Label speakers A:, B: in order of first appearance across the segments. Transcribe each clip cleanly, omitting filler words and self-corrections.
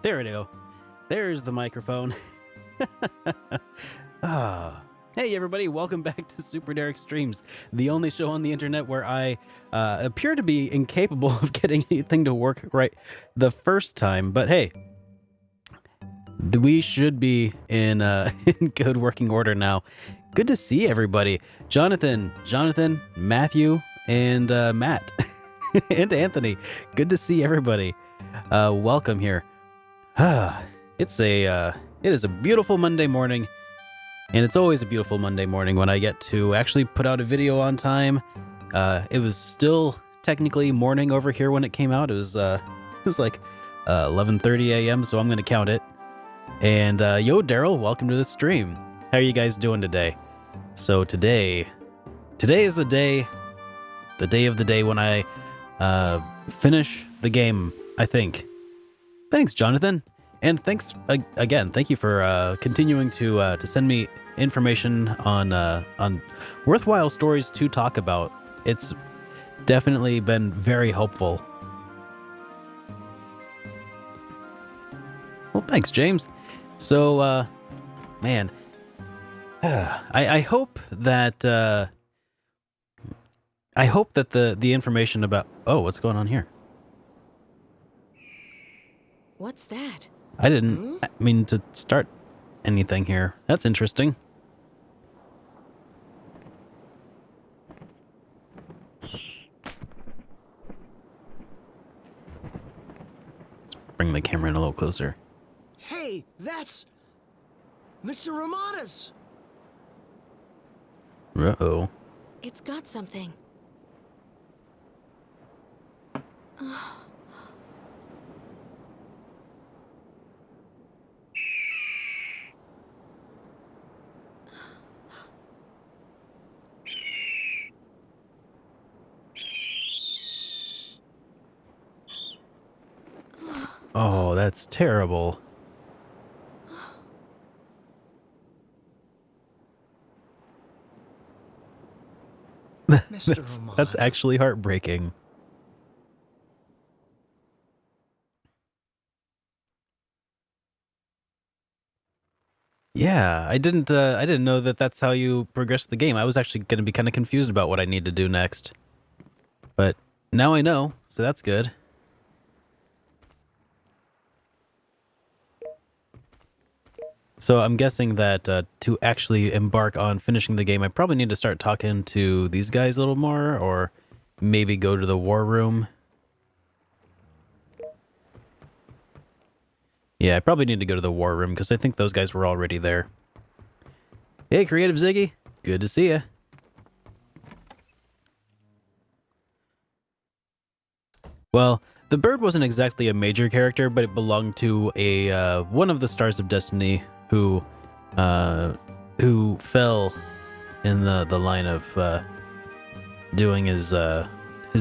A: There we go. There's the microphone. Ah. Hey everybody, welcome back to SuperDerek Streams, the only show on the internet where I appear to be incapable of getting anything to work right the first time, but hey, we should be in in good working order now. Good to see everybody. Jonathan, Matthew, and Matt, and Anthony. Good to see everybody. Welcome here. It is a beautiful Monday morning, and it's always a beautiful Monday morning when I get to actually put out a video on time. It was still technically morning over here when it came out. It was like 11:30 a.m., so I'm going to count it. And yo, Daryl, welcome to the stream. How are you guys doing today? So today is the day of the day when I finish the game, I think. Thanks, Jonathan. And thanks again. Thank you for continuing to send me information on worthwhile stories to talk about. It's definitely been very helpful. Well, thanks, James. So, man, I hope that the information about what's going on here?
B: What's that?
A: I didn't mean to start anything here. That's interesting. Let's bring the camera in a little closer.
C: Hey, that's Mr. Romanas.
A: Uh-oh.
B: It's got something.
A: Oh, that's terrible. That's actually heartbreaking. Yeah, I didn't know that that's how you progress the game. I was actually going to be kind of confused about what I need to do next. But now I know, so that's good. So I'm guessing that to actually embark on finishing the game, I probably need to start talking to these guys a little more, or maybe go to the war room. Yeah, I probably need to go to the war room, because I think those guys were already there. Hey, Creative Ziggy. Good to see ya. Well, the bird wasn't exactly a major character, but it belonged to a one of the Stars of Destiny who fell in the line of doing his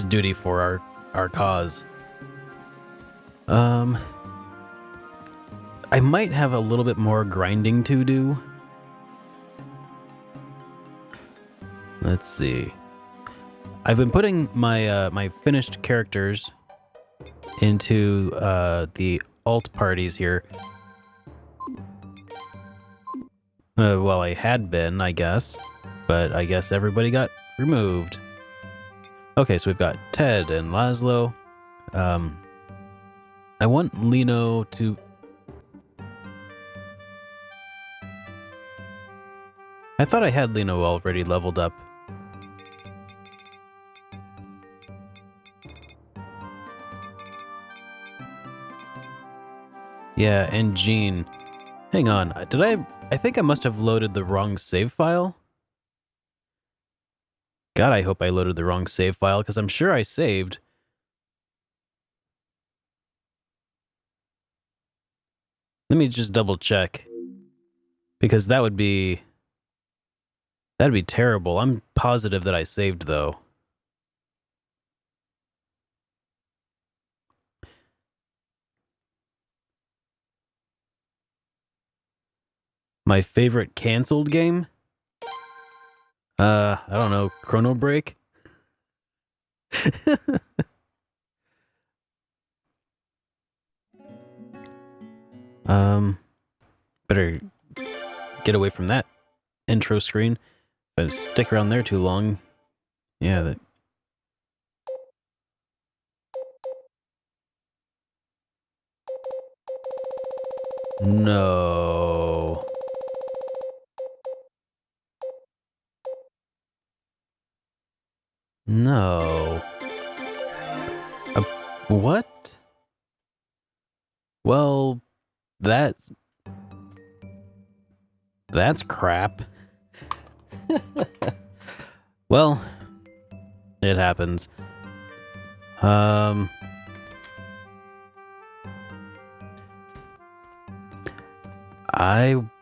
A: duty for our cause. I might have a little bit more grinding to do. Let's see. I've been putting my my finished characters into the alt parties here. Well, I had been, I guess, but I guess everybody got removed. Okay, so we've got Ted and Laszlo. I want Lino to... I thought I had Lino already leveled up. Yeah, and Jean. Hang on, did I think I must have loaded the wrong save file? God, I hope I loaded the wrong save file, because I'm sure I saved. Let me just double check. Because that'd be terrible. I'm positive that I saved, though. My favorite canceled game? I don't know, Chrono Break? Better get away from that intro screen. If I stick around there too long, yeah, that. No. No. What? Well, that's crap. Well, it happens. I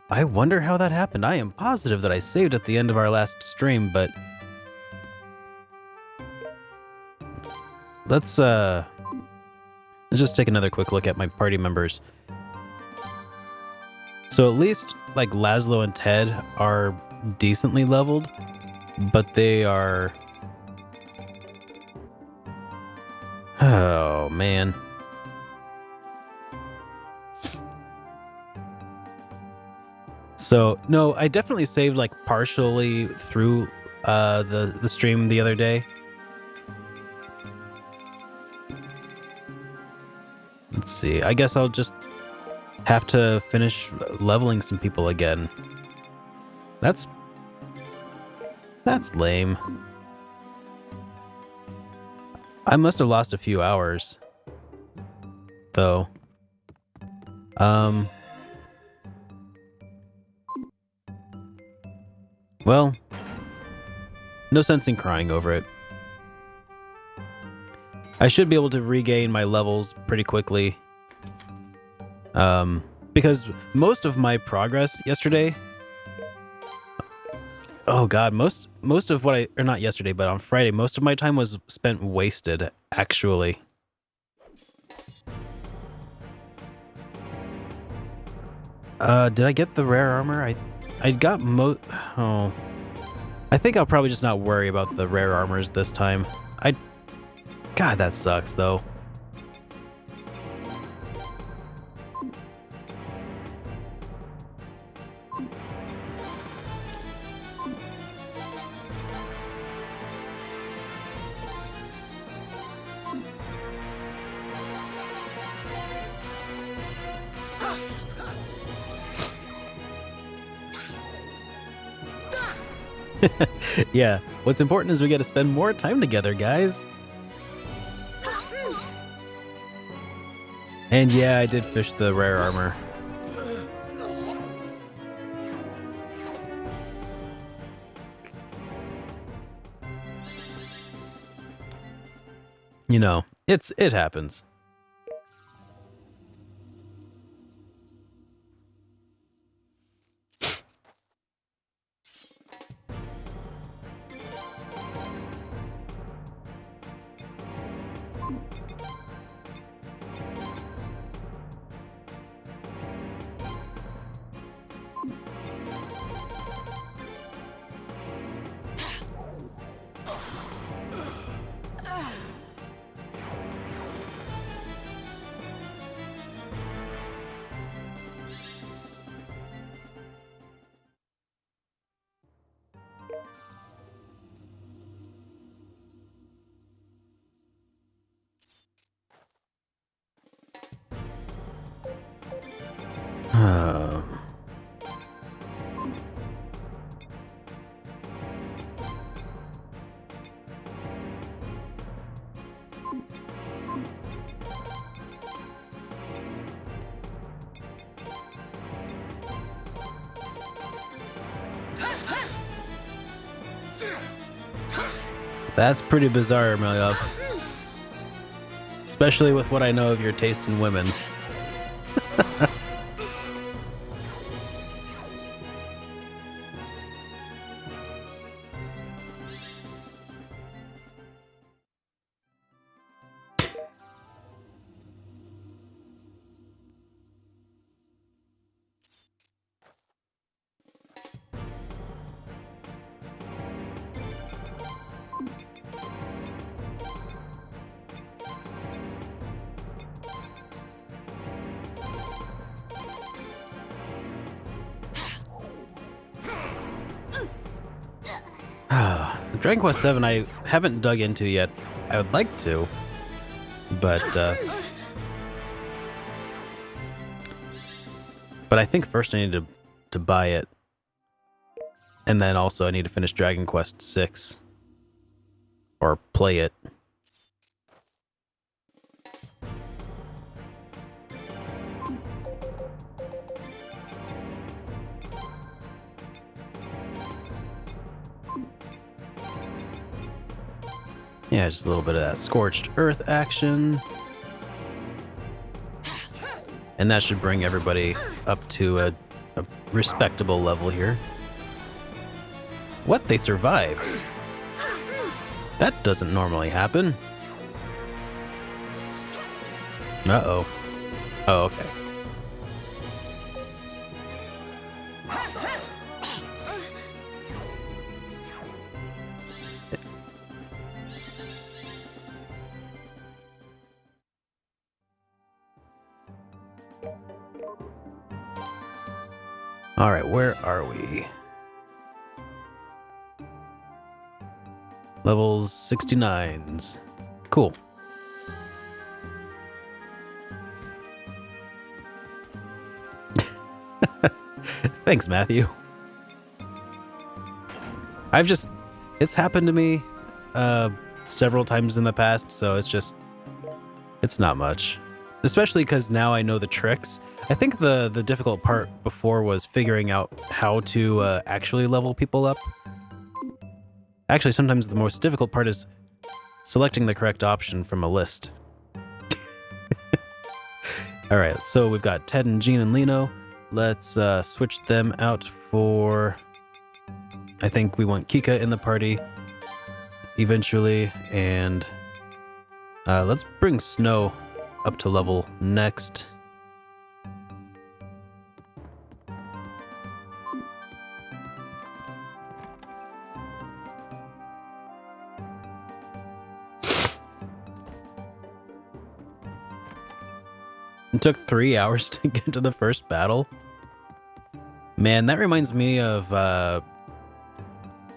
A: wonder how that happened. I am positive that I saved at the end of our last stream, but let's just take another quick look at my party members. So at least like Laszlo and Ted are decently leveled, but they are... Oh, man. So, no, I definitely saved like partially through the stream the other day. Let's see. I guess I'll just have to finish leveling some people again. That's lame. I must have lost a few hours, though. Well, no sense in crying over it. I should be able to regain my levels pretty quickly. Because most of my progress yesterday... Oh god, most of what or not yesterday, but on Friday, most of my time was spent wasted, actually. Did I get the rare armor? I got oh. I think I'll probably just not worry about the rare armors this time. God, that sucks, though. Yeah, what's important is we get to spend more time together, guys. And yeah, I did fish the rare armor. You know, it happens. That's pretty bizarre, Melyov. Especially with what I know of your taste in women. Dragon Quest 7 I haven't dug into yet. I would like to, but I think first I need to buy it, and then also I need to finish Dragon Quest 6 or play it. Yeah, just a little bit of that scorched earth action. And that should bring everybody up to a respectable level here. What? They survived? That doesn't normally happen. Uh-oh. Oh, okay. All right, where are we? Levels 69s. Cool. Thanks, Matthew. It's happened to me several times in the past, so it's not much. Especially because now I know the tricks. I think the difficult part before was figuring out how to actually level people up. Actually, sometimes the most difficult part is selecting the correct option from a list. All right, so we've got Ted and Jean and Lino. Let's switch them out for... I think we want Kika in the party eventually, and let's bring Snow up to level next. It took 3 hours to get to the first battle. Man, that reminds me of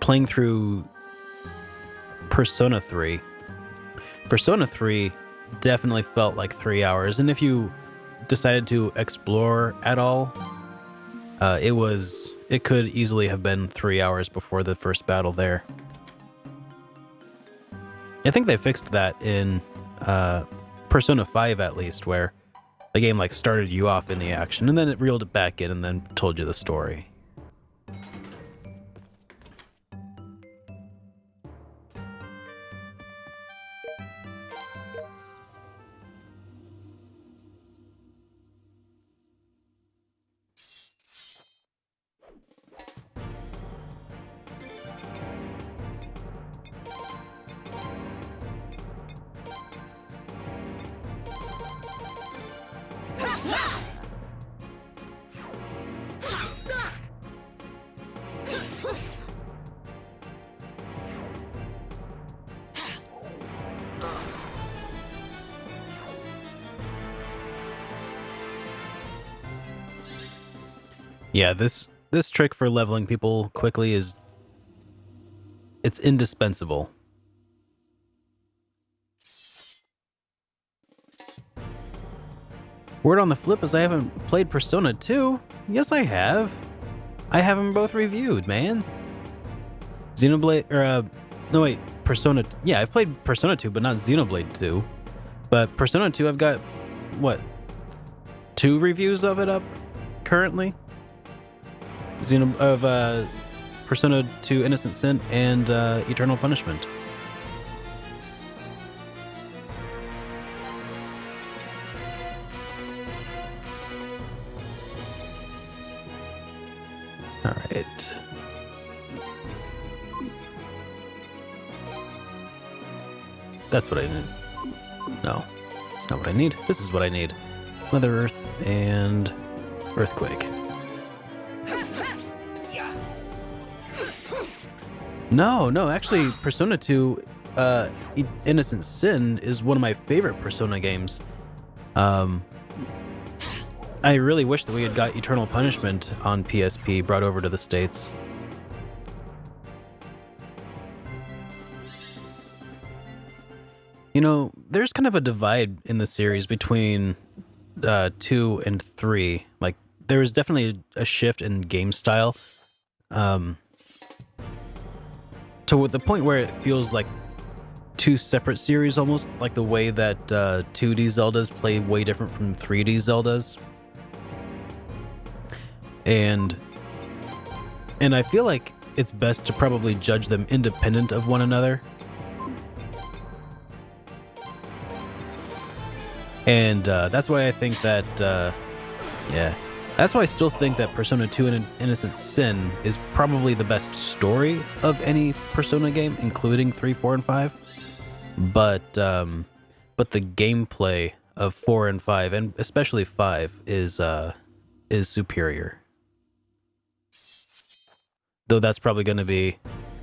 A: playing through Persona 3. Persona 3 definitely felt like 3 hours, and if you decided to explore at all, it could easily have been 3 hours before the first battle there. I think they fixed that in Persona 5 at least, where the game like started you off in the action and then it reeled it back in and then told you the story. Yeah, this trick for leveling people quickly it's indispensable. Word on the flip is I haven't played Persona 2. Yes, I have. I have them both reviewed, man. Xenoblade, no wait, Persona, yeah, I've played Persona 2, but not Xenoblade 2. But Persona 2, I've got, what, 2 reviews of it up currently? Persona 2 Innocent Sin and Eternal Punishment. All right. That's what I need. No, that's not what I need. This is what I need. Mother Earth and Earthquake. No, actually, Persona 2 Innocent Sin is one of my favorite Persona games. I really wish that we had got Eternal Punishment on PSP brought over to the States. You know, there's kind of a divide in the series between 2 and 3. Like, there is definitely a shift in game style, um, to the point where it feels like two separate series almost, like the way that 2D Zeldas play way different from 3D Zeldas. And I feel like it's best to probably judge them independent of one another. And that's why I think that, yeah, that's why I still think that Persona 2 and Innocent Sin is probably the best story of any Persona game, including 3, 4, and 5. But the gameplay of 4 and 5, and especially 5, is superior. Though that's probably going to be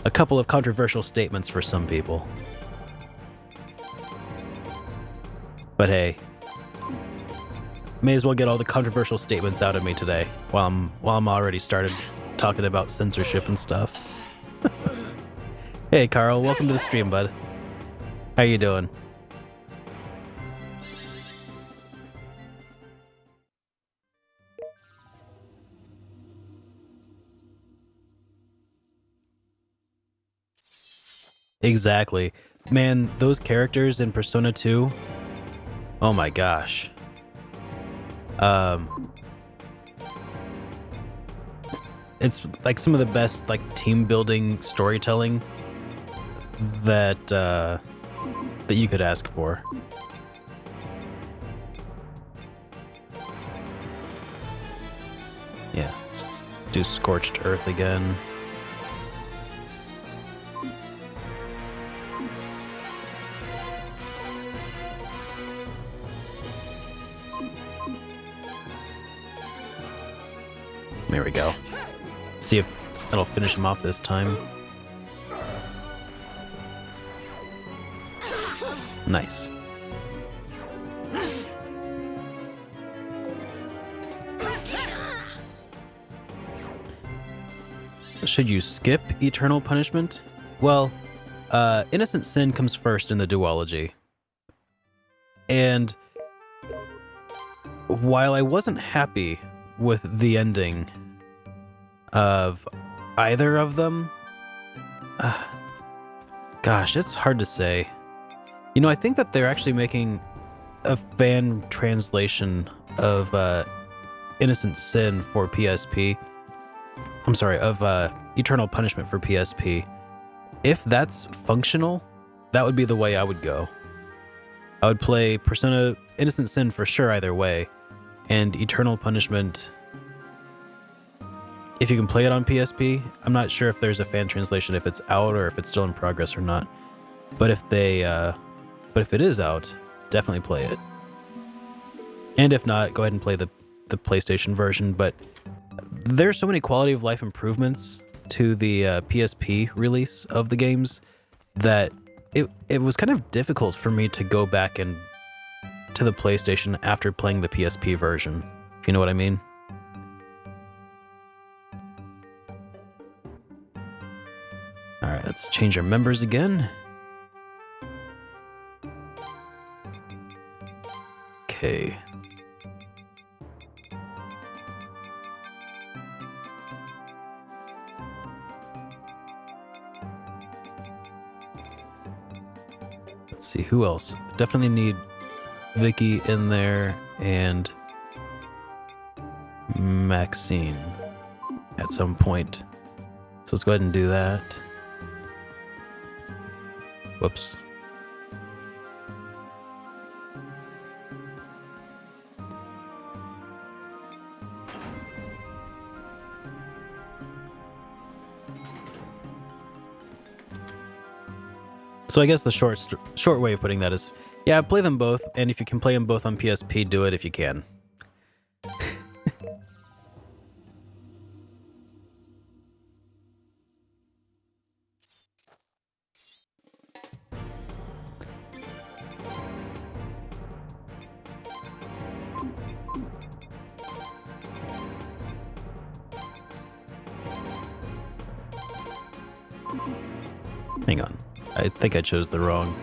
A: a couple of controversial statements for some people. But hey, may as well get all the controversial statements out of me today while I'm already started talking about censorship and stuff. Hey Carl, welcome to the stream, bud. How you doing? Exactly. Man, those characters in Persona 2, oh my gosh. It's like some of the best like team building storytelling that you could ask for. Yeah, let's do Scorched Earth again. There we go. See if that'll finish him off this time. Nice. Should you skip Eternal Punishment? Well, Innocent Sin comes first in the duology. And while I wasn't happy with the ending of either of them, gosh, it's hard to say. You know, I think that they're actually making a fan translation of Innocent Sin for PSP. I'm sorry, of Eternal Punishment for PSP. If that's functional, that would be the way I would go. I would play Persona Innocent Sin for sure either way, and Eternal Punishment, if you can play it on PSP. I'm not sure if there's a fan translation, if it's out or if it's still in progress or not. But if it is out, definitely play it. And if not, go ahead and play the PlayStation version. But there's so many quality of life improvements to the PSP release of the games that it was kind of difficult for me to go back and to the PlayStation after playing the PSP version, if you know what I mean. All right, let's change our members again. Okay. Let's see, who else? Definitely need Vicky in there and Maxine at some point. So let's go ahead and do that. Whoops. So I guess the short way of putting that is, yeah, play them both, and if you can play them both on PSP, do it if you can. Hang on. I think I chose the wrong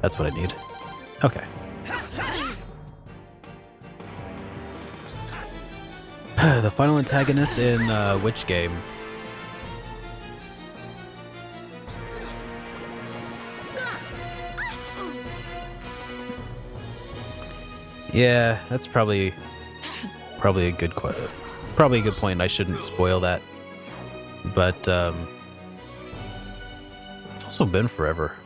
A: That's what I need. Okay. The final antagonist in which game? Yeah, that's probably a good probably a good point. I shouldn't spoil that. But it's also been forever.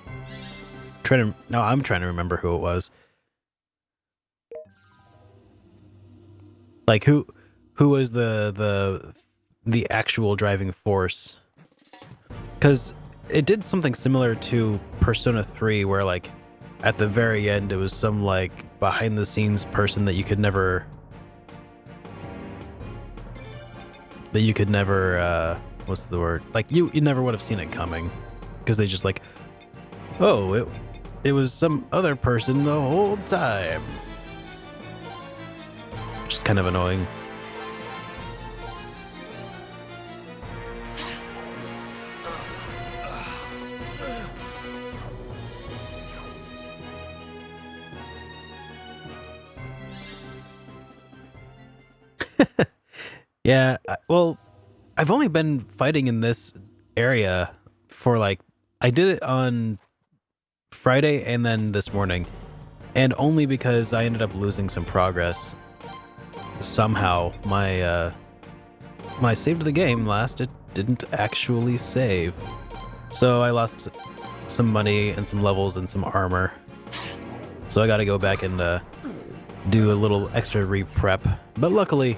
A: I'm trying to remember who it was. Like who was the actual driving force? Because it did something similar to Persona 3, where like at the very end it was some like behind the scenes person that you could never what's the word? Like you never would have seen it coming, because they just like, oh, it was some other person the whole time. Which is kind of annoying. Yeah, well, I've only been fighting in this area for like, I did it on Friday and then this morning, and only because I ended up losing some progress. Somehow my when I saved the game last, it didn't actually save. So I lost some money and some levels and some armor. So I gotta go back and do a little extra re-prep. But luckily,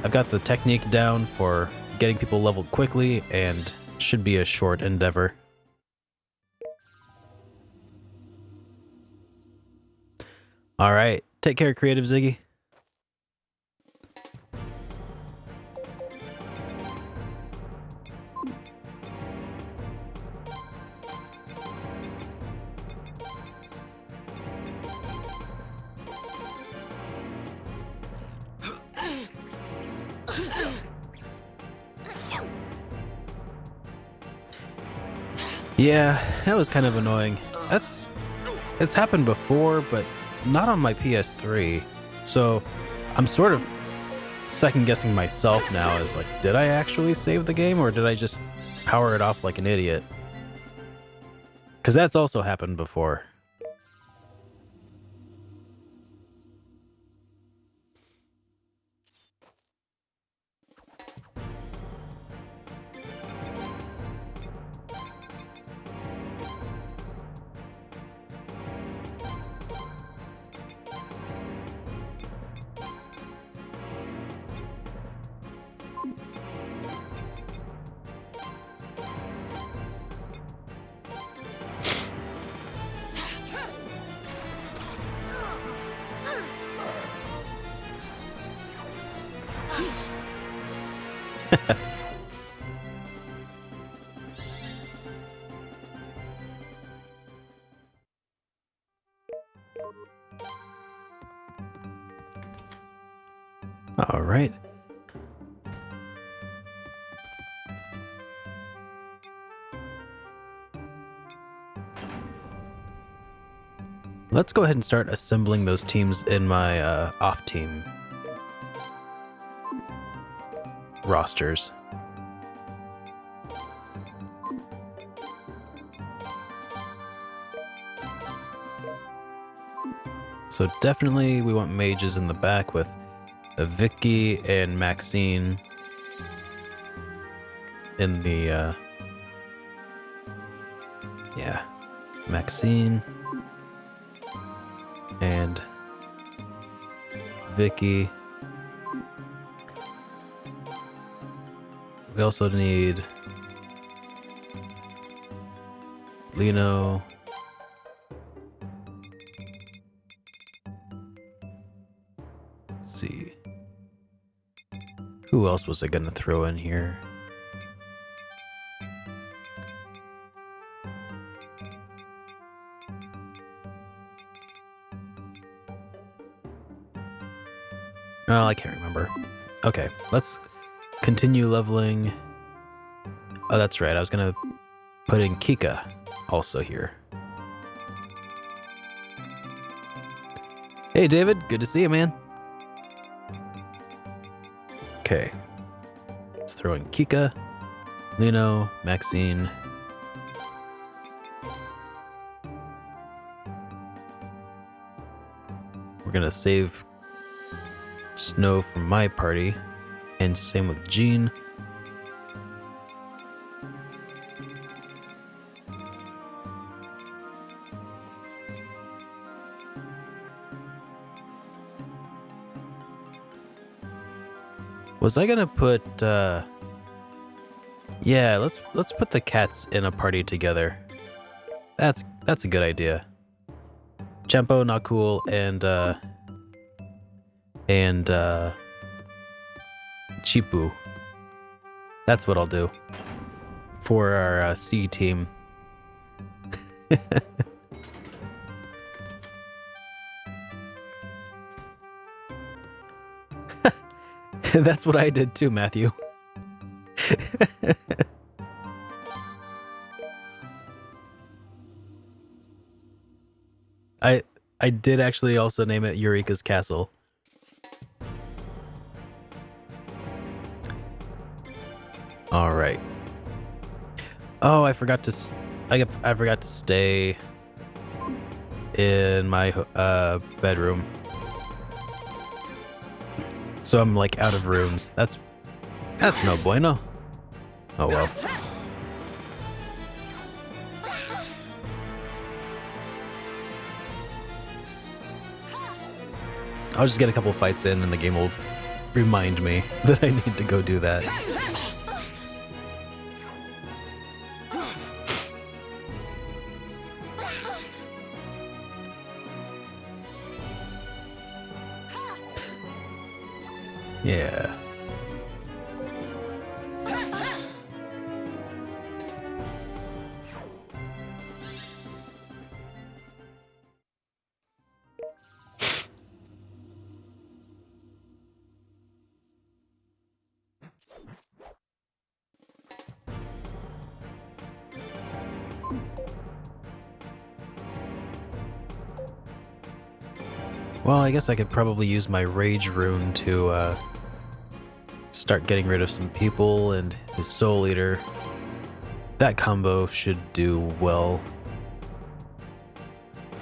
A: I've got the technique down for getting people leveled quickly, and should be a short endeavor. All right, take care, Creative Ziggy. Yeah, that was kind of annoying. It's happened before, but not on my PS3. So I'm sort of second guessing myself now as like, did I actually save the game, or did I just power it off like an idiot? Because that's also happened before. All right. Let's go ahead and start assembling those teams in my off team rosters. So definitely we want mages in the back with Vicky and Maxine in the yeah, Maxine and Vicky. We also need Lino. Let's see. Who else was I gonna throw in here? Oh, I can't remember. Okay, let's continue leveling. Oh, that's right. I was gonna put in Kika also here. Hey, David. Good to see you, man. Okay. Let's throw in Kika, Lino, Maxine. We're gonna save Snow from my party, and same with Jean. Was I gonna put yeah, let's put the cats in a party together. That's a good idea. Champo, Not Cool, and Chipu. That's what I'll do for our C team. That's what I did too, Matthew. I did actually also name it Eureka's Castle. All right. Oh, I forgot to I forgot to stay in my bedroom. So I'm like out of rooms. That's no bueno. Oh well. I'll just get a couple fights in and the game will remind me that I need to go do that. Yeah. Well, I guess I could probably use my Rage Rune to start getting rid of some people and his Soul Eater. That combo should do well.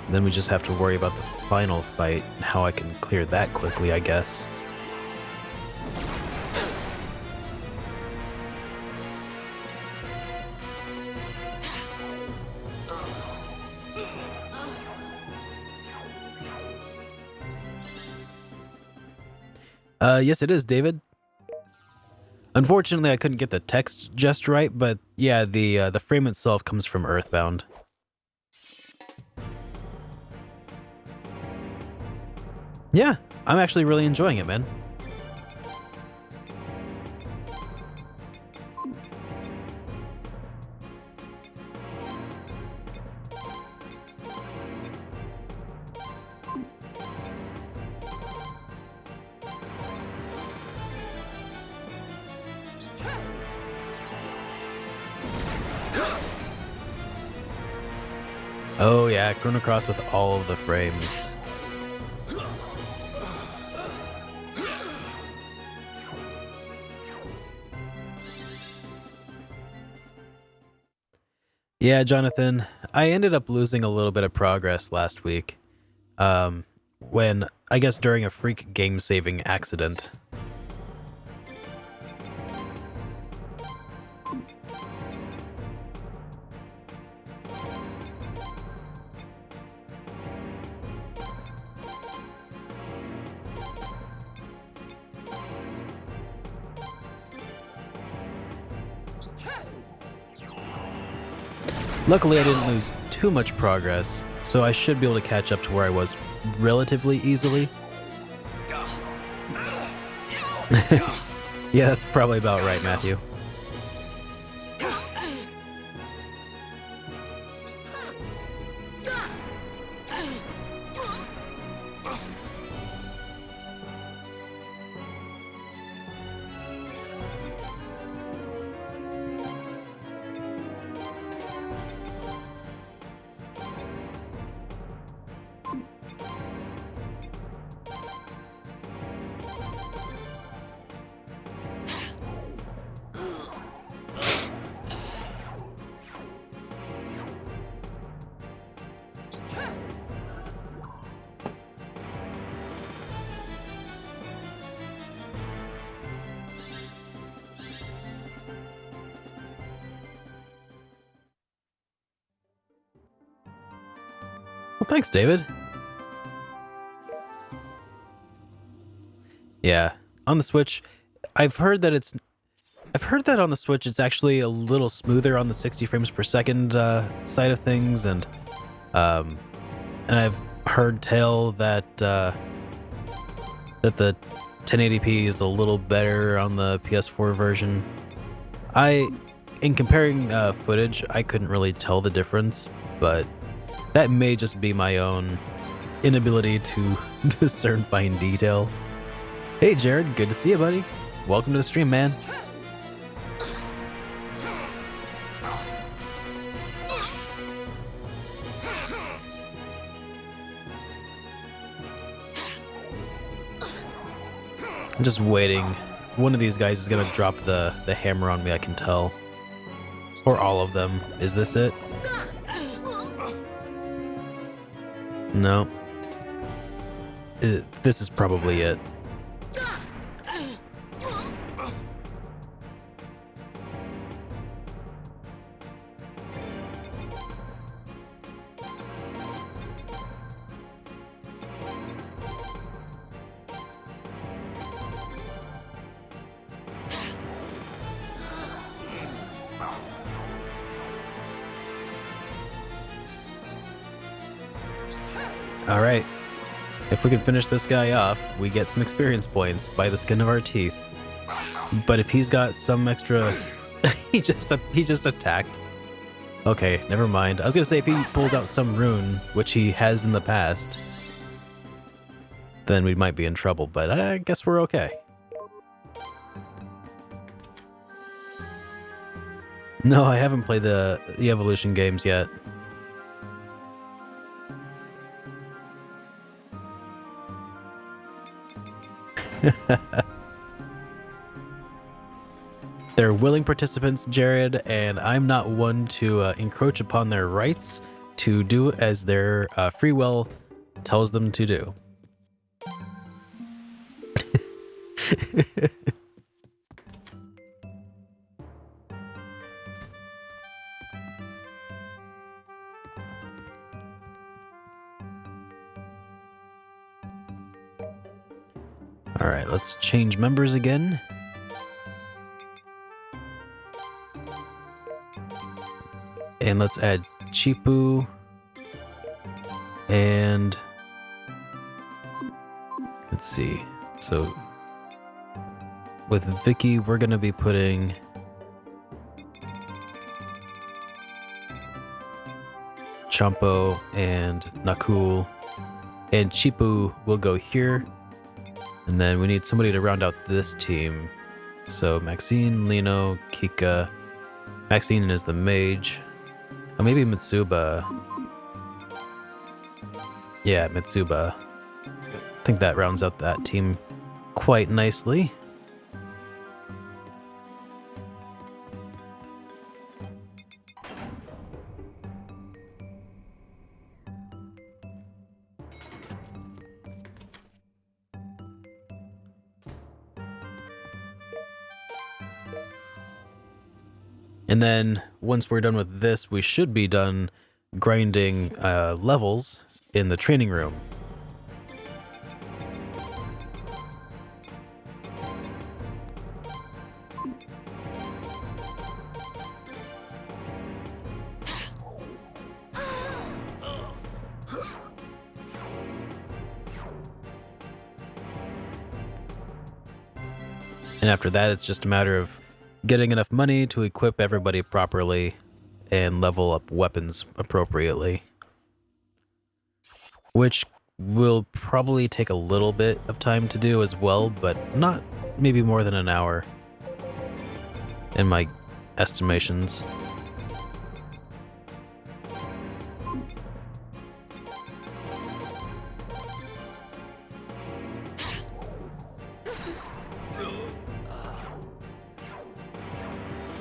A: Then we just have to worry about the final fight and how I can clear that quickly, I guess. Yes, it is, David. Unfortunately, I couldn't get the text just right, but yeah, the frame itself comes from Earthbound. Yeah, I'm actually really enjoying it, man. Oh yeah, Chrono Cross with all of the frames. Yeah, Jonathan, I ended up losing a little bit of progress last week. When, I guess during a freak game-saving accident. Luckily, I didn't lose too much progress, so I should be able to catch up to where I was relatively easily. Yeah, that's probably about right, Matthew. thanks, David. Yeah, on the Switch, I've heard that on the Switch it's actually a little smoother on the 60 frames per second side of things, and I've heard tell that that the 1080p is a little better on the PS4 version. In comparing footage, I couldn't really tell the difference, but that may just be my own inability to discern fine detail. Hey Jared, good to see you, buddy. Welcome to the stream, man. I'm just waiting. One of these guys is gonna drop the hammer on me, I can tell. Or all of them. Is this it? No. This is probably it. All right. If we can finish this guy off, we get some experience points by the skin of our teeth. But if he's got some extra... he just attacked. Okay, never mind. I was gonna say if he pulls out some rune, which he has in the past, then we might be in trouble, but I guess we're okay. No, I haven't played the Evolution games yet. They're willing participants, Jared, and I'm not one to encroach upon their rights to do as their free will tells them to do. All right, let's change members again. And let's add Chipu. And let's see. So with Vicky, we're going to be putting Champo and Nakul. And Chipu will go here. And then we need somebody to round out this team. So Maxine, Lino, Kika. Maxine is the mage. Oh, maybe Mitsuba. Yeah, Mitsuba. I think that rounds out that team quite nicely. And then once we're done with this, we should be done grinding levels in the training room. And after that, it's just a matter of getting enough money to equip everybody properly and level up weapons appropriately. Which will probably take a little bit of time to do as well, but not maybe more than an hour in my estimations.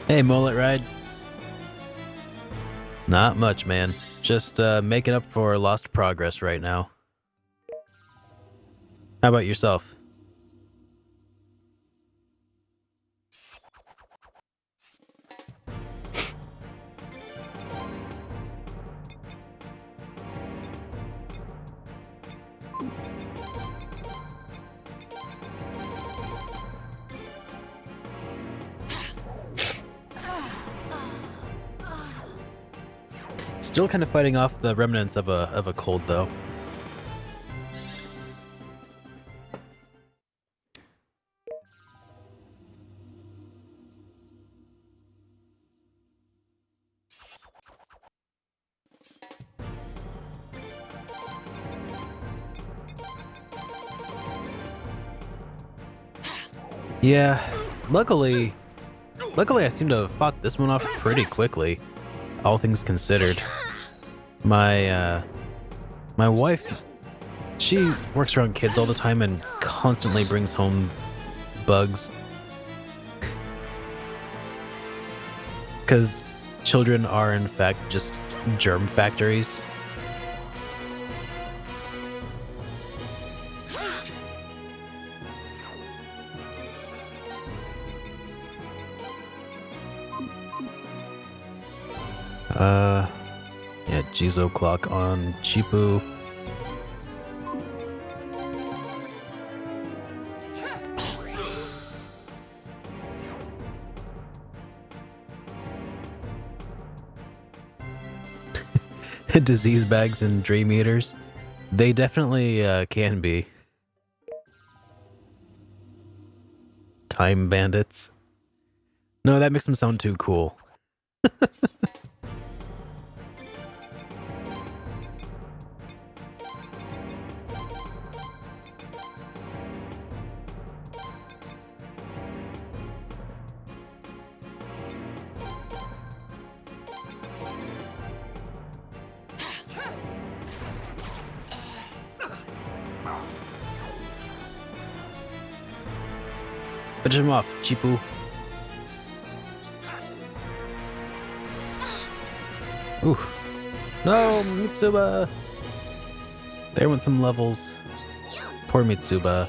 A: Hey, Mullet Ride. Not much, man. Just making up for lost progress right now. How about yourself? Still kind of fighting off the remnants of a cold though. Yeah, luckily I seem to have fought this one off pretty quickly, all things considered. My wife, she works around kids all the time and constantly brings home bugs. Because children are in fact just germ factories. Yeah, Jizo clock on Chipu. Disease bags and dream eaters. They definitely can be. Time bandits. No, that makes them sound too cool. Finish him off, Chipu. Ooh. No, Mitsuba! There went some levels. Poor Mitsuba.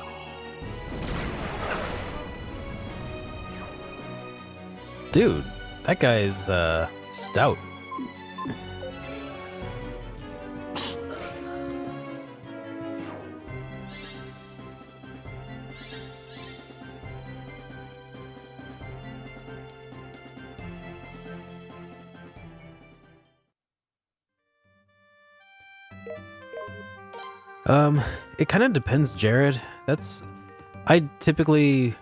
A: Dude, that guy's, stout. It kind of depends, Jared. I typically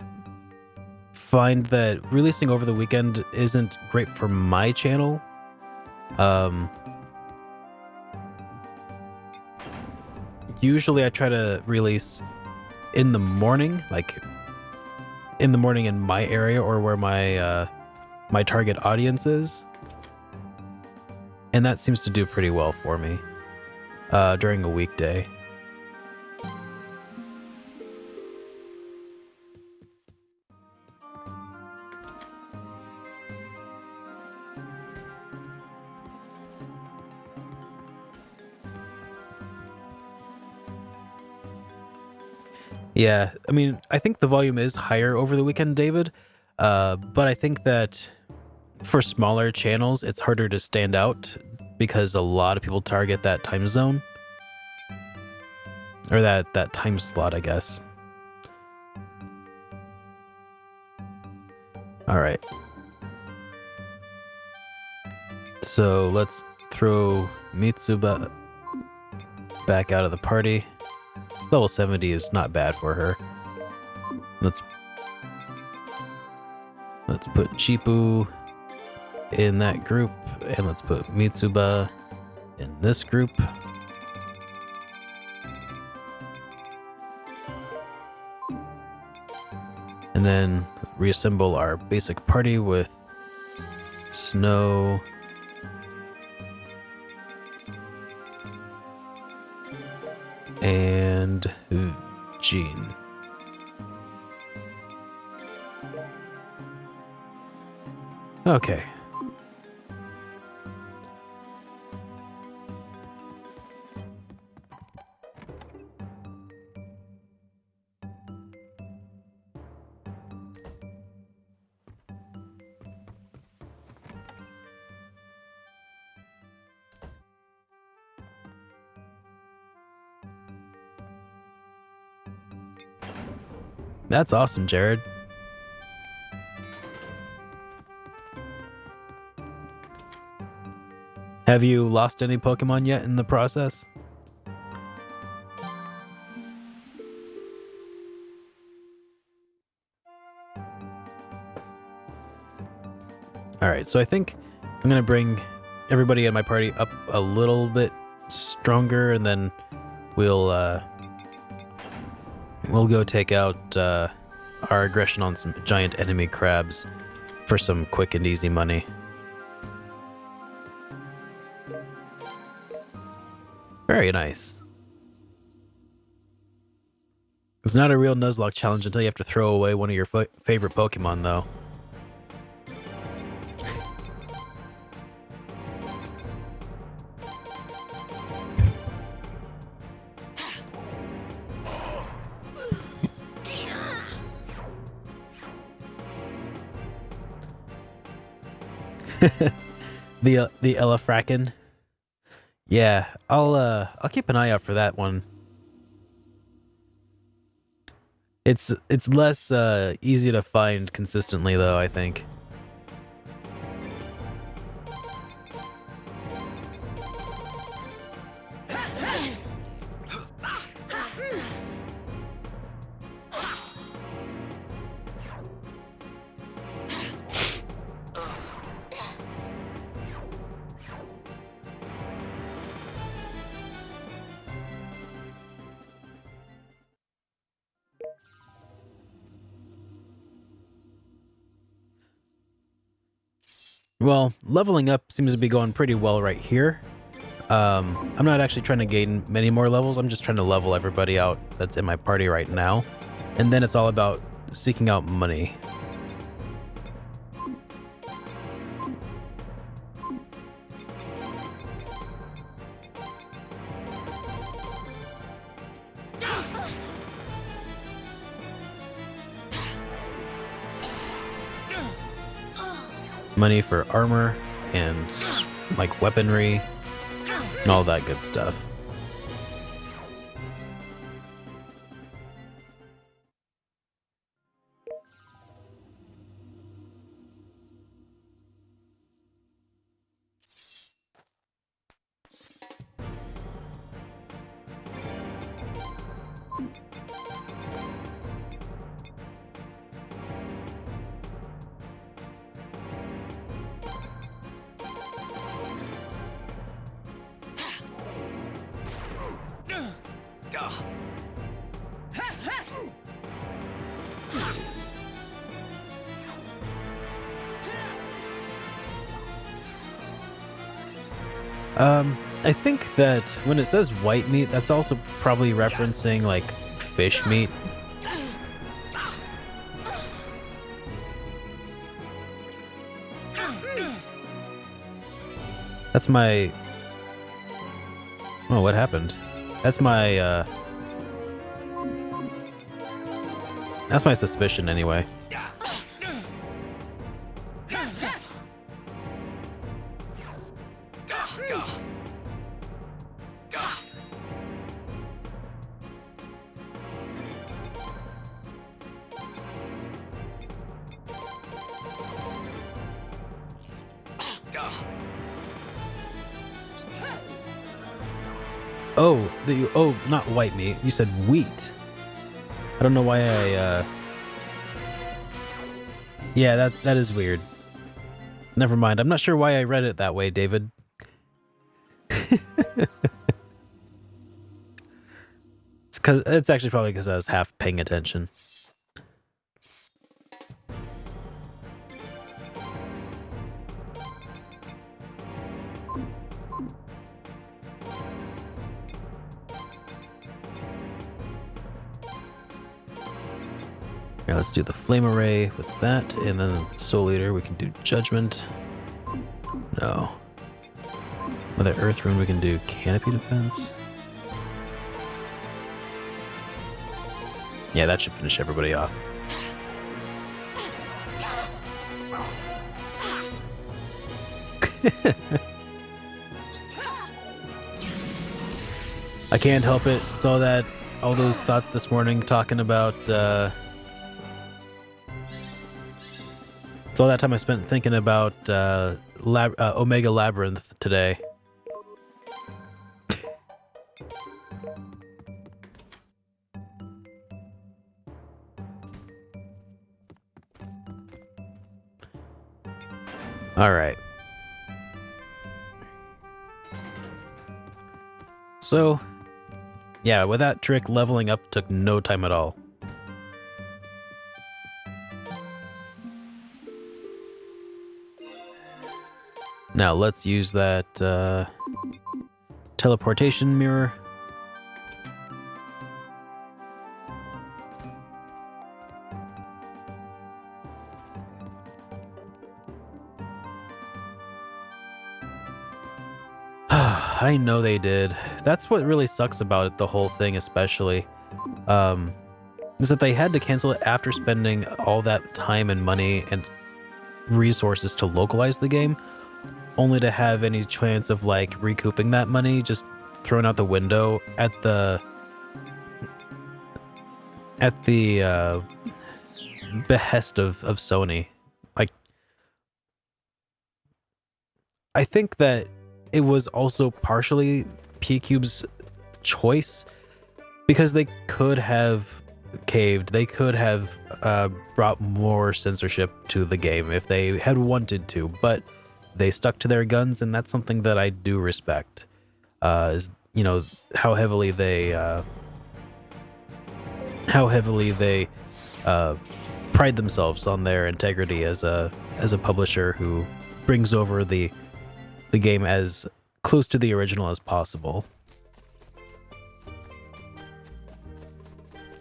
A: find that releasing over the weekend isn't great for my channel. Usually I try to release in the morning, like in the morning in my area or where my target audience is. And that seems to do pretty well for me during a weekday. Yeah, I mean, I think the volume is higher over the weekend, David. But I think that for smaller channels, it's harder to stand out because a lot of people target that time zone. Or that time slot, I guess. All right. So let's throw Mitsuba back out of the party. Level 70 is not bad for her. Let's put Chipu in that group, and let's put Mitsuba in this group. And then reassemble our basic party with Snow, and Jean. Okay. That's awesome, Jared. Have you lost any Pokemon yet in the process? Alright, so I think I'm going to bring everybody in my party up a little bit stronger, and then we'll go take out our aggression on some giant enemy crabs for some quick and easy money. Very nice. It's not a real Nuzlocke challenge until you have to throw away one of your favorite Pokemon, though. the Elefraken. Yeah, I'll keep an eye out for that one. It's less easy to find consistently, though, I think. Well, leveling up seems to be going pretty well right here. I'm not actually trying to gain many more levels. I'm just trying to level everybody out that's in my party right now. And then it's all about seeking out money. Money for armor and like weaponry and all that good stuff. I think that when it says white meat, that's also probably referencing like fish meat. That's my... Oh, what happened? That's my suspicion anyway. Oh, not white meat. You said wheat. I don't know why Yeah, that is weird. Never mind. I'm not sure why I read it that way, David. It's actually probably because I was half paying attention. Here, let's do the flame array with that, and then soul eater. We can do judgment. No. With the earth rune, we can do canopy defense. Yeah, that should finish everybody off. I can't help it. It's all those thoughts this morning talking about it's all that time I spent thinking about Omega Labyrinth today. All right. So, yeah, with that trick, leveling up took no time at all. Now let's use that teleportation mirror. I know they did. That's what really sucks about it, the whole thing especially. Is that they had to cancel it after spending all that time and money and resources to localize the game, only to have any chance of like recouping that money just thrown out the window at the behest of Sony. Like, I think that it was also partially P-Cube's choice, because they could have caved. They could have brought more censorship to the game if they had wanted to, but they stuck to their guns, and that's something that I do respect. Is, you know, how heavily they pride themselves on their integrity as a publisher who brings over the game as close to the original as possible.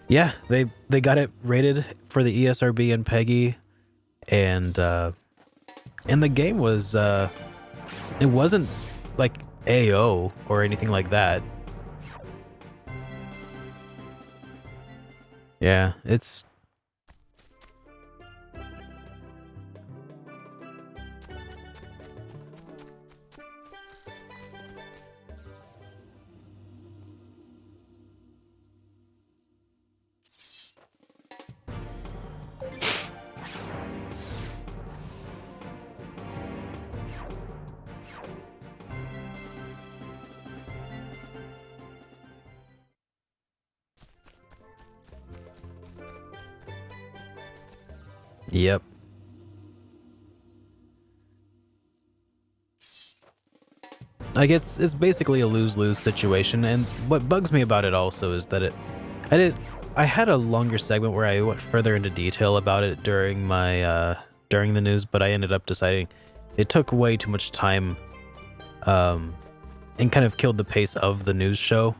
A: Yeah, they got it rated for the ESRB and PEGI, and the game was it wasn't like AO or anything like that. Yeah, it's yep. Like, it's basically a lose-lose situation, and what bugs me about it also is that I had a longer segment where I went further into detail about it during my during the news, but I ended up deciding it took way too much time, and kind of killed the pace of the news show.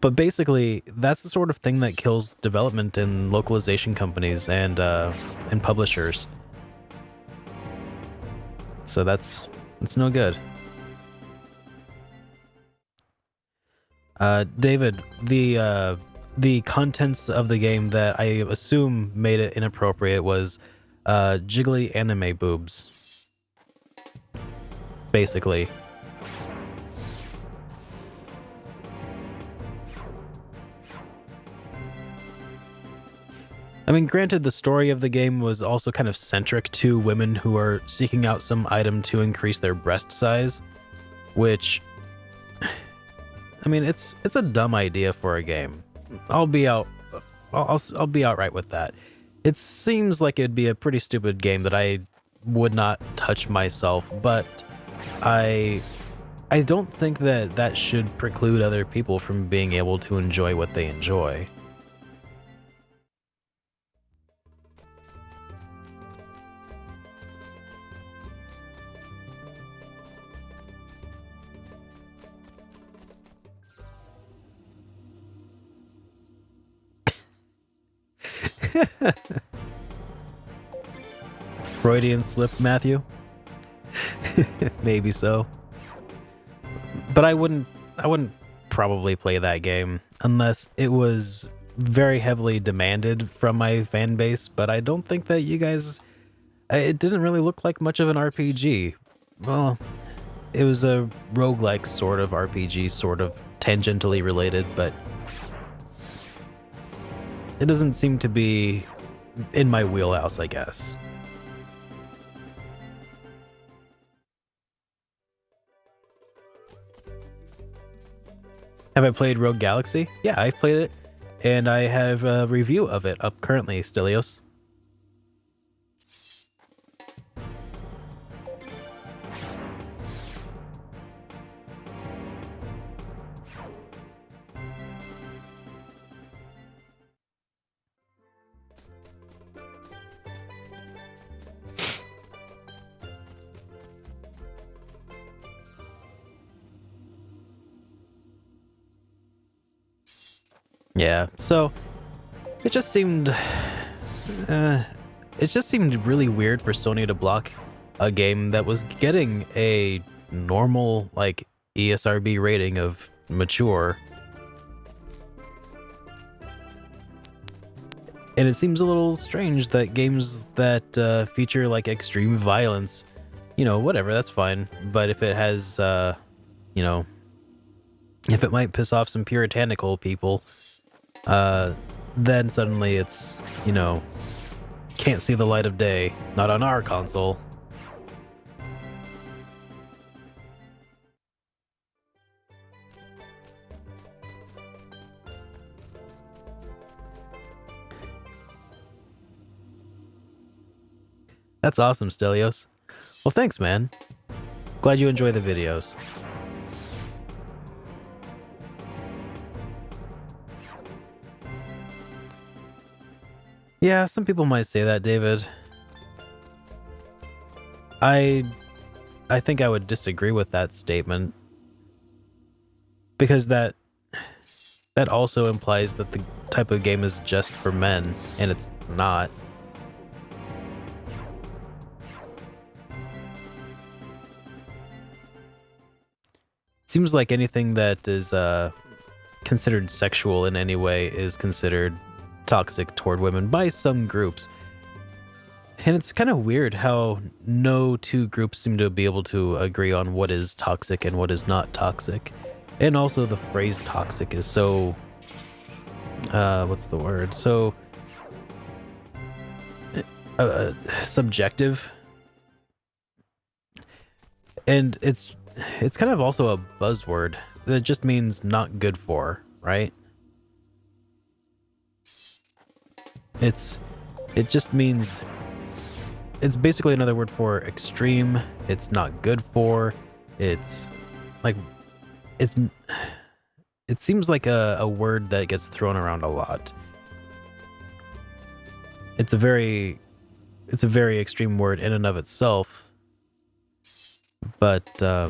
A: But basically, that's the sort of thing that kills development in localization companies and publishers. So it's no good. David, the contents of the game that I assume made it inappropriate was jiggly anime boobs. Basically. I mean, granted, the story of the game was also kind of centric to women who are seeking out some item to increase their breast size, which, I mean, it's a dumb idea for a game. I'll be outright with that. It seems like it'd be a pretty stupid game that I would not touch myself, but I don't think that should preclude other people from being able to enjoy what they enjoy. Freudian slip, Matthew? Maybe so. But I wouldn't probably play that game unless it was very heavily demanded from my fan base, but I don't think that you guys, it didn't really look like much of an RPG. Well, it was a roguelike sort of RPG, sort of tangentially related, but it doesn't seem to be in my wheelhouse, I guess. Have I played Rogue Galaxy? Yeah, I've played it, and I have a review of it up currently, Stelios. Yeah, so it just seemed really weird for Sony to block a game that was getting a normal like ESRB rating of mature. And it seems a little strange that games that feature like extreme violence, whatever, that's fine. But if it has, you know, if it might piss off some puritanical people, then suddenly it's, can't see the light of day. Not on our console. That's awesome, Stelios. Well, thanks, man. Glad you enjoy the videos. Yeah, some people might say that, David. I think I would disagree with that statement, because that also implies that the type of game is just for men, and it's not. Seems like anything that is considered sexual in any way is considered toxic toward women by some groups. And it's kind of weird how no two groups seem to be able to agree on what is toxic and what is not toxic. And also the phrase toxic is so what's the word? So subjective. And it's kind of also a buzzword that just means not good for, right? It just means, it's basically another word for extreme. It's not good for. It's like, it seems like a word that gets thrown around a lot. It's a very extreme word in and of itself. But I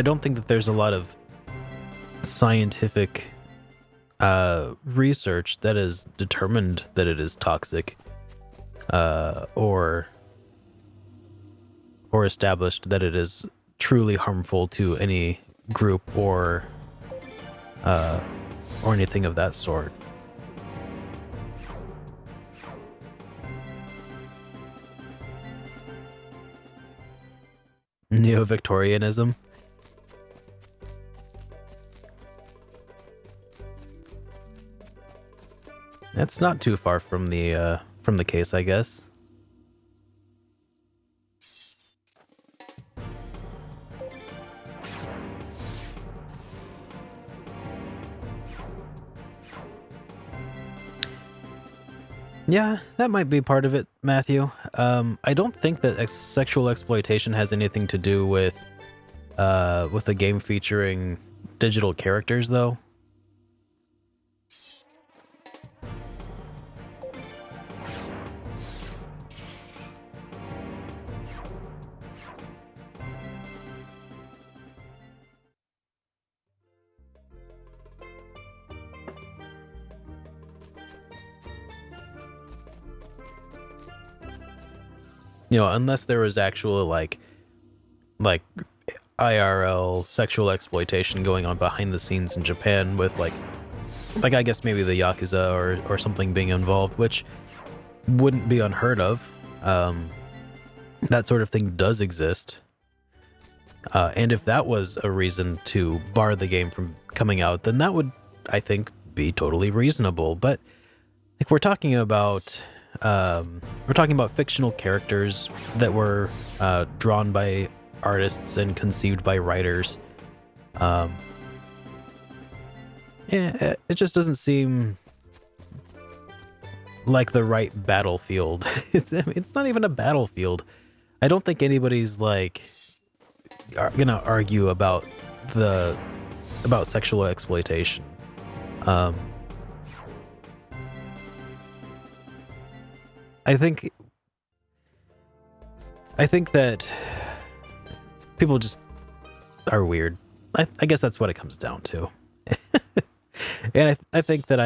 A: don't think that there's a lot of scientific research that has determined that it is toxic, or established that it is truly harmful to any group or anything of that sort. Neo-Victorianism. That's not too far from the case, I guess. Yeah, that might be part of it, Matthew. I don't think that sexual exploitation has anything to do with a game featuring digital characters, though. Unless there was actual like IRL sexual exploitation going on behind the scenes in Japan with like I guess maybe the Yakuza or something being involved, which wouldn't be unheard of. That sort of thing does exist. And if that was a reason to bar the game from coming out, then that would, I think, be totally reasonable. But like we're talking about fictional characters that were drawn by artists and conceived by writers. Yeah, it just doesn't seem like the right battlefield. It's not even a battlefield. I don't think anybody's like gonna argue about sexual exploitation. I think that people just are weird. I guess that's what it comes down to. And I think that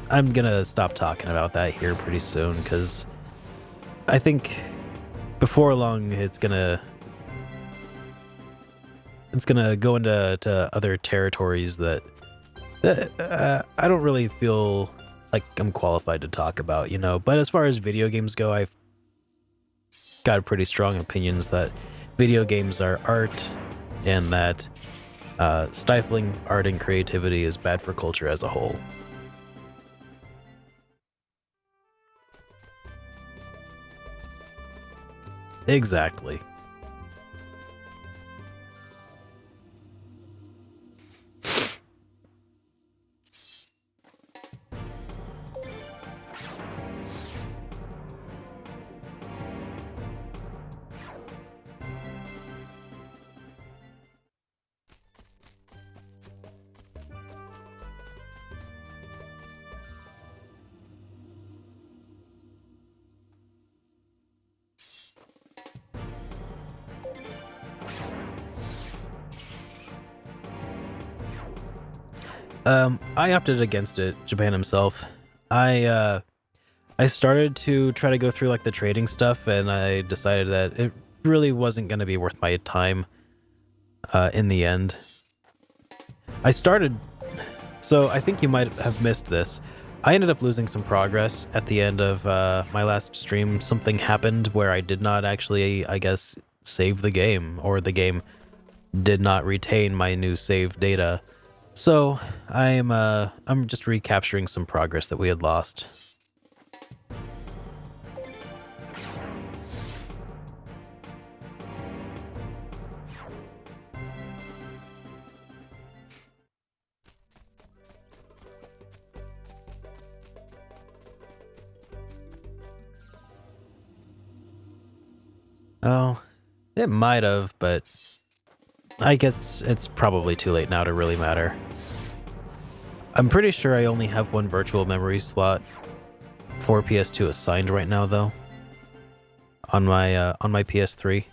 A: I'm gonna stop talking about that here pretty soon, because I think before long it's gonna go into other territories that I don't really feel like I'm qualified to talk about, you know. But as far as video games go, I've got pretty strong opinions that video games are art, and that stifling art and creativity is bad for culture as a whole. Exactly. I opted against it, Japan himself. I I started to try to go through like the trading stuff, and I decided that it really wasn't going to be worth my time in the end. I started, so I think you might have missed this. I ended up losing some progress at the end of my last stream. Something happened where I did not actually, I guess, save the game, or the game did not retain my new save data. So I'm just recapturing some progress that we had lost. Oh, it might have, but I guess it's probably too late now to really matter. I'm pretty sure I only have one virtual memory slot for PS2 assigned right now, though. On my PS3.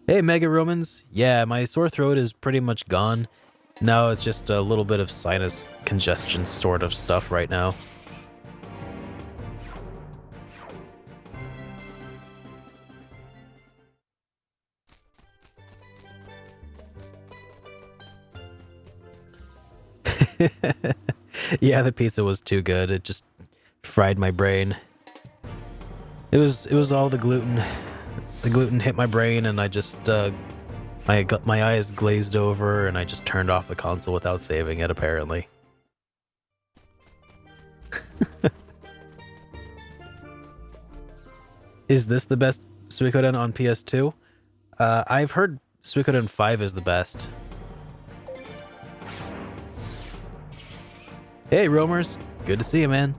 A: Hey, Mega Romans. Yeah, my sore throat is pretty much gone. Now it's just a little bit of sinus congestion sort of stuff right now. Yeah, the pizza was too good. It just fried my brain. It was all the gluten. The gluten hit my brain, and I just my eyes glazed over, and I just turned off the console without saving it, apparently. Is this the best Suikoden on PS2? I've heard Suikoden 5 is the best. Hey, Roamers. Good to see you, man.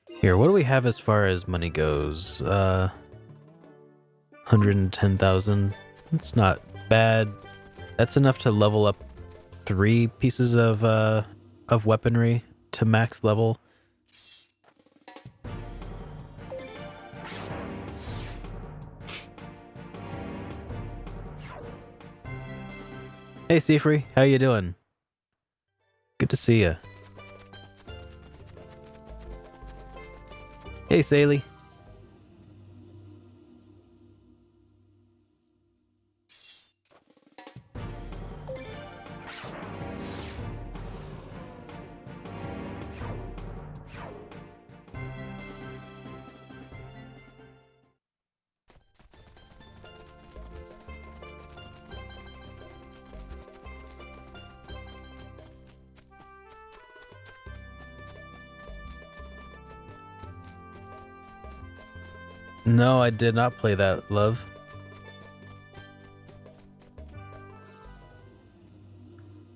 A: Here, what do we have as far as money goes? 110,000. It's not bad. That's enough to level up 3 pieces of weaponry to max level. Hey, Seafree, how you doing? Good to see you. Hey, Saley. No, I did not play that, love.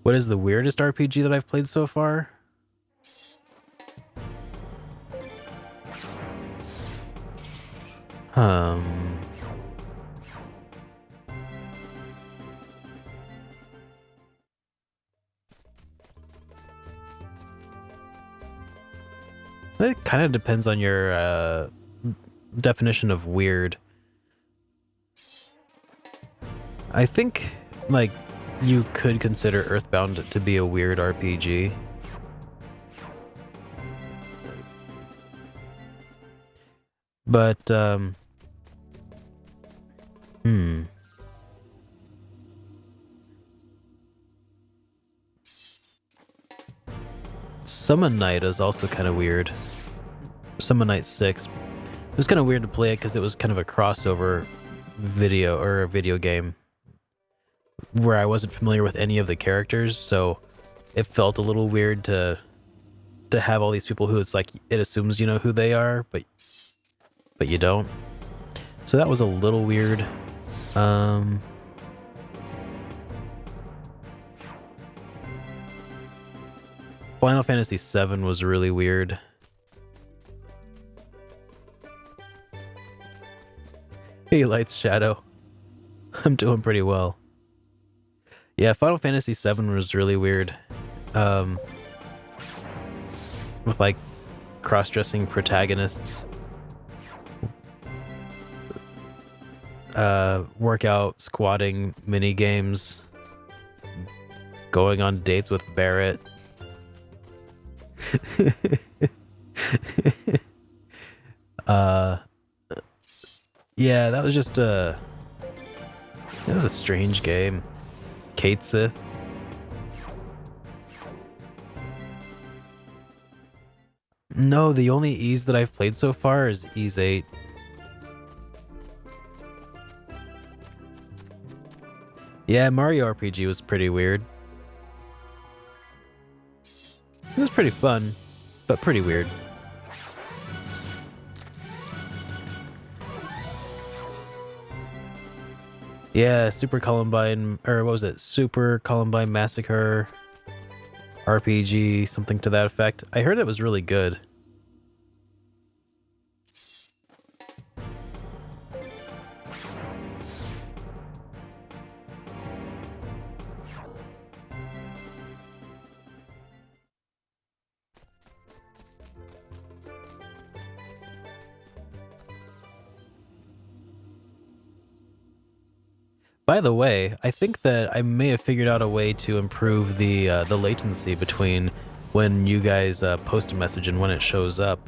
A: What is the weirdest RPG that I've played so far? Um... It kind of depends on your definition of weird. I think, like, you could consider Earthbound to be a weird RPG. But, Summon Night is also kind of weird. Summon Night 6. It was kind of weird to play it because it was kind of a crossover video or a video game where I wasn't familiar with any of the characters, so it felt a little weird to have all these people who it's like it assumes you know who they are, but you don't. So that was a little weird. Final Fantasy VII was really weird. Hey, Light's Shadow. I'm doing pretty well. Yeah, Final Fantasy VII was really weird. With like cross-dressing protagonists. Workout, squatting, mini games. Going on dates with Barrett. Yeah, that was just that was a strange game. Kate Sith. No, the only E's that I've played so far is E's 8. Yeah, Mario RPG was pretty weird. It was pretty fun, but pretty weird. Yeah, Super Columbine, or what was it? Super Columbine Massacre RPG, something to that effect. I heard it was really good. By the way, I think that I may have figured out a way to improve the latency between when you guys post a message and when it shows up.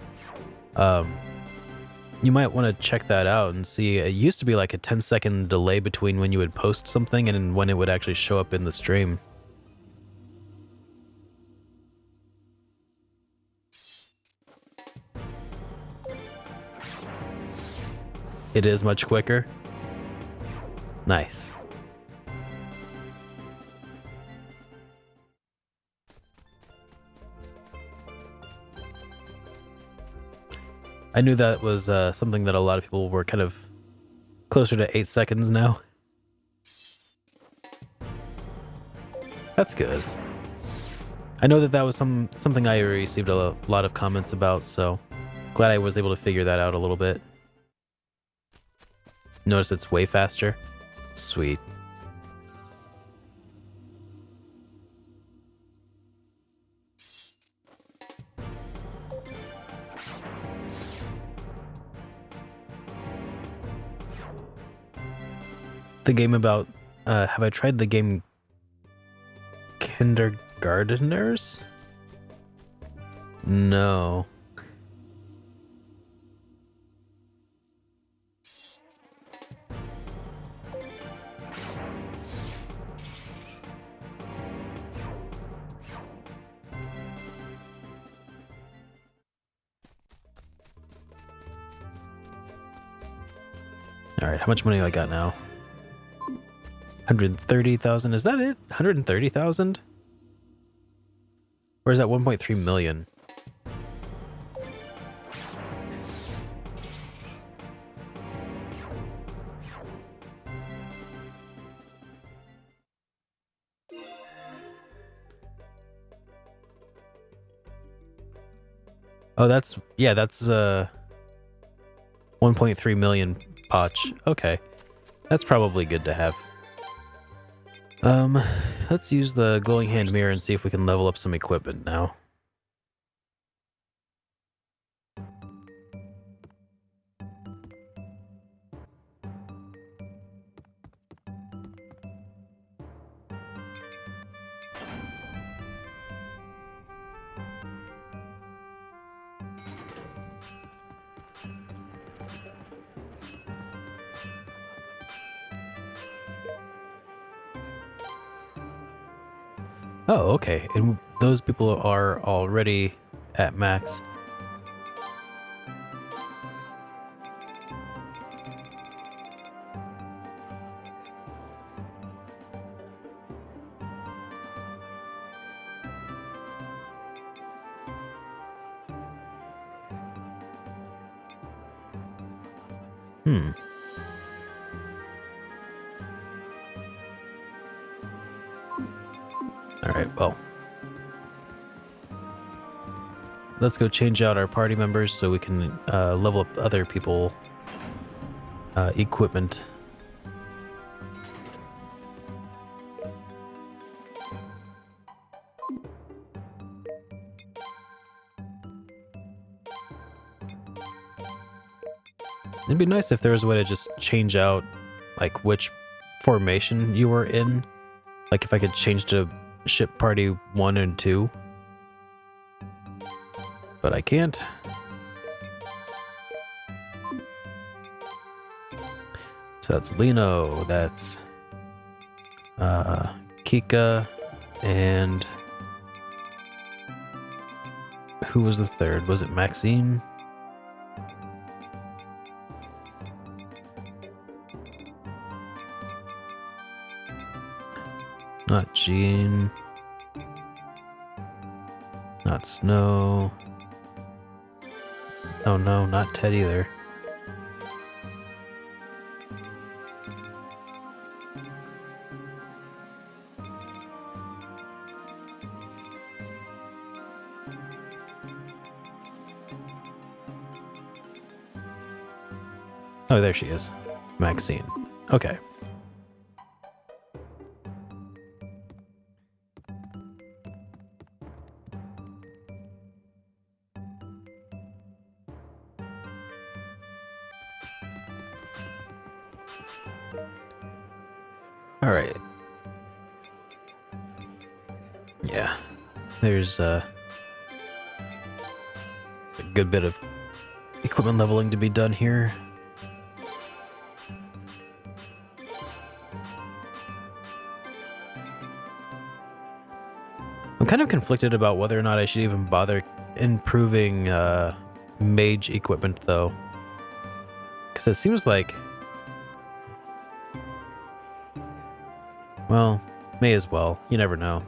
A: You might want to check that out and see. It used to be like a 10-second delay between when you would post something and when it would actually show up in the stream. It is much quicker. Nice. I knew that was something that a lot of people were kind of closer to 8 seconds now. That's good. I know that was something I received a lot of comments about, so glad I was able to figure that out a little bit. Notice it's way faster. Sweet. The game about have I tried the game Kindergarteners? No. All right, how much money do I got now? 130,000. Is that it? 130,000? Or is that 1.3 million? Oh, that's 1.3 million potch. Okay. That's probably good to have. Let's use the glowing hand mirror and see if we can level up some equipment now. Oh, okay. And those people are already at max. Hmm. Alright, well. Let's go change out our party members so we can level up other people equipment. It'd be nice if there was a way to just change out like which formation you were in. Like if I could change to ship party 1 and 2. But I can't. So that's Lino, that's Kika, and who was the third? Was it Maxine? Not Jean. Not Snow. Oh no, not Ted either. Oh, there she is. Maxine. Okay. All right. Yeah. There's a good bit of equipment leveling to be done here. I'm kind of conflicted about whether or not I should even bother improving mage equipment though. Because it seems like, well, may as well. You never know.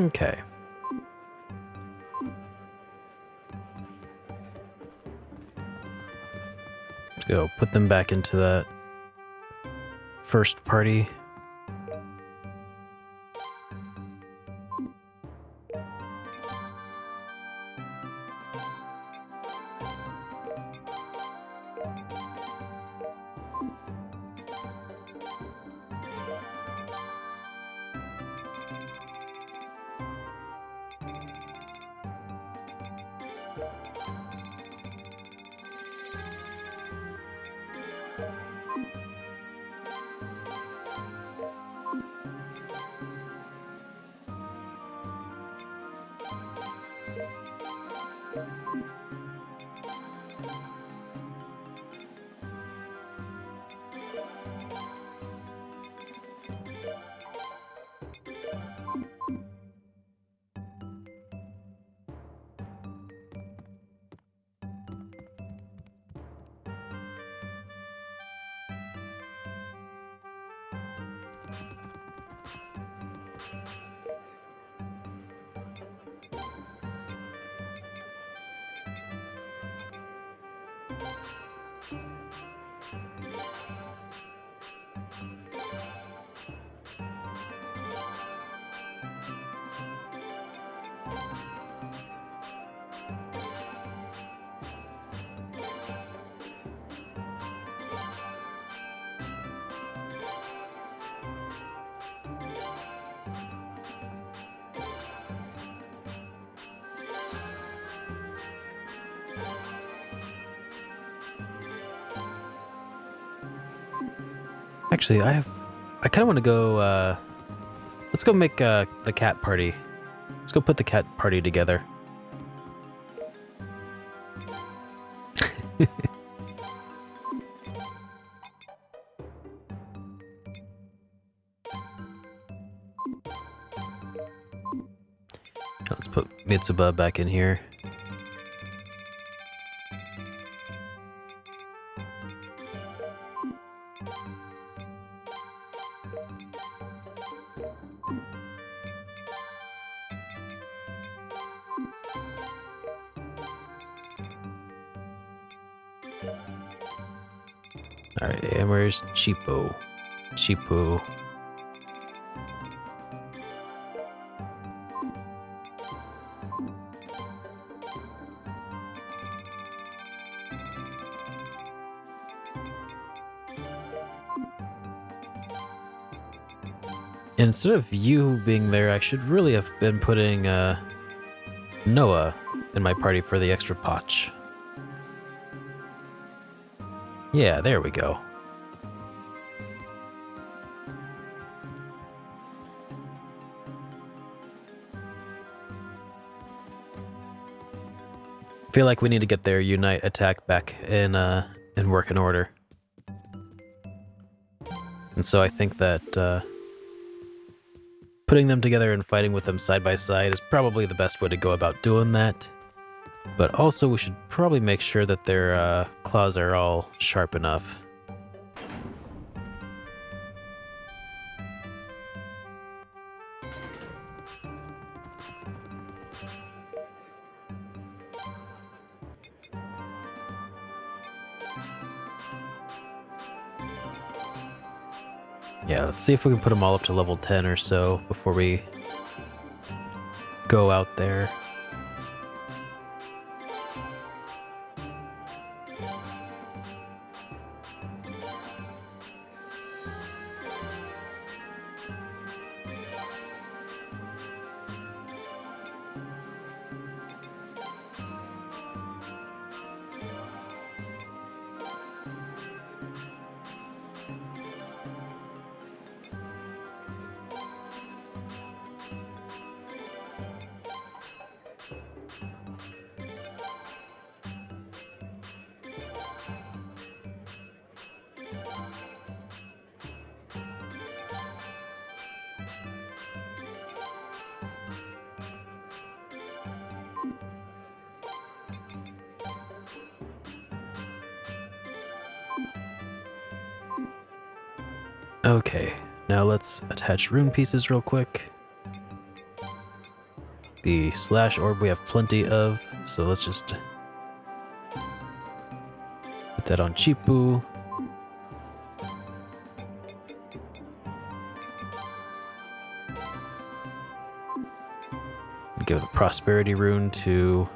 A: Okay. Let's go put them back into that first party. Actually, I kind of want to go, let's go make the cat party. Let's go put the cat party together. Let's put Mitsuba back in here. Alright, and where's Cheapo? Cheapo. Instead of you being there, I should really have been putting Noah in my party for the extra potch. Yeah, there we go. I feel like we need to get their Unite attack back in working order. And so I think that putting them together and fighting with them side by side is probably the best way to go about doing that. But also we should probably make sure that their claws are all sharp enough. Yeah, let's see if we can put them all up to level 10 or so before we go out there. Okay, now let's attach rune pieces real quick. The slash orb we have plenty of, so let's just put that on Chipu. Give the prosperity rune to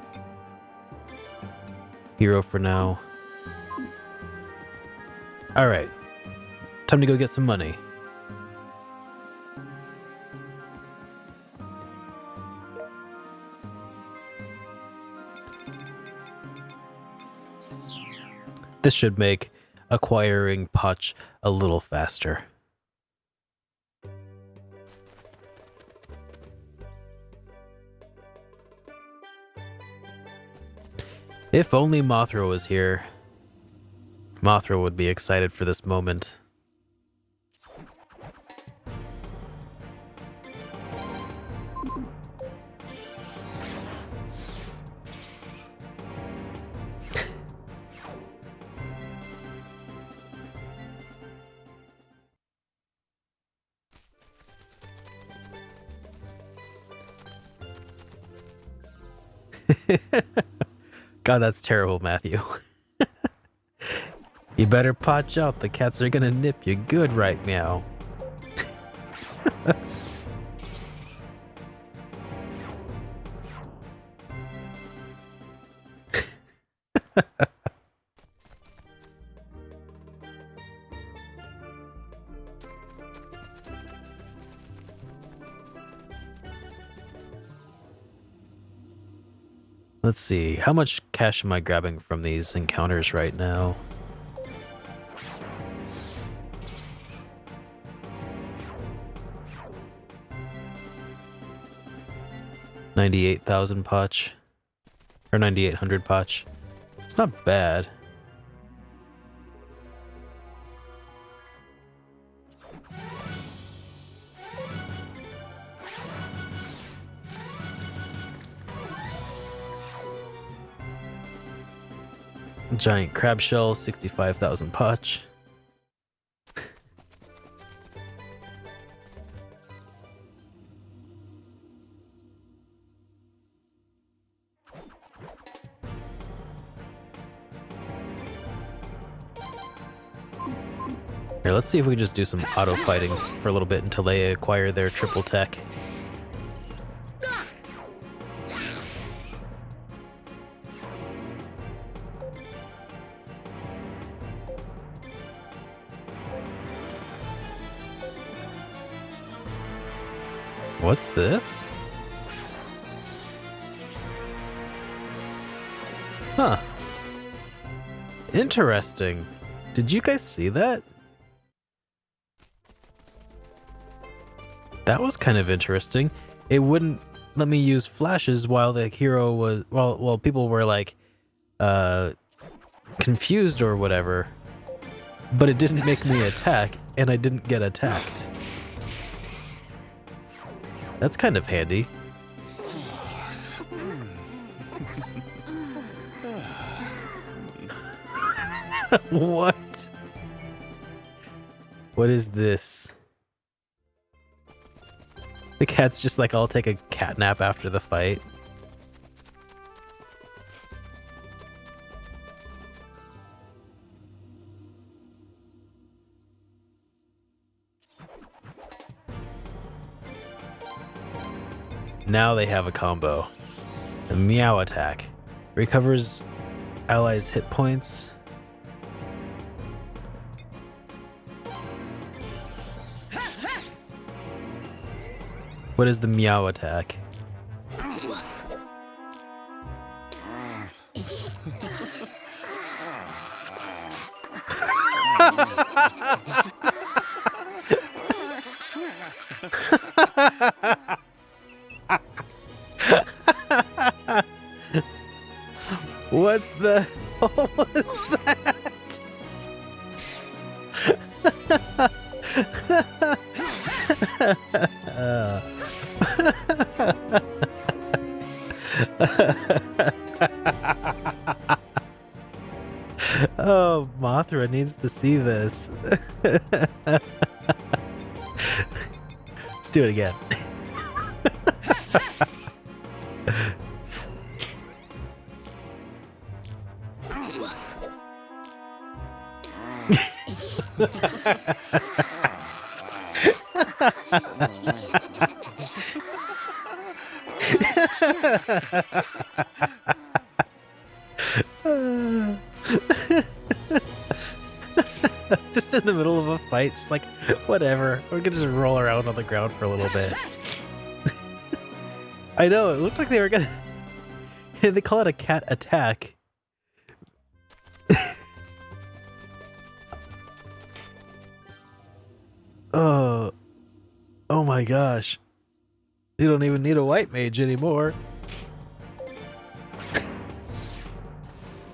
A: Hero for now. Alright, time to go get some money. This should make acquiring potch a little faster. If only Mothra was here. Mothra would be excited for this moment. God, that's terrible, Matthew. You better potch out, the cats are gonna nip you good right meow. Let's see, how much cash am I grabbing from these encounters right now? 98,000 potch. Or 9,800 potch. It's not bad. Giant crab shell, 65,000 potch. Here, let's see if we can just do some auto fighting for a little bit until they acquire their triple tech. What's this? Huh. Interesting. Did you guys see that? That was kind of interesting. It wouldn't let me use flashes while the hero was while people were like confused or whatever. But it didn't make me attack, and I didn't get attacked. That's kind of handy. What? What is this? The cat's just like, I'll take a cat nap after the fight. Now they have a combo. The meow attack recovers allies' hit points. What is the meow attack? What the hell was that? Oh, Mothra needs to see this. Let's do it again. Just in the middle of a fight, just like, whatever. We're gonna just roll around on the ground for a little bit. I know, it looked like they were gonna... They call it a cat attack. Oh my gosh. You don't even need a white mage anymore.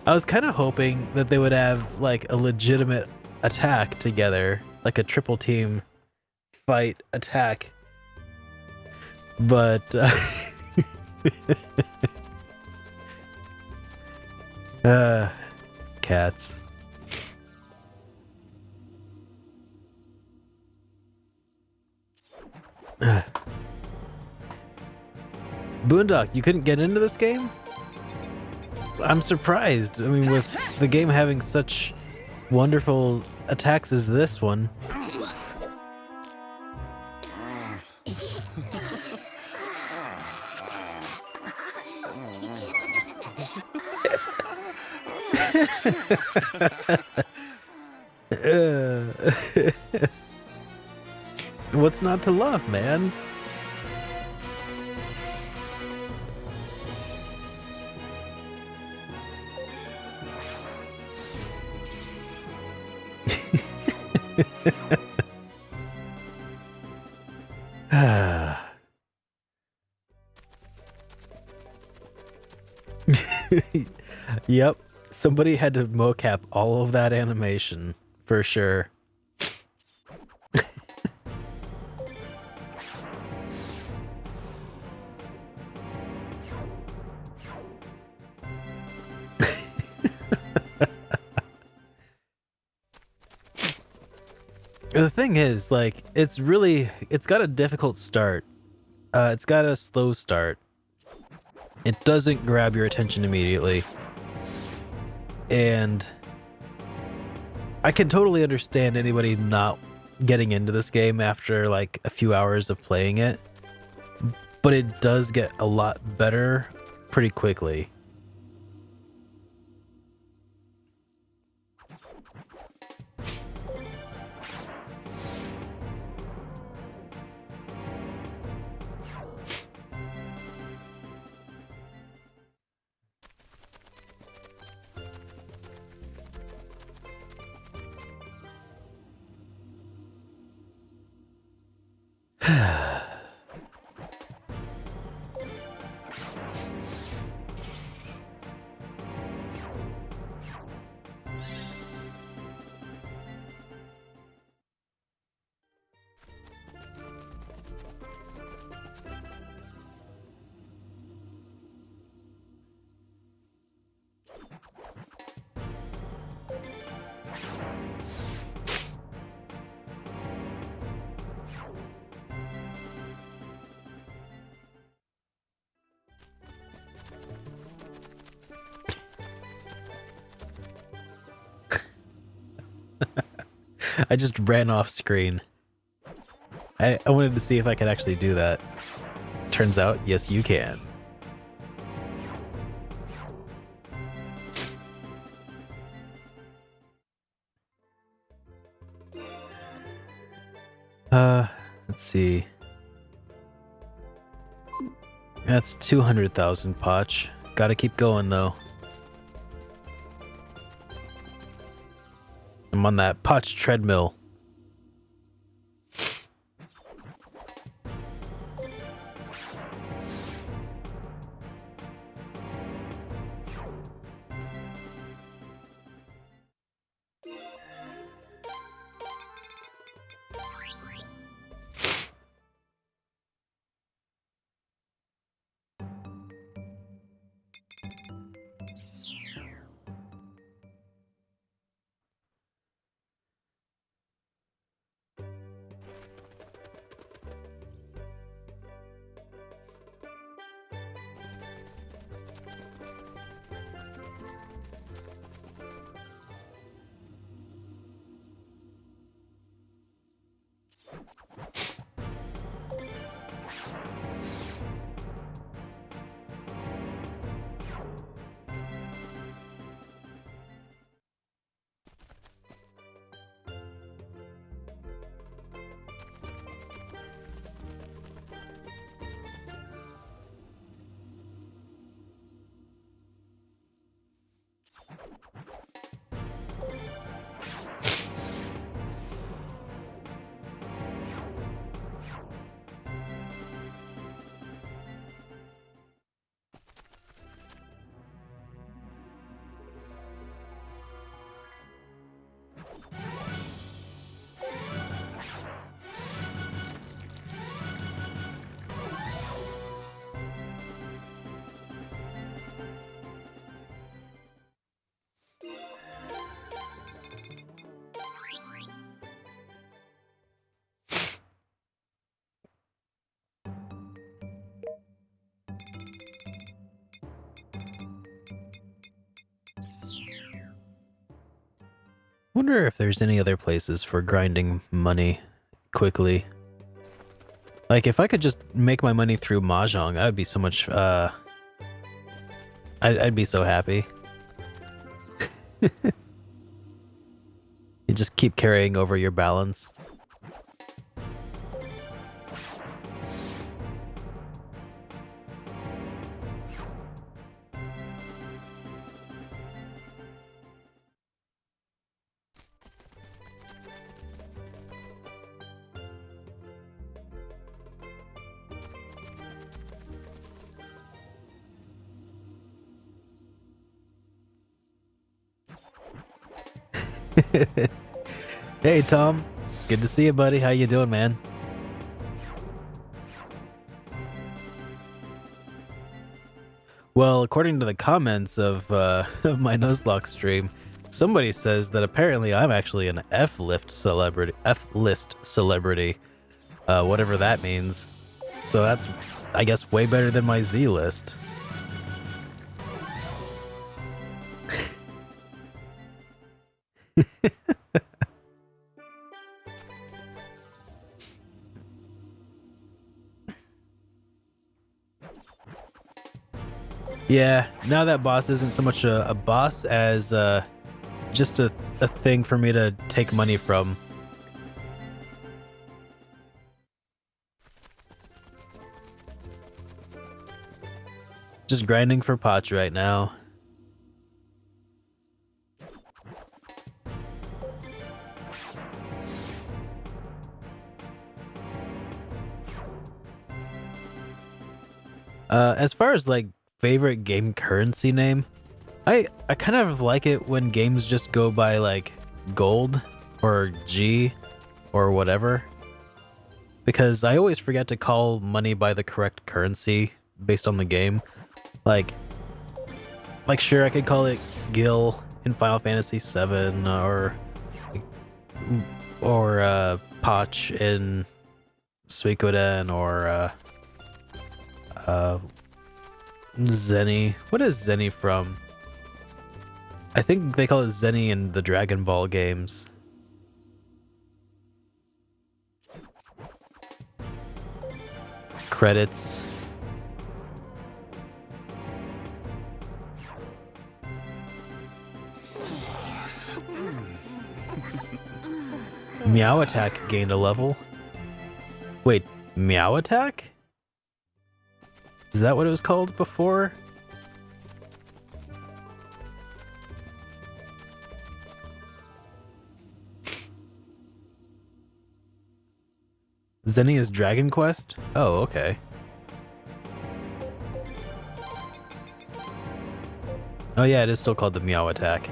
A: I was kind of hoping that they would have like a legitimate attack together, like a triple team fight attack. But cats. Boondock, you couldn't get into this game? I'm surprised. I mean, with the game having such wonderful attacks as this one. What's not to love, man? Yep. Somebody had to mocap all of that animation for sure. The thing is, like, it's got a difficult start. It's got a slow start. It doesn't grab your attention immediately. And I can totally understand anybody not getting into this game after like a few hours of playing it, but it does get a lot better pretty quickly. I just ran off screen. I wanted to see if I could actually do that. Turns out, yes, you can. Let's see. That's 200,000 potch. Gotta keep going though. I'm on that potch treadmill. Wonder if there's any other places for grinding money quickly. Like, if I could just make my money through Mahjong, I'd be so much, I'd be so happy. You just keep carrying over your balance. Hey, Tom. Good to see you, buddy. How you doing, man? Well, according to the comments of of my Nuzlocke stream, somebody says that apparently I'm actually an F-list celebrity. F-list celebrity, whatever that means. So that's, I guess, way better than my Z-list. Yeah, now that boss isn't so much a boss as just a thing for me to take money from. Just grinding for pots right now. As far as like favorite game currency name, I kind of like it when games just go by like gold or G or whatever, because I always forget to call money by the correct currency based on the game. Like sure, I could call it Gil in Final Fantasy VII or Potch in Suikoden or Zenny. What is Zenny from? I think they call it Zenny in the Dragon Ball games. Credits. Meow Attack gained a level. Wait, Meow Attack? Is that what it was called before? Zenny is Dragon Quest? Oh, okay. Oh yeah, it is still called the Meow Attack.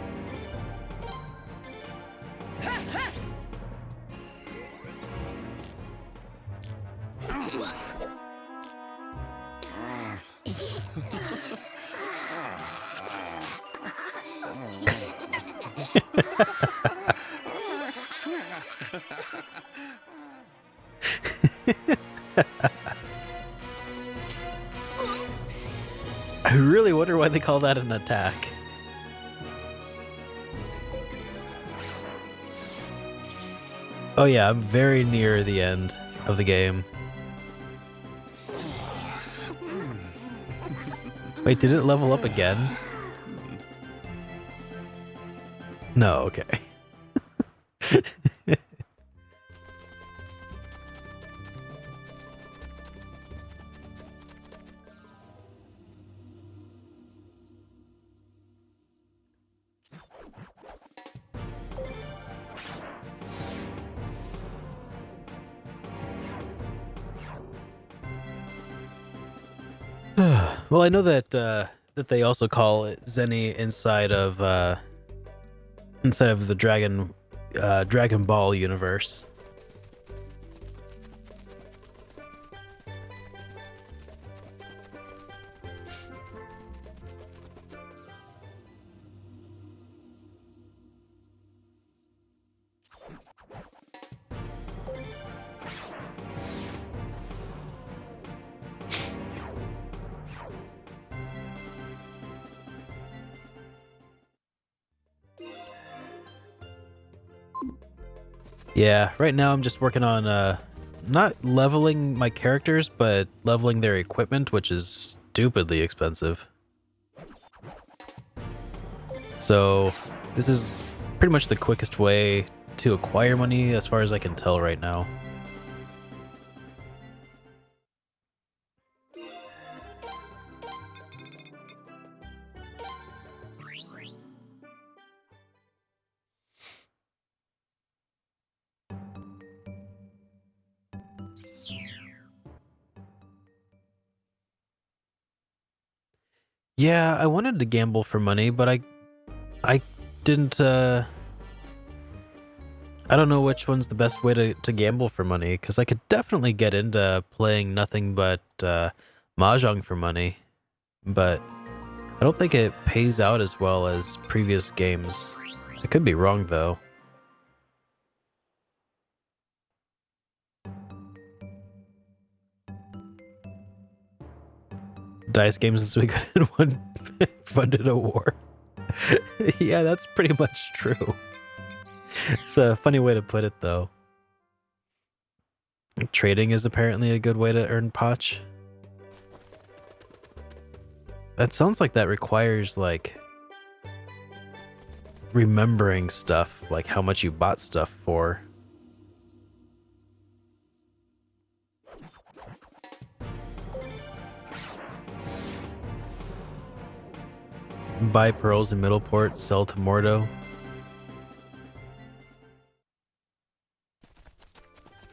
A: I really wonder why they call that an attack. Oh yeah, I'm very near the end of the game. Wait, did it level up again? No, okay. Well, I know that that they also call it Zenny inside of the Dragon Ball universe. Yeah, right now I'm just working on not leveling my characters, but leveling their equipment, which is stupidly expensive. So this is pretty much the quickest way to acquire money as far as I can tell right now. Yeah, I wanted to gamble for money, but I didn't I don't know which one's the best way to gamble for money, because I could definitely get into playing nothing but Mahjong for money, but I don't think it pays out as well as previous games. I could be wrong, though. Dice games this week and one funded a war. Yeah, that's pretty much true. It's a funny way to put it, though. Trading is apparently a good way to earn potch. That sounds like that requires, like, remembering stuff, like how much you bought stuff for. Buy pearls in Middleport, sell to Mordo.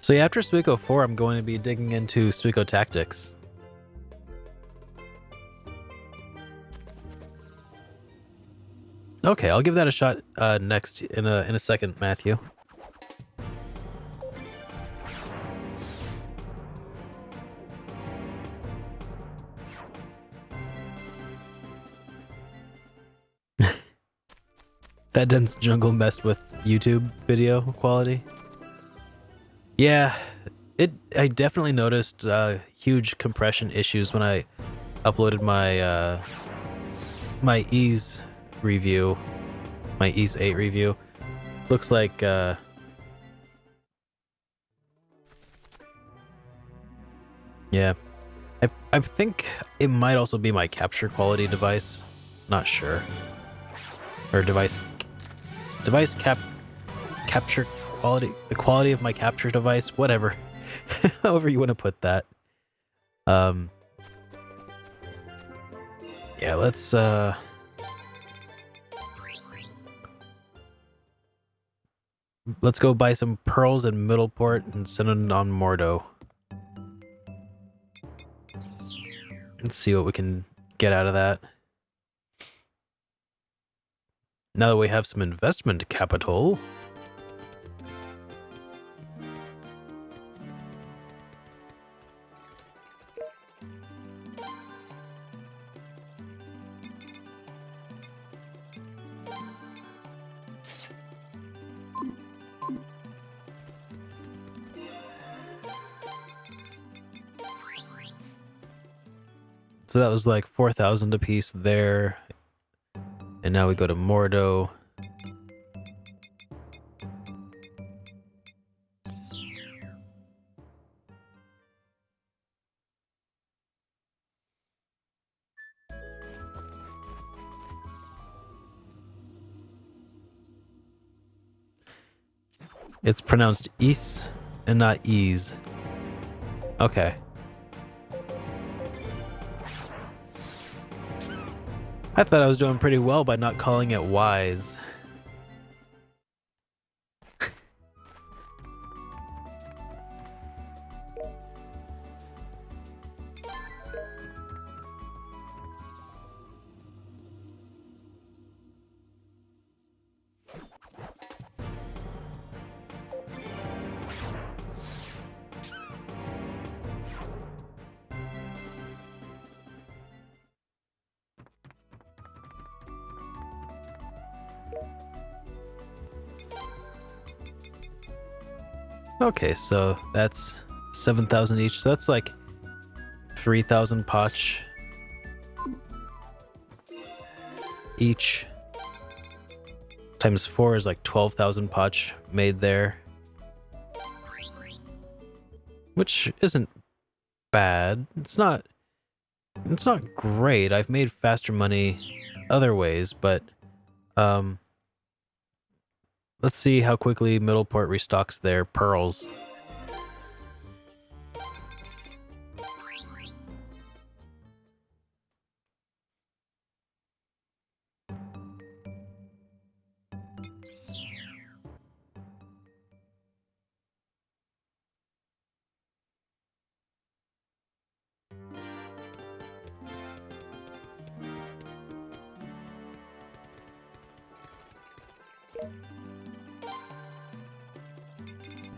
A: So yeah, after Suiko 4, I'm going to be digging into Suiko Tactics. Okay, I'll give that a shot next in a second, Matthew. That dense jungle messed with YouTube video quality. Yeah, I definitely noticed huge compression issues when I uploaded my my Ease review, my Ease 8 review. Looks like yeah. I think it might also be my capture quality device. Not sure. Or device capture quality, the quality of my capture device, whatever. However you want to put that. Yeah, let's go buy some pearls in Middleport and send them on Mordo. Let's see what we can get out of that. Now that we have some investment capital. So that was like 4,000 a piece there. And now we go to Mordo. It's pronounced Ease and not Ease. Okay. I thought I was doing pretty well by not calling it Wise. Okay, so that's 7,000 each. So that's like 3,000 potch each. Times 4 is like 12,000 potch made there. Which isn't bad. It's not great. I've made faster money other ways, but let's see how quickly Middleport restocks their pearls.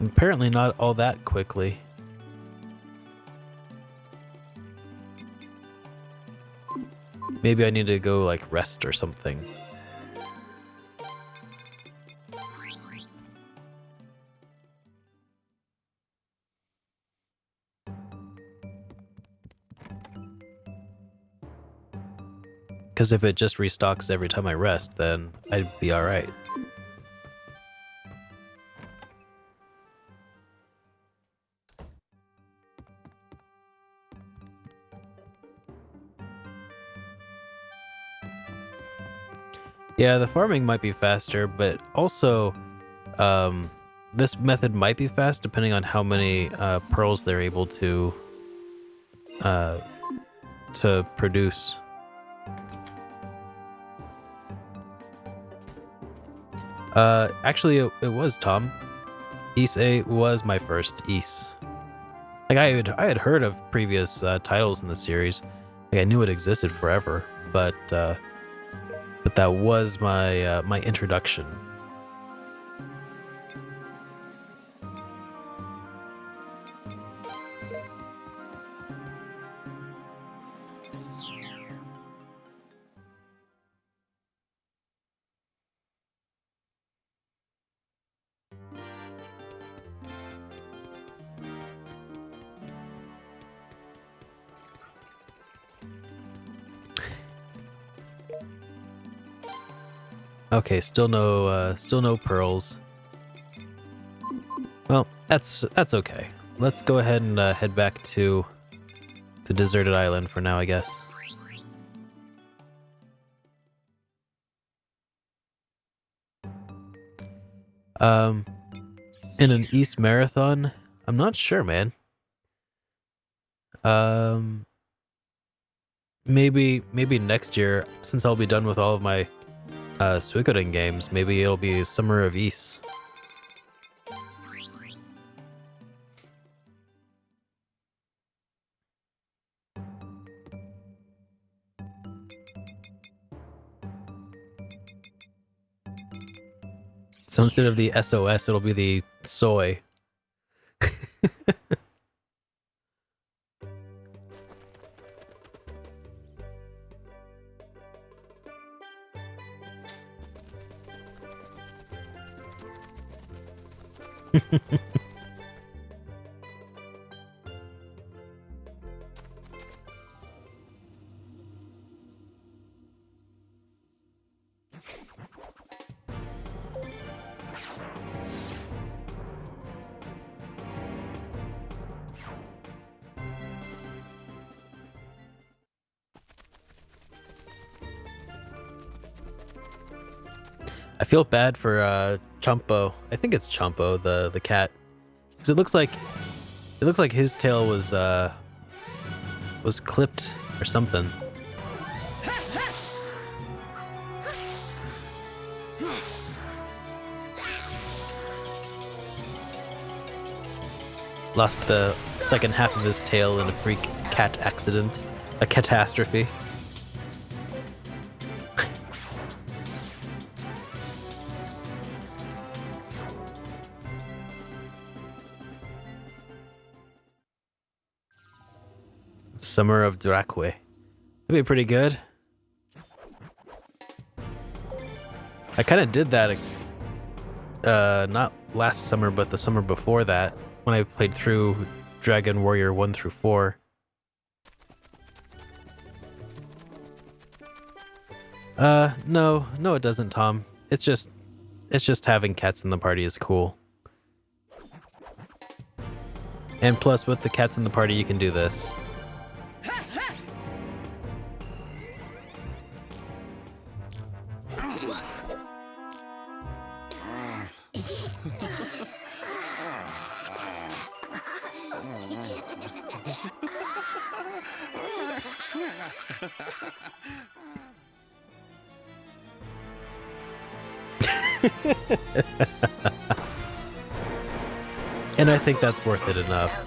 A: Apparently not all that quickly. Maybe I need to go, like, rest or something. Because if it just restocks every time I rest, then I'd be alright. Yeah, the farming might be faster, but also this method might be fast depending on how many pearls they're able to produce. Actually, it was Tom. Ys was my first Ys. Like I had heard of previous titles in the series. Like I knew it existed forever, but that was my my introduction. Okay, still no pearls. Well, that's okay. Let's go ahead and head back to the deserted island for now, I guess. In an East Marathon, I'm not sure, man. Maybe next year, since I'll be done with all of my Suikoden games, maybe it'll be Summer of East. So instead of the SOS, it'll be the soy. I feel bad for Chompo. I think it's Chompo, the cat, because it looks like his tail was clipped or something. Lost the second half of his tail in a freak cat accident, a catastrophe. Summer of Drakwe. That'd be pretty good. I kind of did that, not last summer, but the summer before that, when I played through Dragon Warrior 1 through 4. No, it doesn't, Tom. It's just having cats in the party is cool. And plus, with the cats in the party, you can do this. And I think that's worth it enough.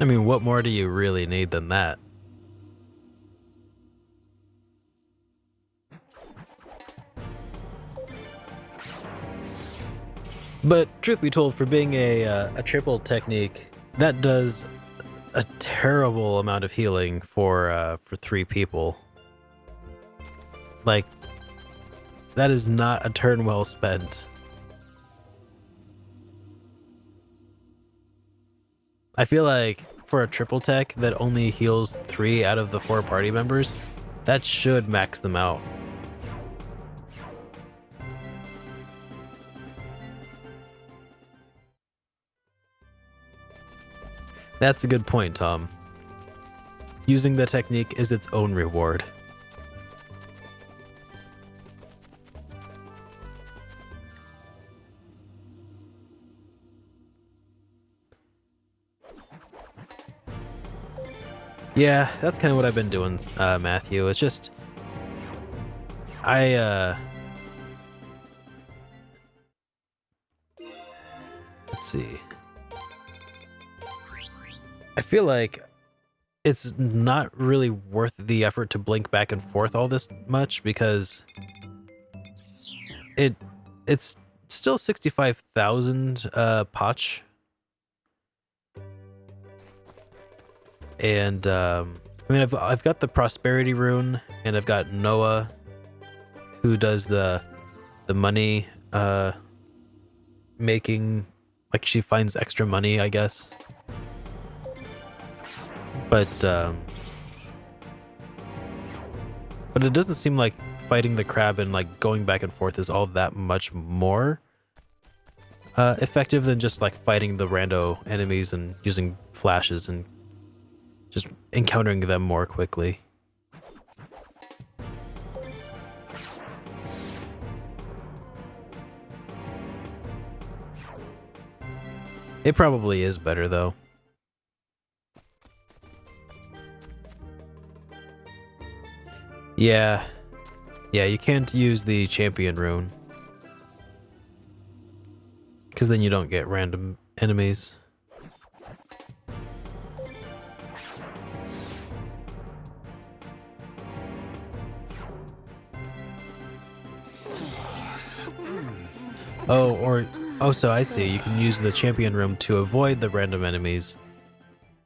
A: I mean, what more do you really need than that? But truth be told, for being a triple technique, that does a terrible amount of healing for 3 people. Like, that is not a turn well spent. I feel like for a triple tech that only heals 3 out of the 4 party members, that should max them out. That's a good point, Tom. Using the technique is its own reward. Yeah, that's kind of what I've been doing, Matthew. It's just, let's see. I feel like it's not really worth the effort to blink back and forth all this much because it's still 65,000 potch. And I mean, I've got the prosperity rune, and I've got Noah, who does the money making, like she finds extra money, I guess. But it doesn't seem like fighting the crab and like going back and forth is all that much more effective than just like fighting the rando enemies and using flashes and just encountering them more quickly. It probably is better though. Yeah, you can't use the champion rune because then you don't get random enemies. Oh, so I see. You can use the champion room to avoid the random enemies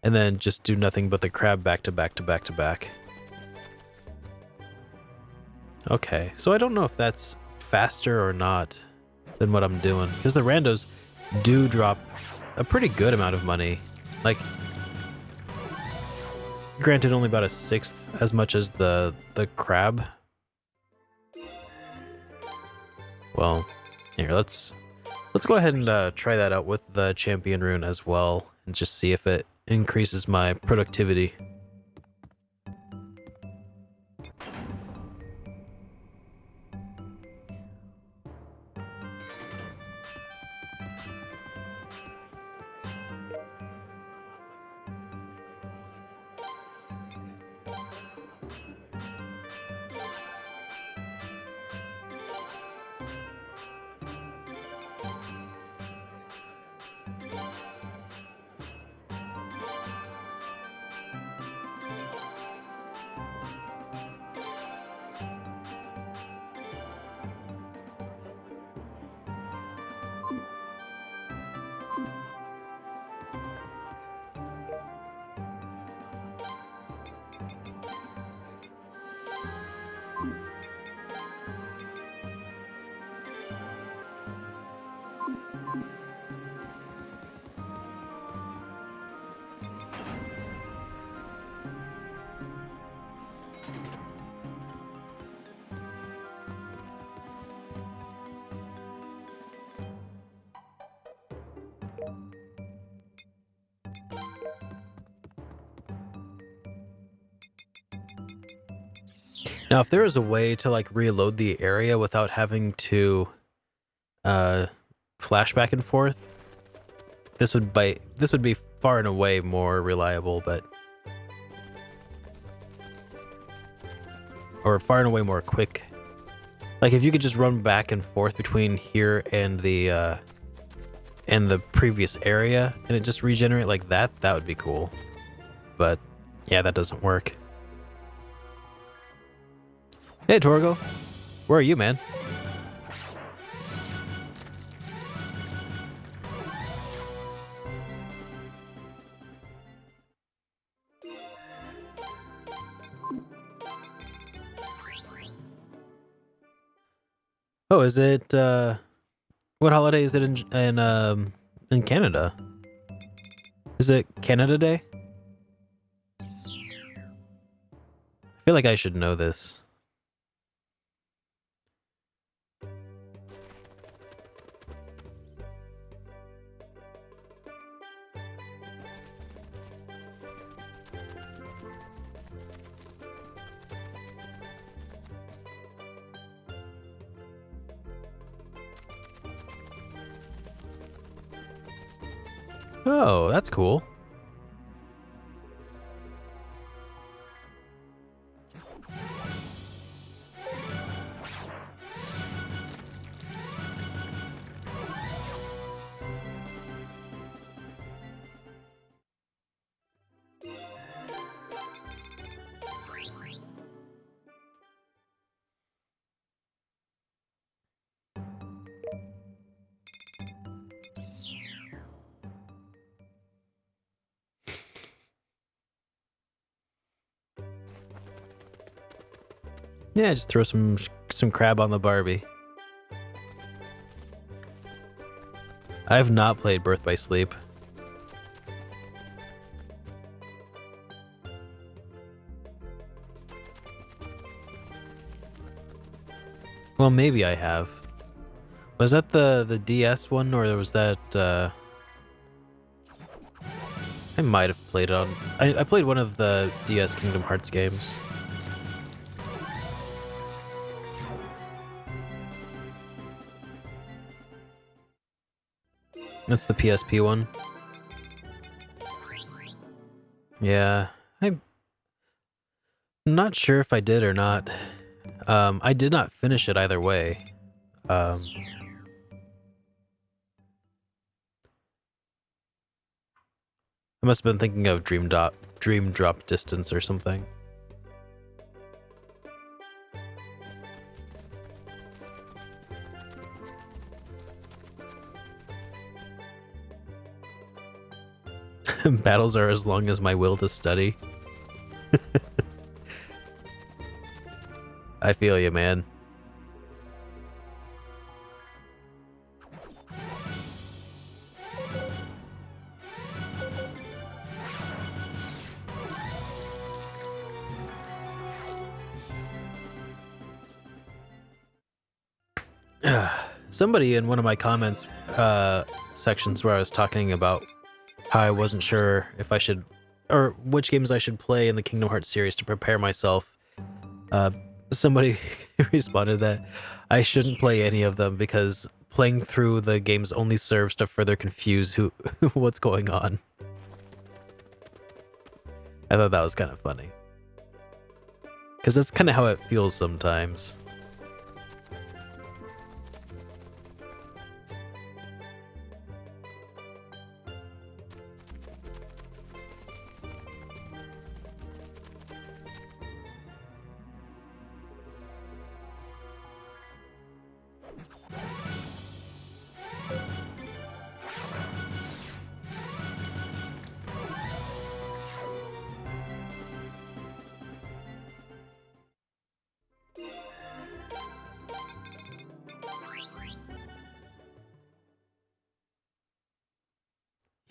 A: and then just do nothing but the crab back to back to back to back. Okay, so I don't know if that's faster or not than what I'm doing, because the randos do drop a pretty good amount of money. Like, granted, only about a 1/6 as much as the crab. Well, here, let's go ahead and try that out with the champion rune as well, and just see if it increases my productivity. Now, if there is a way to like reload the area without having to flash back and forth, this would be far and away more reliable, but or far and away more quick. Like if you could just run back and forth between here and the previous area and it just regenerate like that, that would be cool. But yeah, that doesn't work. Hey Torgo, where are you, man? Oh, is it what holiday is it in Canada? Is it Canada Day? I feel like I should know this. Oh, that's cool. Yeah, just throw some crab on the Barbie. I have not played Birth by Sleep. Well, maybe I have. Was that the DS one, or was that I might have played it on I played one of the DS Kingdom Hearts games. That's the PSP one. Yeah, I'm not sure if I did or not. I did not finish it either way. I must have been thinking of Dream Drop Distance or something. Battles are as long as my will to study. I feel you, man. Somebody in one of my comments sections where I was talking about how I wasn't sure if I should, or which games I should play in the Kingdom Hearts series to prepare myself. Somebody responded that I shouldn't play any of them because playing through the games only serves to further confuse what's going on. I thought that was kind of funny. Because that's kind of how it feels sometimes.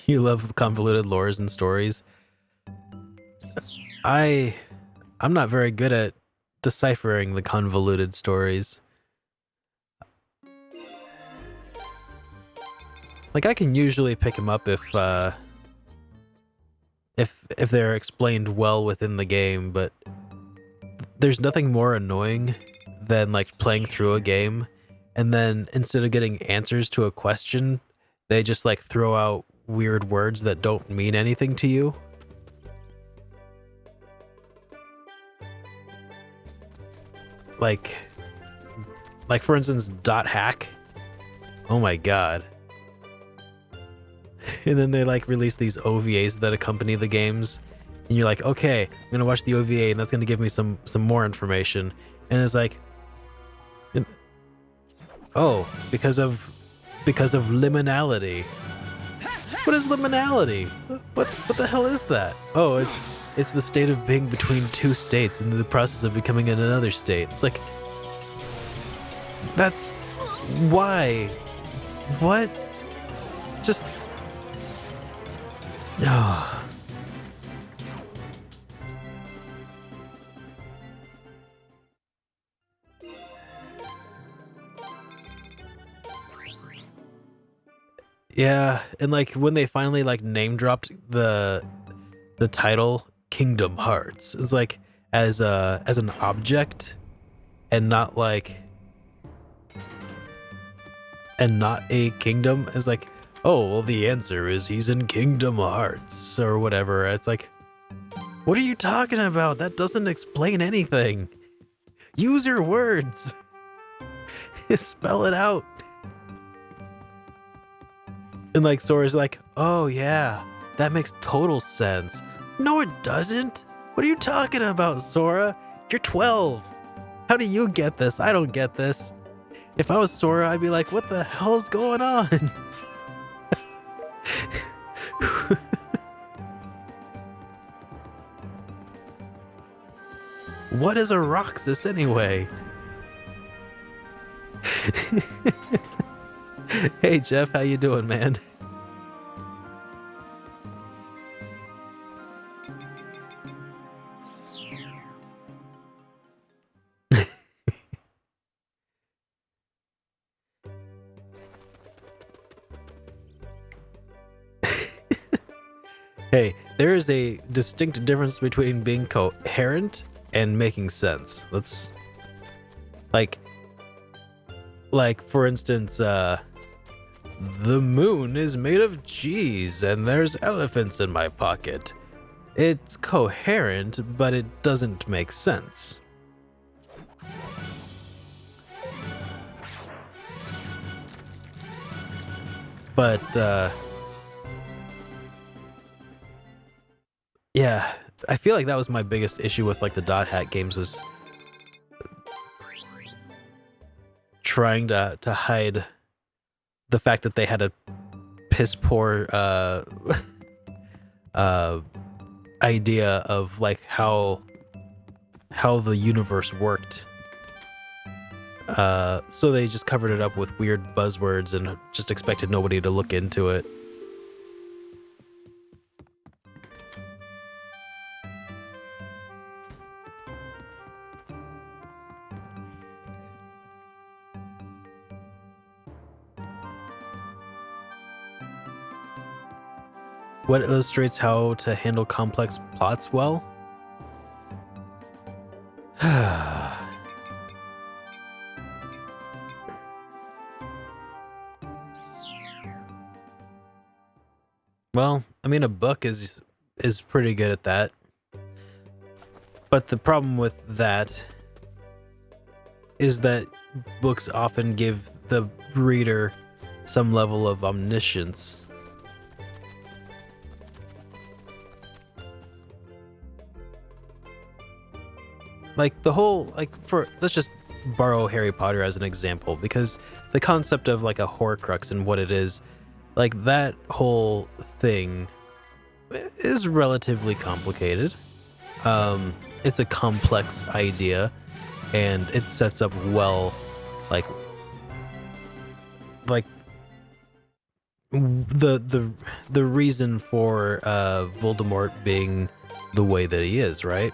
A: You love convoluted lores and stories. I'm not very good at deciphering the convoluted stories. Like I can usually pick them up if they're explained well within the game, but there's nothing more annoying than like playing through a game and then instead of getting answers to a question, they just like throw out weird words that don't mean anything to you. Like for instance, .hack. Oh my god. And then they like release these OVAs that accompany the games, and you're like, okay, I'm gonna watch the OVA, and that's gonna give me some more information. And it's like, oh, because of liminality. What is liminality? What the hell is that? Oh, it's the state of being between two states and the process of becoming in another state. It's like, that's why. What? Just oh. Yeah, and like when they finally like name dropped the title Kingdom Hearts, it's like as an object and not like and not a kingdom. It's like, oh well, the answer is he's in Kingdom Hearts or whatever. It's like, what are you talking about? That doesn't explain anything. Use your words. Spell it out. And like Sora's like, oh yeah, that makes total sense. No, it doesn't. What are you talking about, Sora? You're 12. How do you get this? I don't get this. If I was Sora, I'd be like, what the hell's going on? What is a Roxas anyway? Hey Jeff, how you doing, man? Hey, there is a distinct difference between being coherent and making sense. Let's like for instance, the moon is made of cheese and there's elephants in my pocket. It's coherent, but it doesn't make sense. But yeah, I feel like that was my biggest issue with like the .hack games, was trying to hide the fact that they had a piss poor idea of like how the universe worked. So they just covered it up with weird buzzwords and just expected nobody to look into it. What illustrates how to handle complex plots well? Well, I mean, a book is pretty good at that. But the problem with that is that books often give the reader some level of omniscience. Like the whole, like, let's just borrow Harry Potter as an example, because the concept of like a Horcrux and what it is, like that whole thing is relatively complicated. It's a complex idea, and it sets up well, like the reason for Voldemort being the way that he is, right?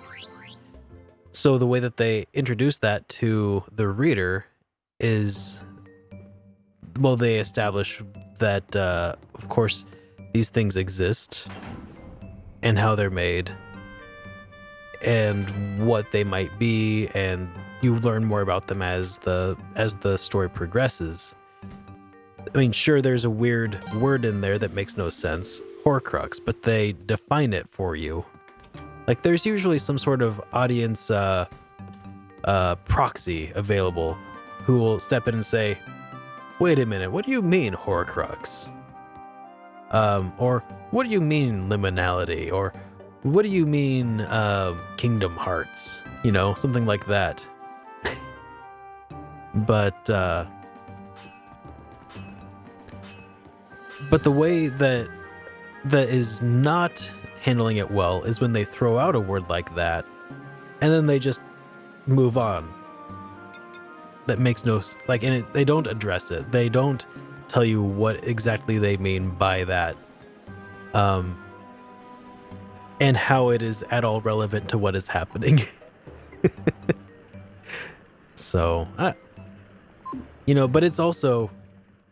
A: So the way that they introduce that to the reader is, well, they establish that, of course, these things exist and how they're made and what they might be, and you learn more about them as the story progresses. I mean, sure, there's a weird word in there that makes no sense, Horcrux, but they define it for you. Like, there's usually some sort of audience proxy available who will step in and say, wait a minute, what do you mean Horcrux? Or what do you mean liminality? Or what do you mean Kingdom Hearts? You know, something like that. But the way that is not handling it well is when they throw out a word like that and then they just move on. That makes no like, and they don't address it. They don't tell you what exactly they mean by that, and how it is at all relevant to what is happening. So, you know, but it's also,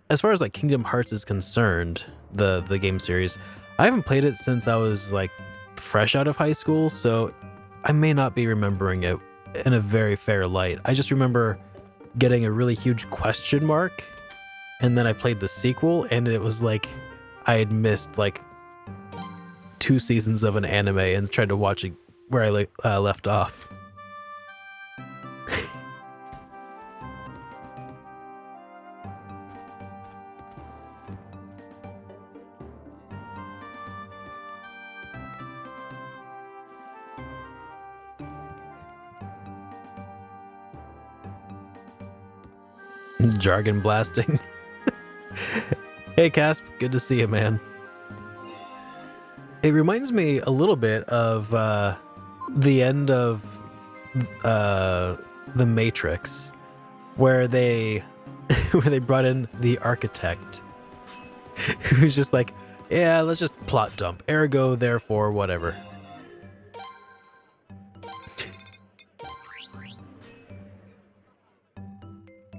A: as far as like Kingdom Hearts is concerned, the game series, I haven't played it since I was like fresh out of high school, so I may not be remembering it in a very fair light. I just remember getting a really huge question mark, and then I played the sequel, and it was like I had missed like 2 seasons of an anime and tried to watch it where I left off. Jargon blasting. Hey Casp, good to see you, man. It reminds me a little bit of the end of The Matrix, where they brought in the architect, who's just like, yeah, let's just plot dump, ergo therefore whatever.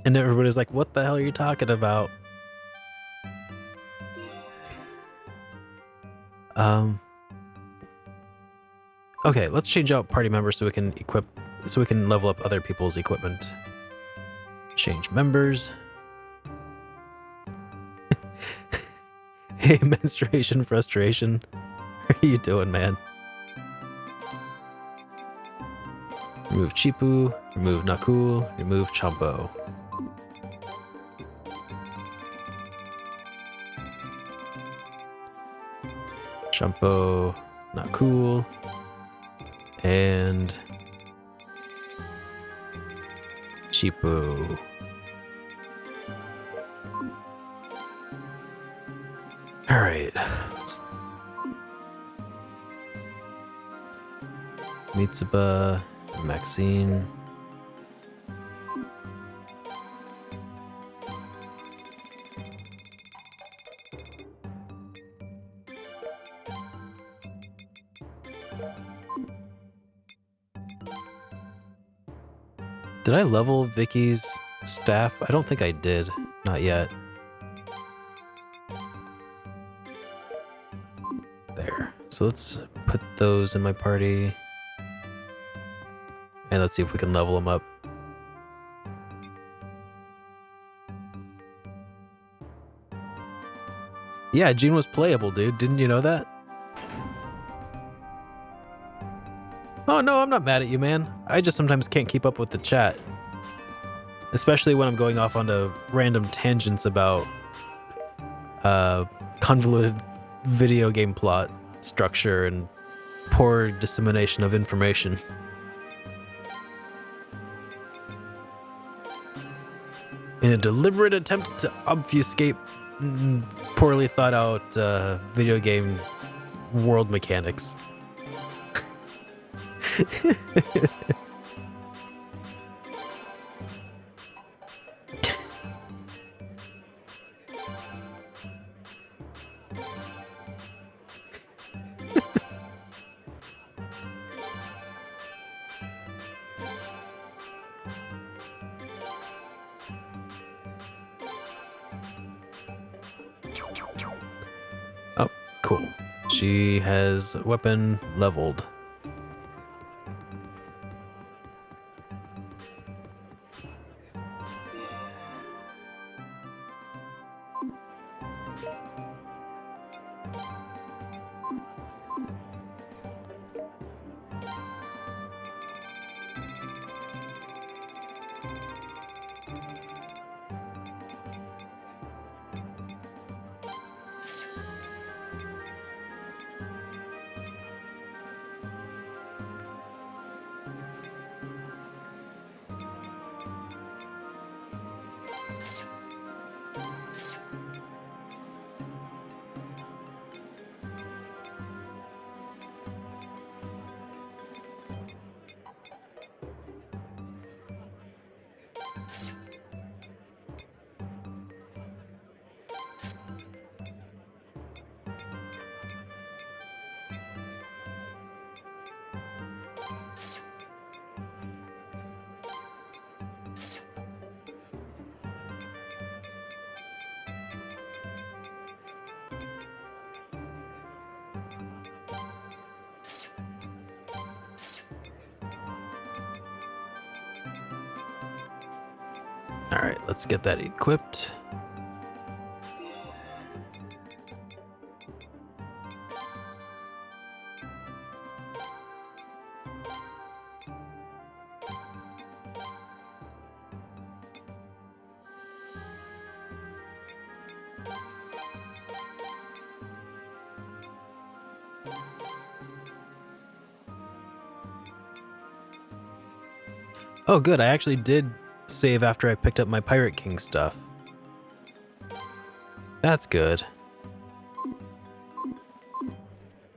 A: And everybody's like, what the hell are you talking about? Okay, let's change out party members so we can level up other people's equipment. Change members. Hey, menstruation frustration. What are you doing, man? Remove Chipu, remove Nakul, remove Champo. Champo, not cool. And Chipu. All right. Mitsuba, Maxine. Did I level Vicky's staff? I don't think I did. Not yet. There. So let's put those in my party. And let's see if we can level them up. Yeah, Jean was playable, dude. Didn't you know that? Oh, no, I'm not mad at you, man. I just sometimes can't keep up with the chat. Especially when I'm going off onto random tangents about convoluted video game plot structure and poor dissemination of information. In a deliberate attempt to obfuscate poorly thought out video game world mechanics. Oh, cool. She has weapon leveled. All right, let's get that equipped. Oh, good. I actually did save after I picked up my Pirate King stuff. That's good.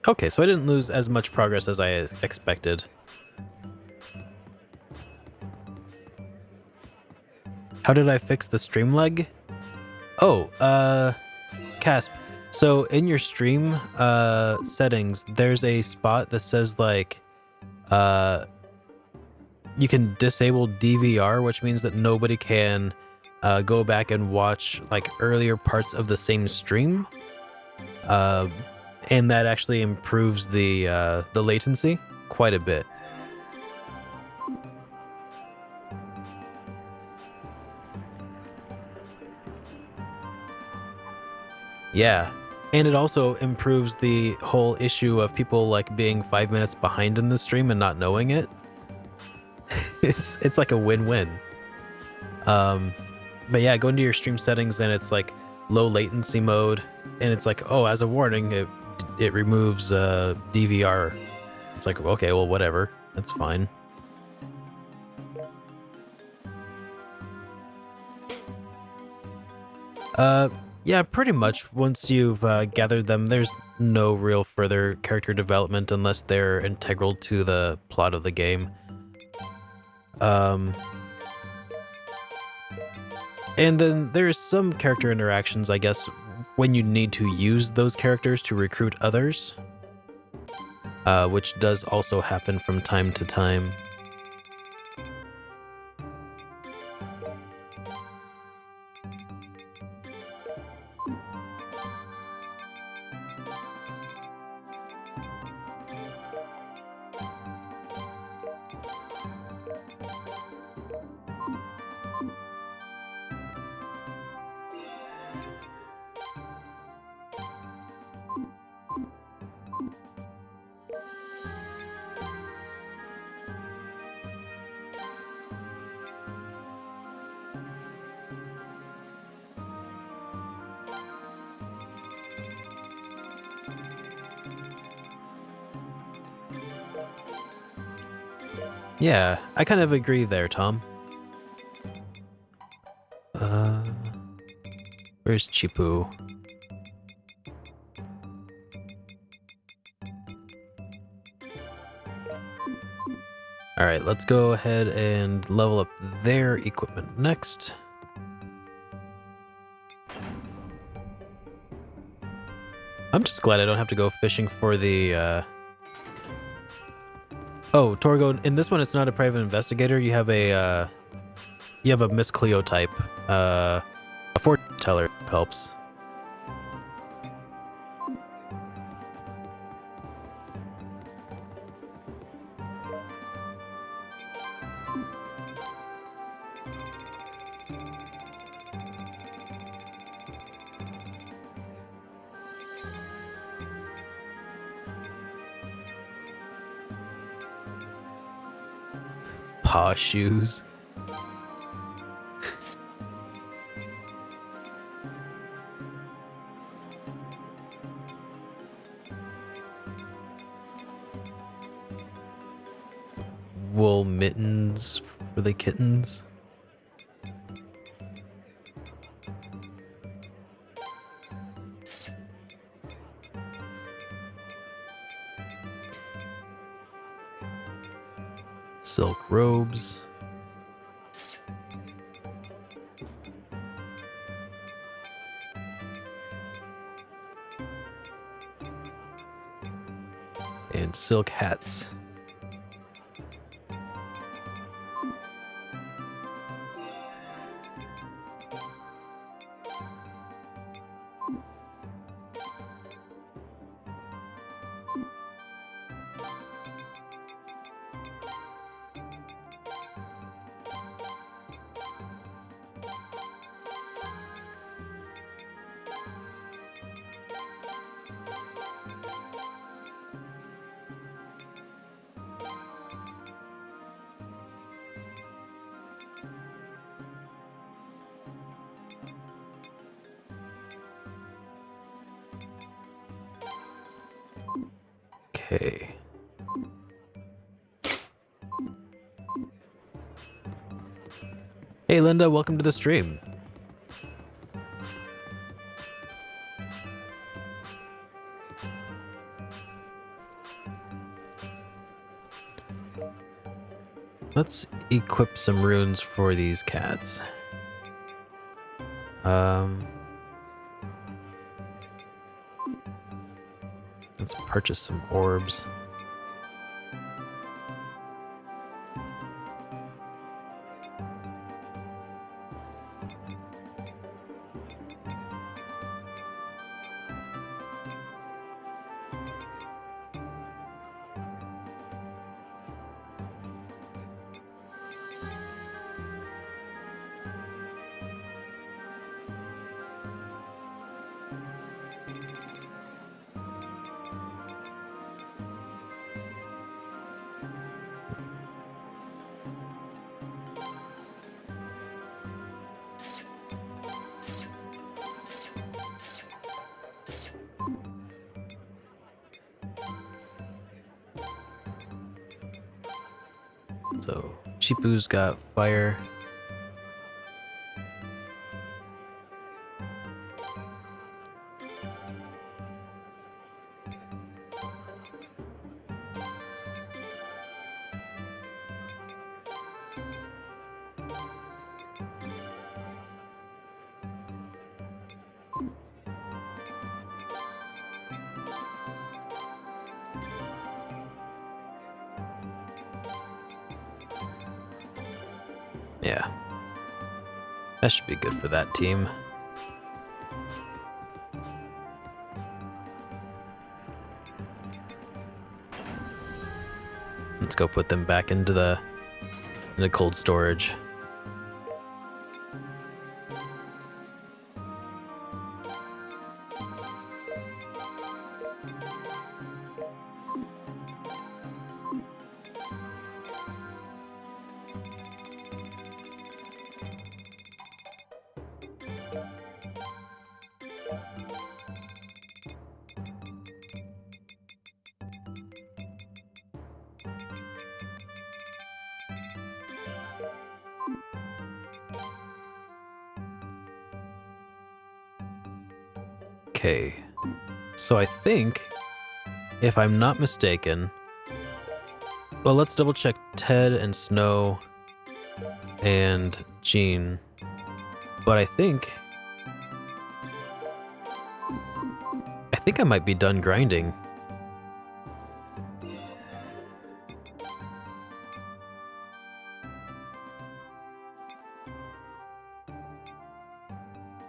A: Okay, so I didn't lose as much progress as I expected. How did I fix the stream lag? Oh, Casp. So in your stream settings, there's a spot that says like you can disable DVR, which means that nobody can go back and watch like earlier parts of the same stream. And that actually improves the latency quite a bit. Yeah. And it also improves the whole issue of people like being 5 minutes behind in the stream and not knowing it. It's like a win-win. But yeah, go into your stream settings and it's like low latency mode, and it's like, oh, as a warning, it removes DVR. It's like, okay, well, whatever, that's fine. Yeah, pretty much. Once you've gathered them, there's no real further character development unless they're integral to the plot of the game. And then there's some character interactions, I guess, when you need to use those characters to recruit others, which does also happen from time to time. Yeah, I kind of agree there, Tom. Where's Chipu? Alright, let's go ahead and level up their equipment next. I'm just glad I don't have to go fishing for the, Oh, Torgo, in this one it's not a private investigator, you have a Miss Cleo type. A fortune teller helps. Paw shoes. Wool mittens for the kittens. Silk robes. And silk hats. Okay. Hey Linda, welcome to the stream. Let's equip some runes for these cats. Let's purchase some orbs. So, Chipu's got fire. Yeah. That should be good for that team. Let's go put them back into cold storage. Okay, so I think, if I'm not mistaken, well, let's double check Ted and Snow and Jean, but I think I might be done grinding.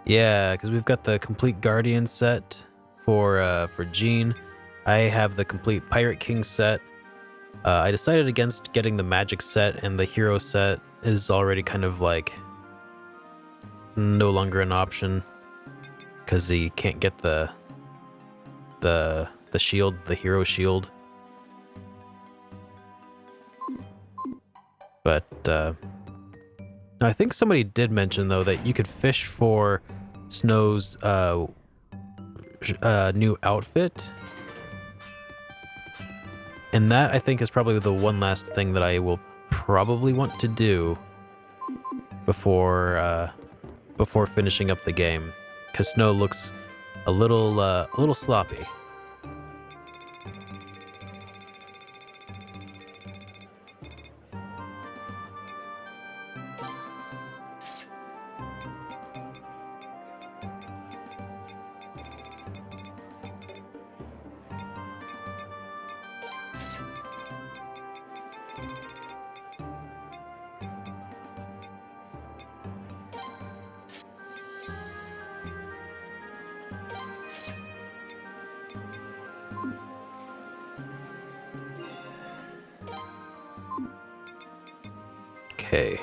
A: Yeah, because we've got the complete Guardian set for Jean. I have the complete Pirate King set. I decided against getting the Magic set, and the Hero set is already kind of like no longer an option because he can't get the shield, the Hero shield. But I think somebody did mention though that you could fish for Snow's new outfit. And that, I think, is probably the one last thing that I will probably want to do before finishing up the game, because Snow looks a little sloppy. Okay.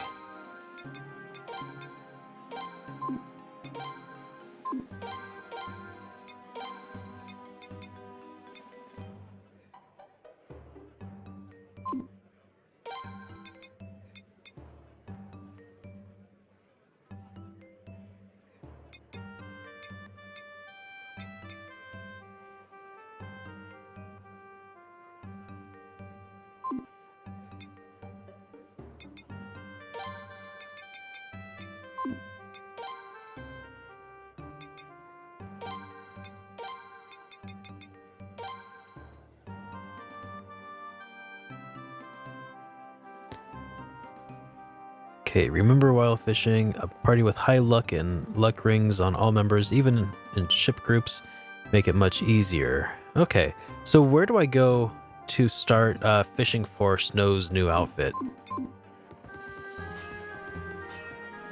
A: Okay, remember while fishing, a party with high luck and luck rings on all members, even in ship groups, make it much easier. Okay, so where do I go to start fishing for Snow's new outfit?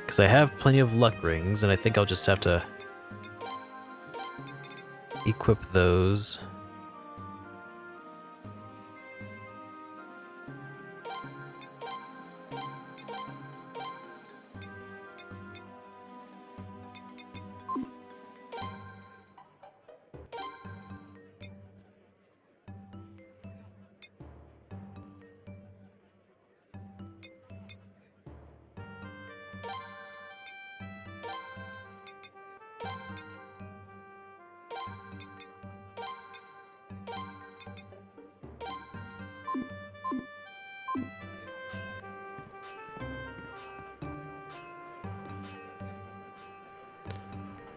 A: Because I have plenty of luck rings, and I think I'll just have to equip those.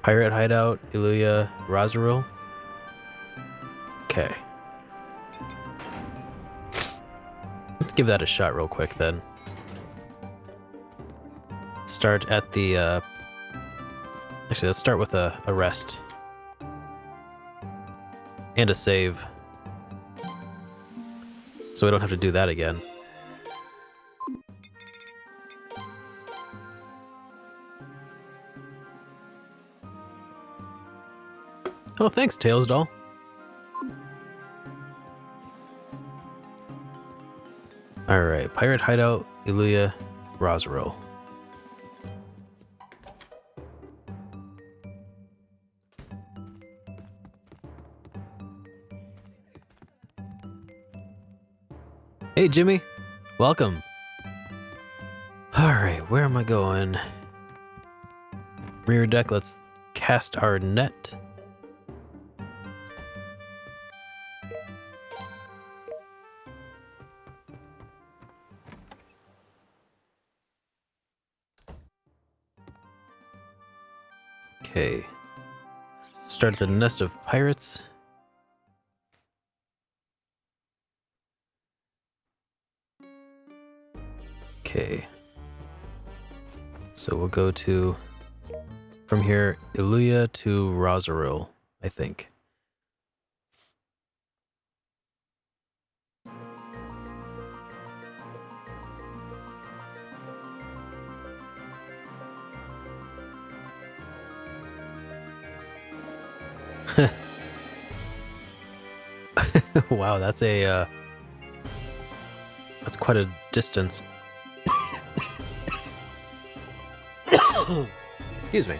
A: Pirate Hideout, Iluya, Razaril. Okay. Let's give that a shot real quick then. Start at the, actually, let's start with a rest. And a save. So we don't have to do that again. Oh, thanks, Tails Doll. Alright, Pirate Hideout, Iluya, Razaril. Hey, Jimmy. Welcome. Alright, where am I going? Rear deck, let's cast our net. Okay. Start at the nest of pirates. Okay. So we'll go to, from here, Iluya to Razaril, I think. Wow, that's a that's quite a distance. Excuse me.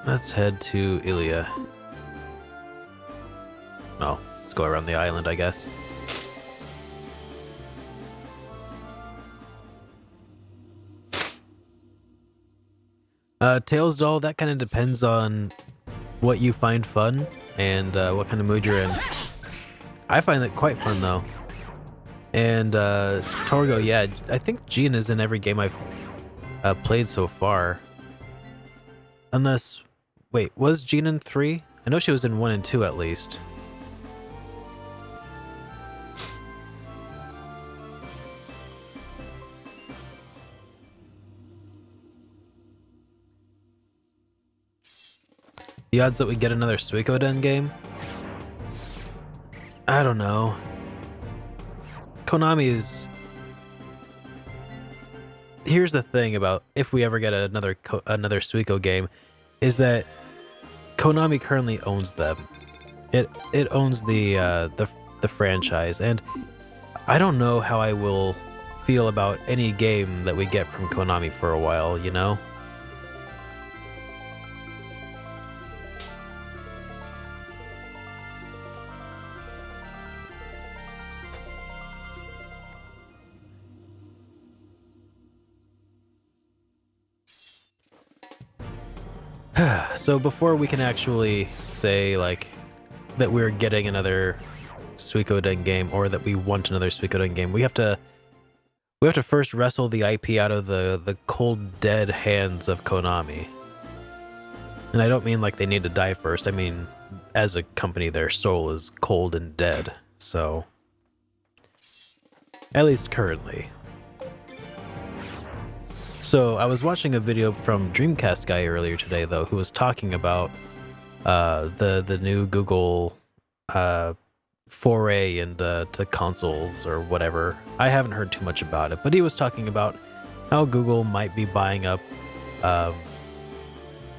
A: Let's head to Iluya. Oh, let's go around the island, I guess. Tails Doll, that kind of depends on what you find fun and what kind of mood you're in. I find it quite fun though. And Torgo, yeah, I think Jean is in every game I've played so far. Unless, wait, was Jean in 3? I know she was in 1 and 2 at least. The odds that we get another Suikoden game? I don't know. Konami is... Here's the thing about if we ever get another Suiko game, is that Konami currently owns them. It owns the franchise, and I don't know how I will feel about any game that we get from Konami for a while, you know? So before we can actually say, like, that we're getting another Suikoden game or that we want another Suikoden game, we have to first wrestle the IP out of the cold, dead hands of Konami. And I don't mean like they need to die first. I mean as a company, their soul is cold and dead. So, at least currently. So I was watching a video from Dreamcast guy earlier today, though, who was talking about the new Google foray into to consoles or whatever. I haven't heard too much about it, but he was talking about how Google might be buying up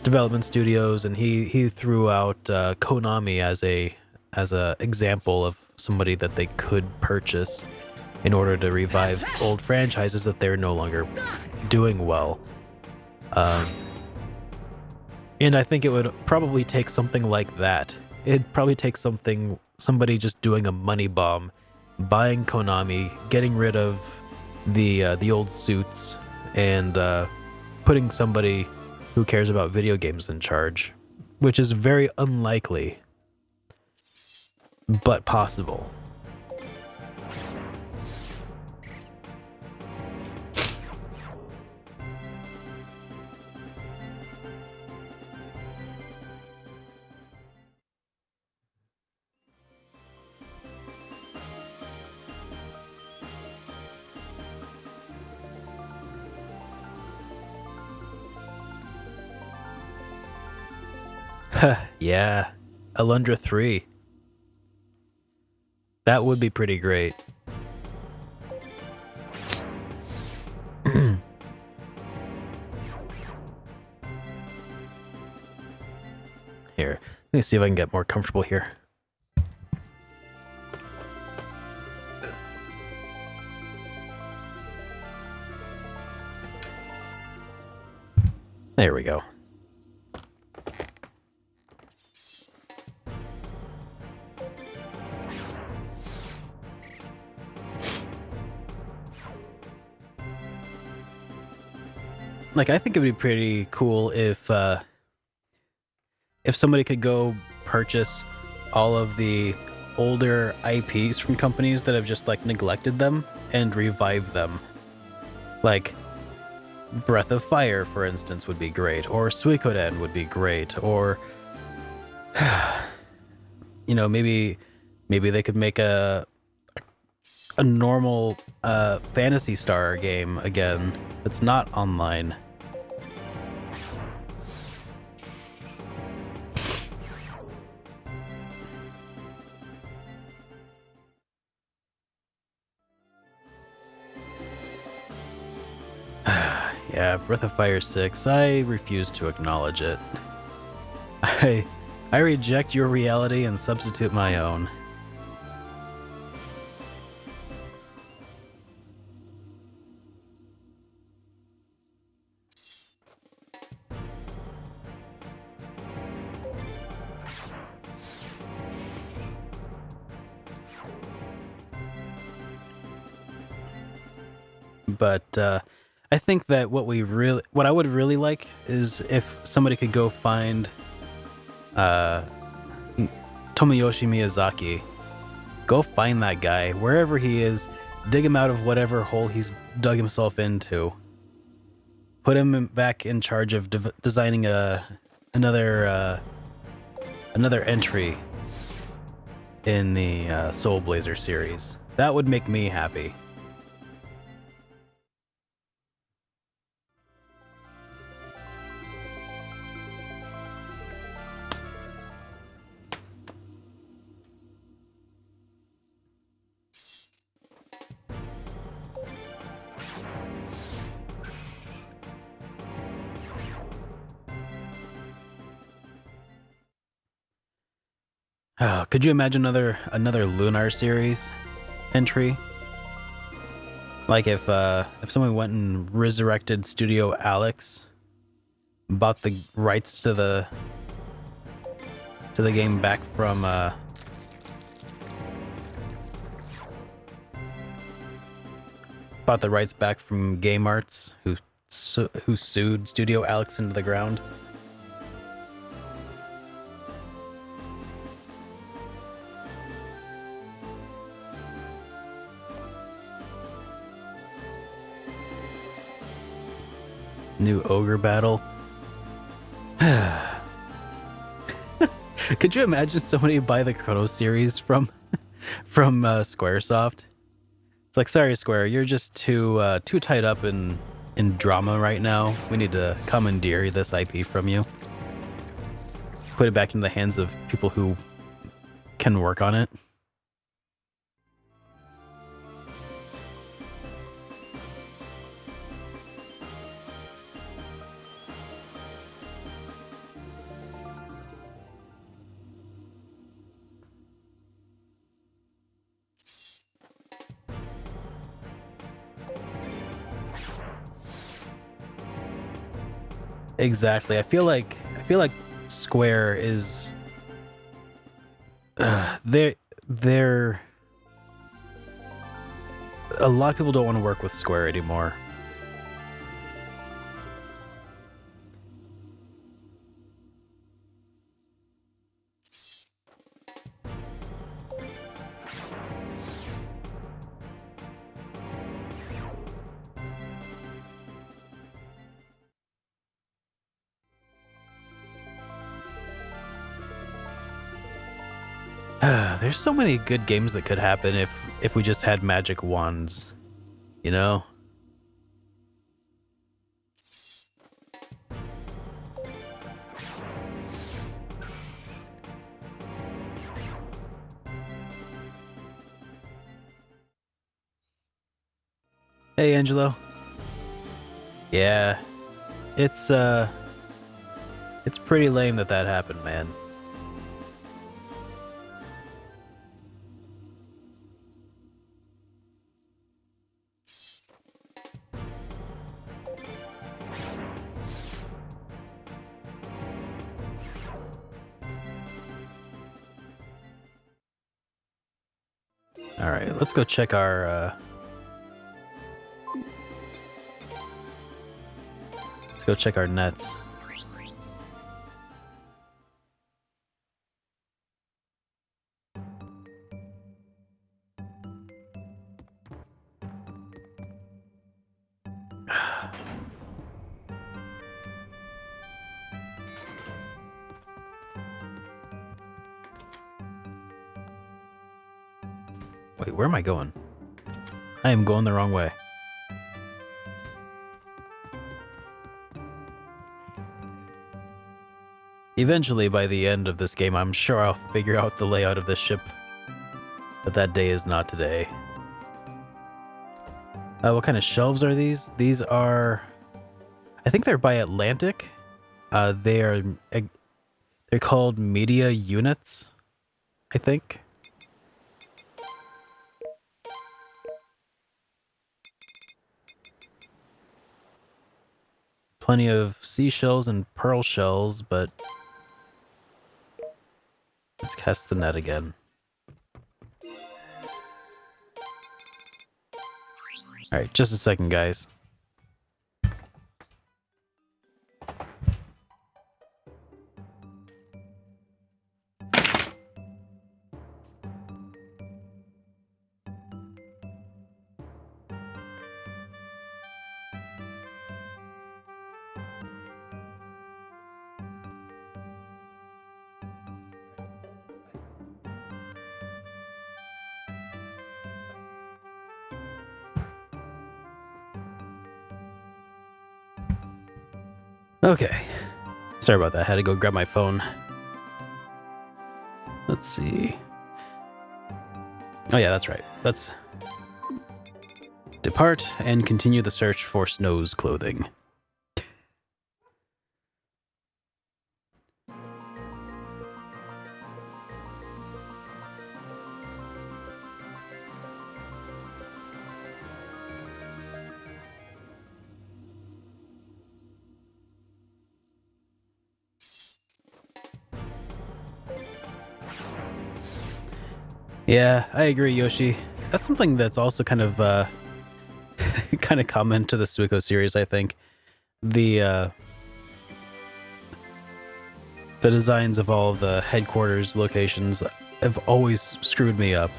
A: development studios, and he threw out Konami as a example of somebody that they could purchase in order to revive old franchises that they're no longer doing well. And I think it would probably take something like that. It'd probably take somebody just doing a money bomb, buying Konami, getting rid of the old suits, and putting somebody who cares about video games in charge, which is very unlikely, but possible. Yeah, Alundra 3. That would be pretty great. Here, let me see if I can get more comfortable here. There we go. Like, I think it would be pretty cool if somebody could go purchase all of the older IPs from companies that have just like neglected them and revive them. Like Breath of Fire, for instance, would be great, or Suikoden would be great, or you know, maybe they could make a normal Phantasy Star game again that's not online. Yeah, Breath of Fire 6, I refuse to acknowledge it. I reject your reality and substitute my own. But I think that what I would really like is if somebody could go find Tomoyoshi Miyazaki. Go find that guy wherever he is, dig him out of whatever hole he's dug himself into. Put him back in charge of designing another entry in the Soul Blazer series. That would make me happy. Oh, could you imagine another Lunar series entry? Like if someone went and resurrected Studio Alex, bought the rights to the game back from bought the rights back from Game Arts, who sued Studio Alex into the ground. New ogre battle. Could you imagine somebody buy the Chrono series from Squaresoft? It's like, sorry, Square, you're just too tied up in drama right now. We need to commandeer this IP from you. Put it back in the hands of people who can work on it. Exactly. I feel like Square is they're a lot of people don't want to work with Square anymore. There's so many good games that could happen if we just had magic wands, you know? Hey, Angelo. Yeah, it's pretty lame that happened, man. All right, let's go check our nets. Wait, where am I going? I am going the wrong way. Eventually, by the end of this game, I'm sure I'll figure out the layout of this ship. But that day is not today. What kind of shelves are these? These are... I think they're by Atlantic. They're called media units, I think. Plenty of seashells and pearl shells, but let's cast the net again. Alright, just a second, guys. Okay. Sorry about that. I had to go grab my phone. Let's see. Oh yeah, that's right. Let's depart and continue the search for Snow's clothing. Yeah, I agree, Yoshi. That's something that's also kind of kind of common to the Suiko series, I think. The designs of all the headquarters locations have always screwed me up.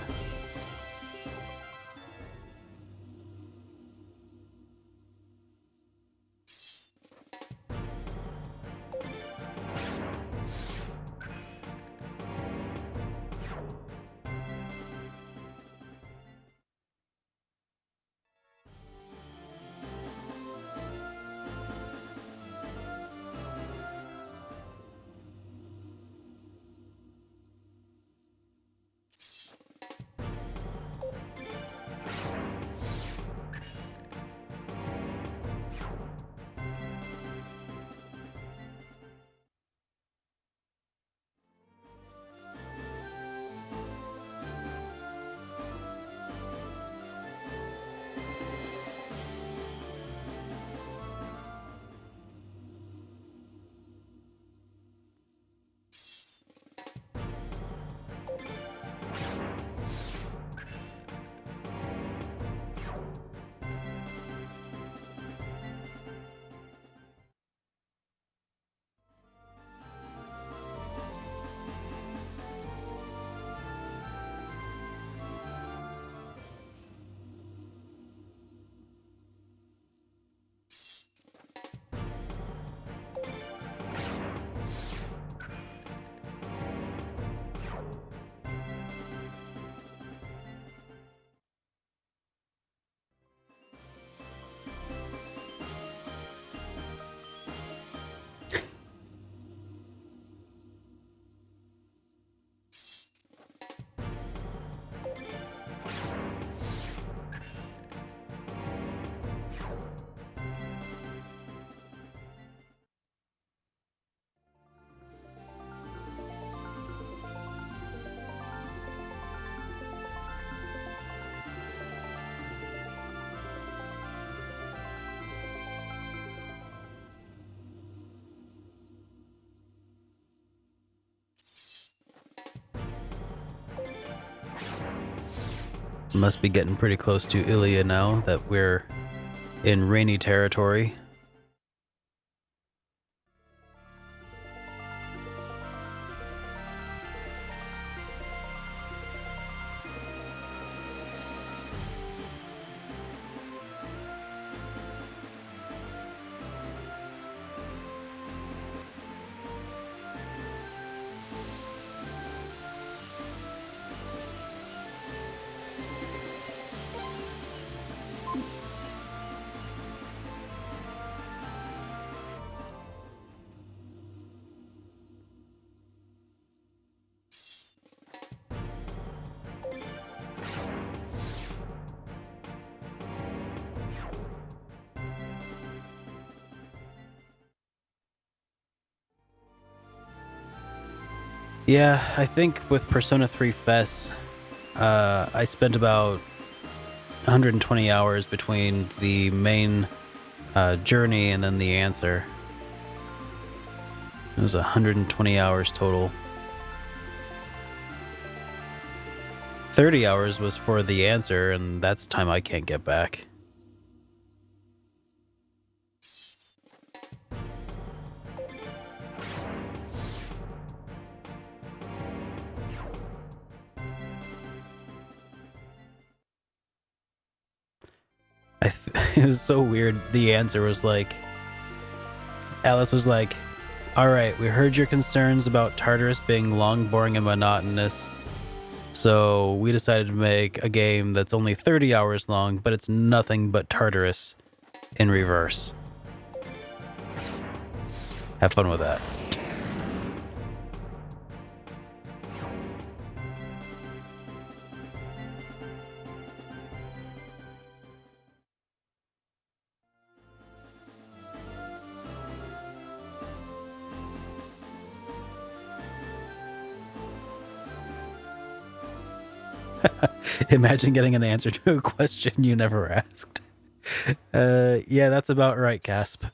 A: Must be getting pretty close to Ilia now that we're in rainy territory. Yeah, I think with Persona 3 FES, I spent about 120 hours between the main journey and then the answer. It was 120 hours total. 30 hours was for the answer, and that's time I can't get back. It was so weird. The answer was like, Alice was like, all right, we heard your concerns about Tartarus being long, boring, and monotonous. So we decided to make a game that's only 30 hours long, but it's nothing but Tartarus in reverse. Have fun with that. Imagine getting an answer to a question you never asked. Yeah, that's about right, Casp.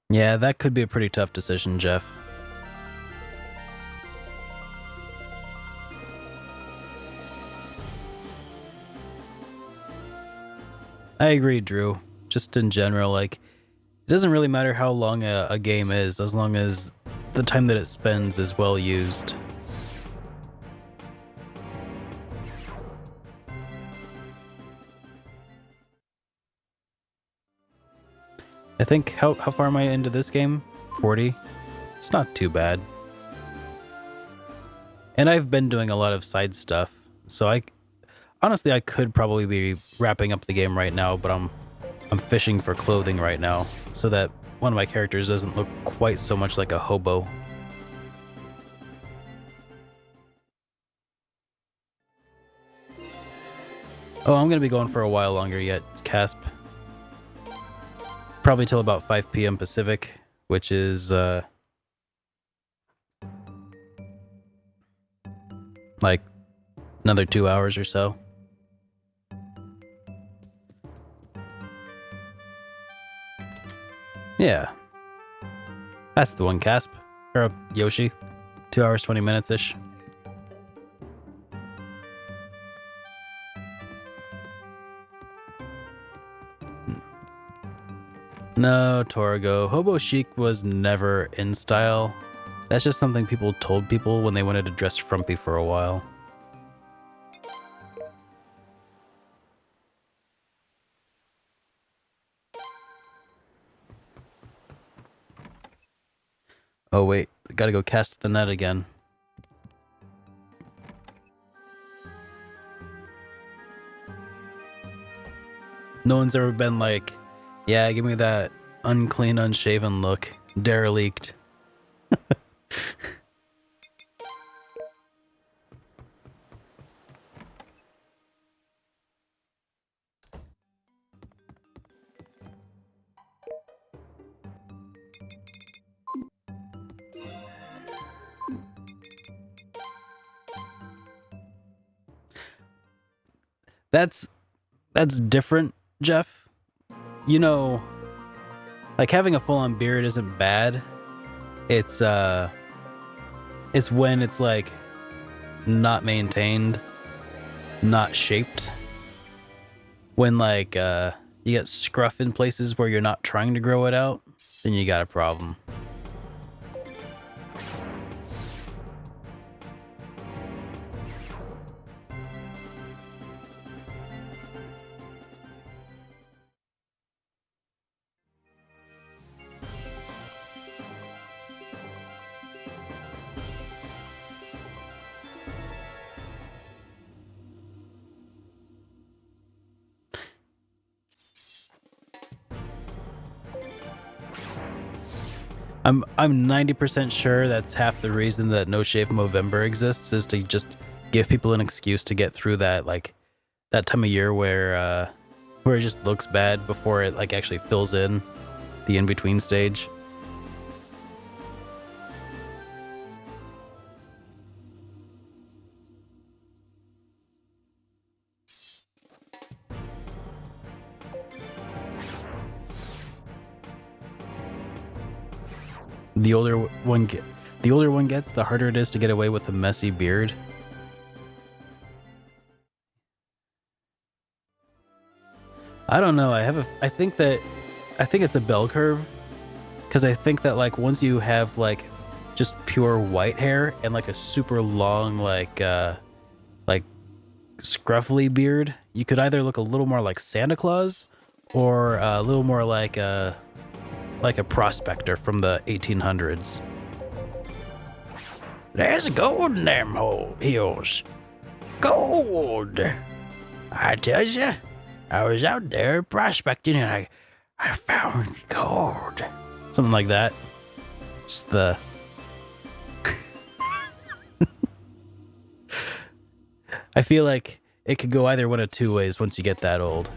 A: Yeah, that could be a pretty tough decision, Jeff. I agree, Drew. Just in general, like, it doesn't really matter how long a game is, as long as the time that it spends is well used. I think, how far am I into this game? 40? It's not too bad. And I've been doing a lot of side stuff, so honestly, I could probably be wrapping up the game right now, but I'm fishing for clothing right now, so that one of my characters doesn't look quite so much like a hobo. Oh, I'm gonna be going for a while longer yet, Casp. Probably till about 5 p.m. Pacific, which is, like, another 2 hours or so. Yeah. That's the one, Casp. Or Yoshi. 2 hours, 20 minutes-ish. No, Torgo. Hobo chic was never in style. That's just something people told people when they wanted to dress frumpy for a while. Oh wait, gotta go cast the net again. No one's ever been like, yeah, give me that unclean, unshaven look. Derelict. That's different, Jeff. You know, like having a full-on beard isn't bad. It's when it's like not maintained, not shaped. When like you get scruff in places where you're not trying to grow it out, then you got a problem. I'm 90% sure that's half the reason that No Shave Movember exists, is to just give people an excuse to get through that, like that time of year where it just looks bad before it like actually fills in the in-between stage. The older one gets, the harder it is to get away with a messy beard. I don't know. I think it's a bell curve, because I think that like once you have like just pure white hair and like a super long like scruffly beard, you could either look a little more like Santa Claus or a little more like a prospector from the 1800s. There's gold in them hills. Gold. I tell you, I was out there prospecting and I found gold. Something like that. Just the... I feel like it could go either one of two ways once you get that old.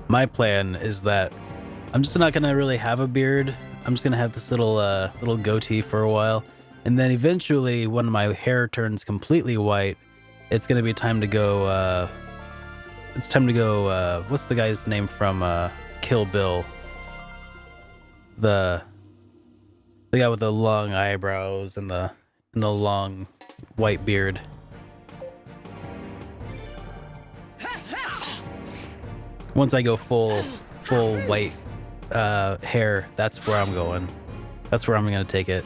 A: My plan is that I'm just not gonna really have a beard. I'm just gonna have this little goatee for a while, and then eventually, when my hair turns completely white, it's gonna be time to go. It's time to go. What's the guy's name from Kill Bill? The guy with the long eyebrows and the long white beard. Once I go full white hair, that's where I'm going. That's where I'm gonna take it.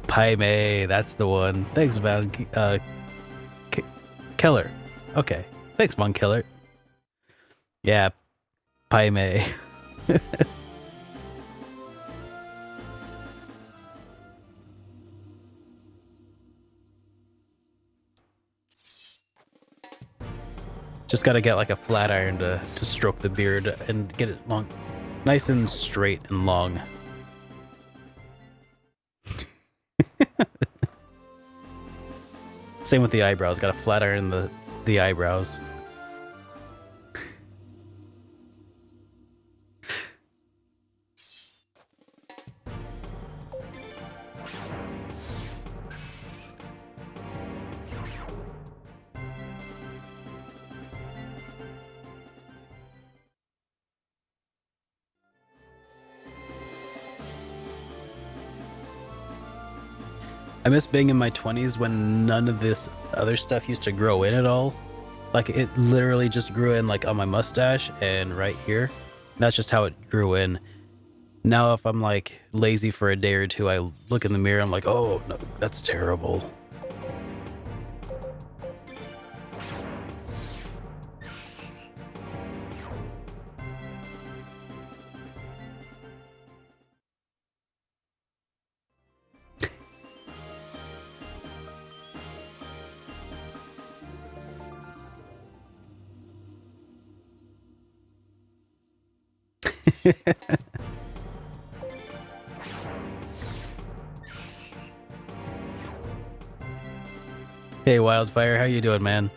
A: Pai Mei, that's the one. Thanks, Van Keller. Okay, thanks, Von Keller. Yeah, Pai Mei. Just gotta get like a flat iron to stroke the beard and get it long, nice and straight and long. Same with the eyebrows. Gotta flat iron the eyebrows. I miss being in my 20s when none of this other stuff used to grow in at all. Like, it literally just grew in, like, on my mustache and right here. That's just how it grew in. Now, if I'm, like, lazy for a day or two, I look in the mirror, I'm like, oh, no, that's terrible. Hey, Wildfire, how you doing, man?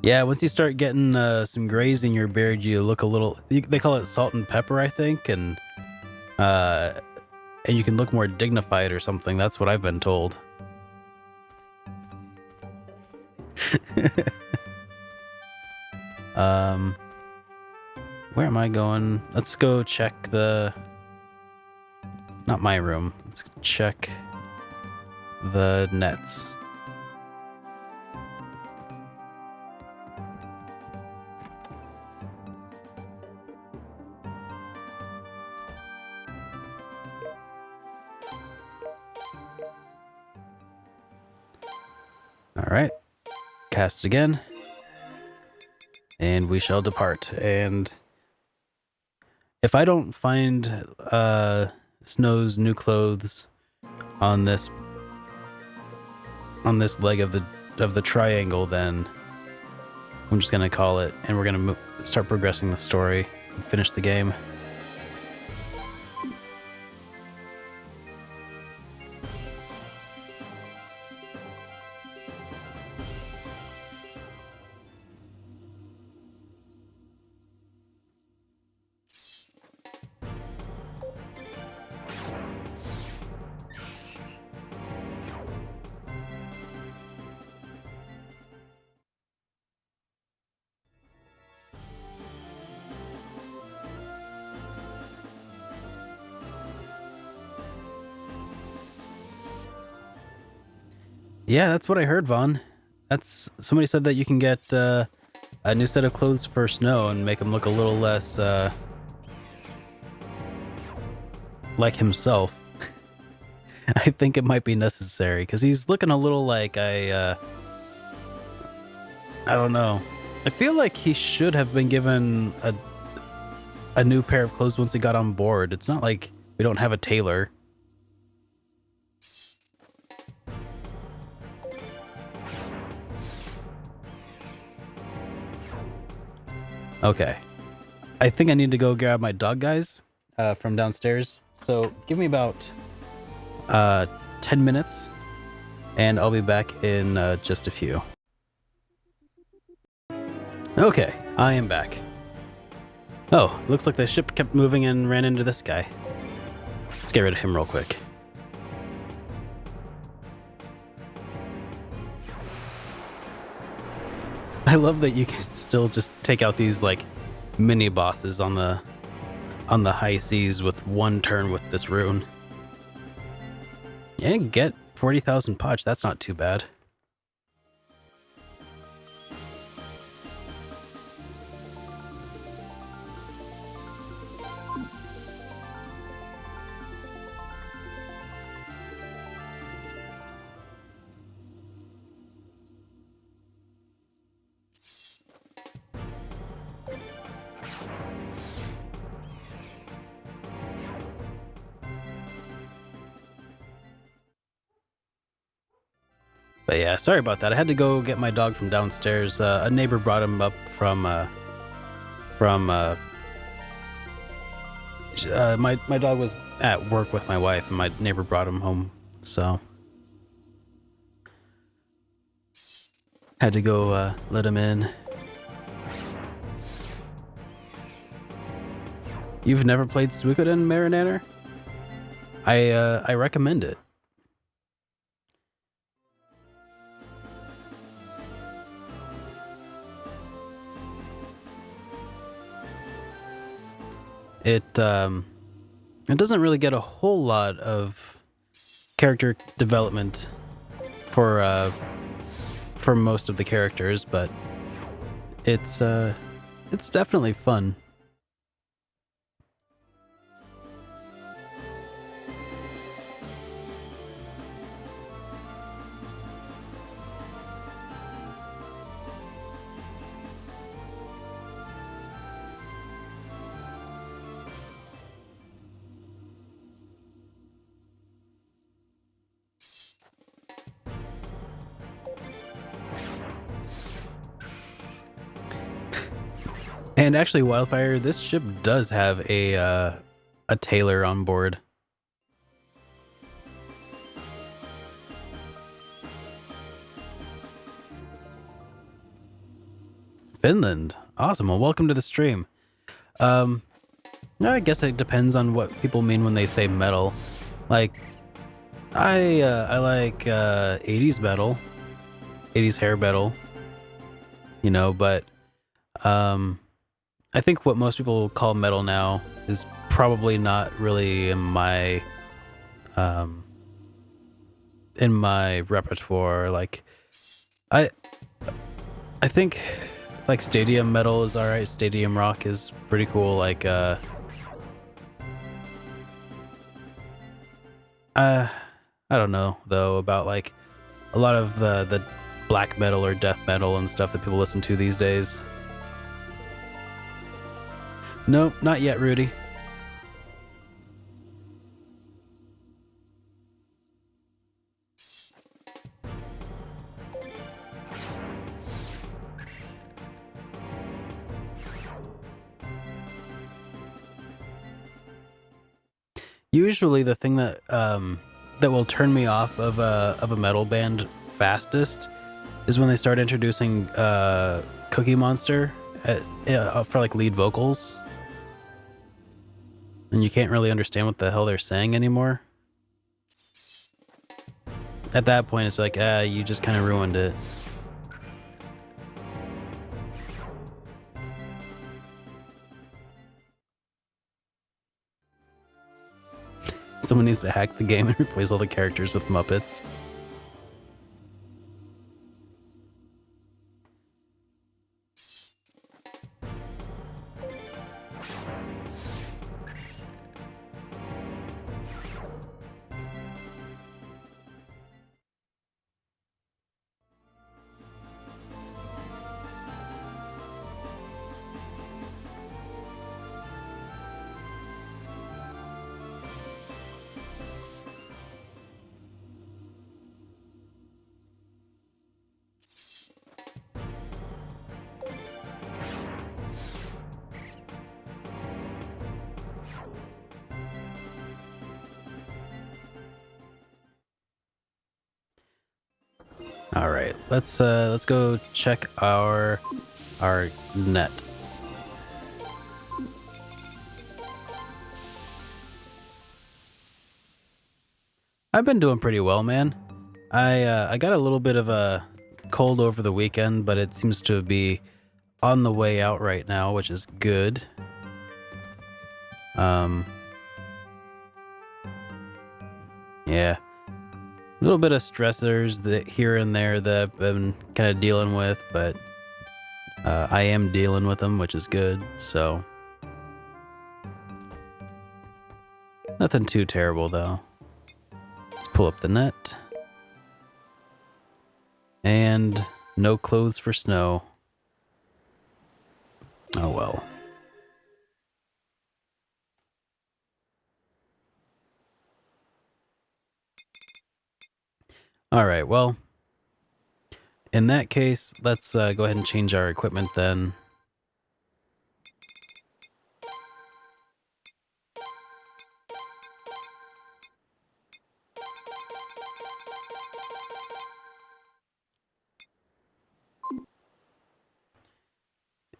A: Yeah, once you start getting some grays in your beard, you look a little. They call it salt and pepper, I think, and you can look more dignified or something. That's what I've been told. Where am I going? Let's go check the. Not my room. Let's check the nets. All right, cast it again, and we shall depart. And if I don't find Snow's new clothes on this leg of the triangle, then I'm just gonna call it, and we're gonna start progressing the story and finish the game. Yeah, that's what I heard, Vaughn. That's somebody said that you can get a new set of clothes for Snow and make him look a little less like himself. I think it might be necessary because he's looking a little like I don't know. I feel like he should have been given a new pair of clothes once he got on board. It's not like we don't have a tailor. Okay. I think I need to go grab my dog guys from downstairs. So give me about 10 minutes and I'll be back in just a few. Okay, I am back. Oh, looks like the ship kept moving and ran into this guy. Let's get rid of him real quick. I love that you can still just take out these like mini bosses on the high seas with one turn with this rune. And get 40,000 potch. That's not too bad. But yeah, sorry about that. I had to go get my dog from downstairs. A neighbor brought him up from my dog was at work with my wife, and my neighbor brought him home, so had to go let him in. You've never played Suikoden, Marinator? I recommend it. It doesn't really get a whole lot of character development for most of the characters, but it's definitely fun. And actually, Wildfire, this ship does have a tailor on board. Finland. Awesome. Well, welcome to the stream. I guess it depends on what people mean when they say metal. Like, I like 80s metal, 80s hair metal, you know, but I think what most people call metal now is probably not really in my repertoire. Like, I think like stadium metal is alright. Stadium rock is pretty cool. Like I don't know though about like a lot of the black metal or death metal and stuff that people listen to these days. Nope, not yet, Rudy. Usually the thing that that will turn me off of a metal band fastest is when they start introducing Cookie Monster for like lead vocals. And you can't really understand what the hell they're saying anymore. At that point, it's like, you just kind of ruined it. Someone needs to hack the game and replace all the characters with Muppets. All right, let's go check our net. I've been doing pretty well, man. I got a little bit of a cold over the weekend, but it seems to be on the way out right now, which is good. Yeah. A little bit of stressors that here and there that I've been kind of dealing with, but I am dealing with them, which is good. So nothing too terrible though. Let's pull up the net. And no clothes for snow. Oh well. Alright, well, in that case, let's go ahead and change our equipment then.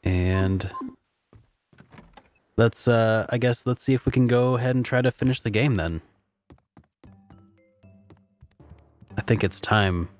A: And let's, I guess, let's see if we can go ahead and try to finish the game then. I think it's time.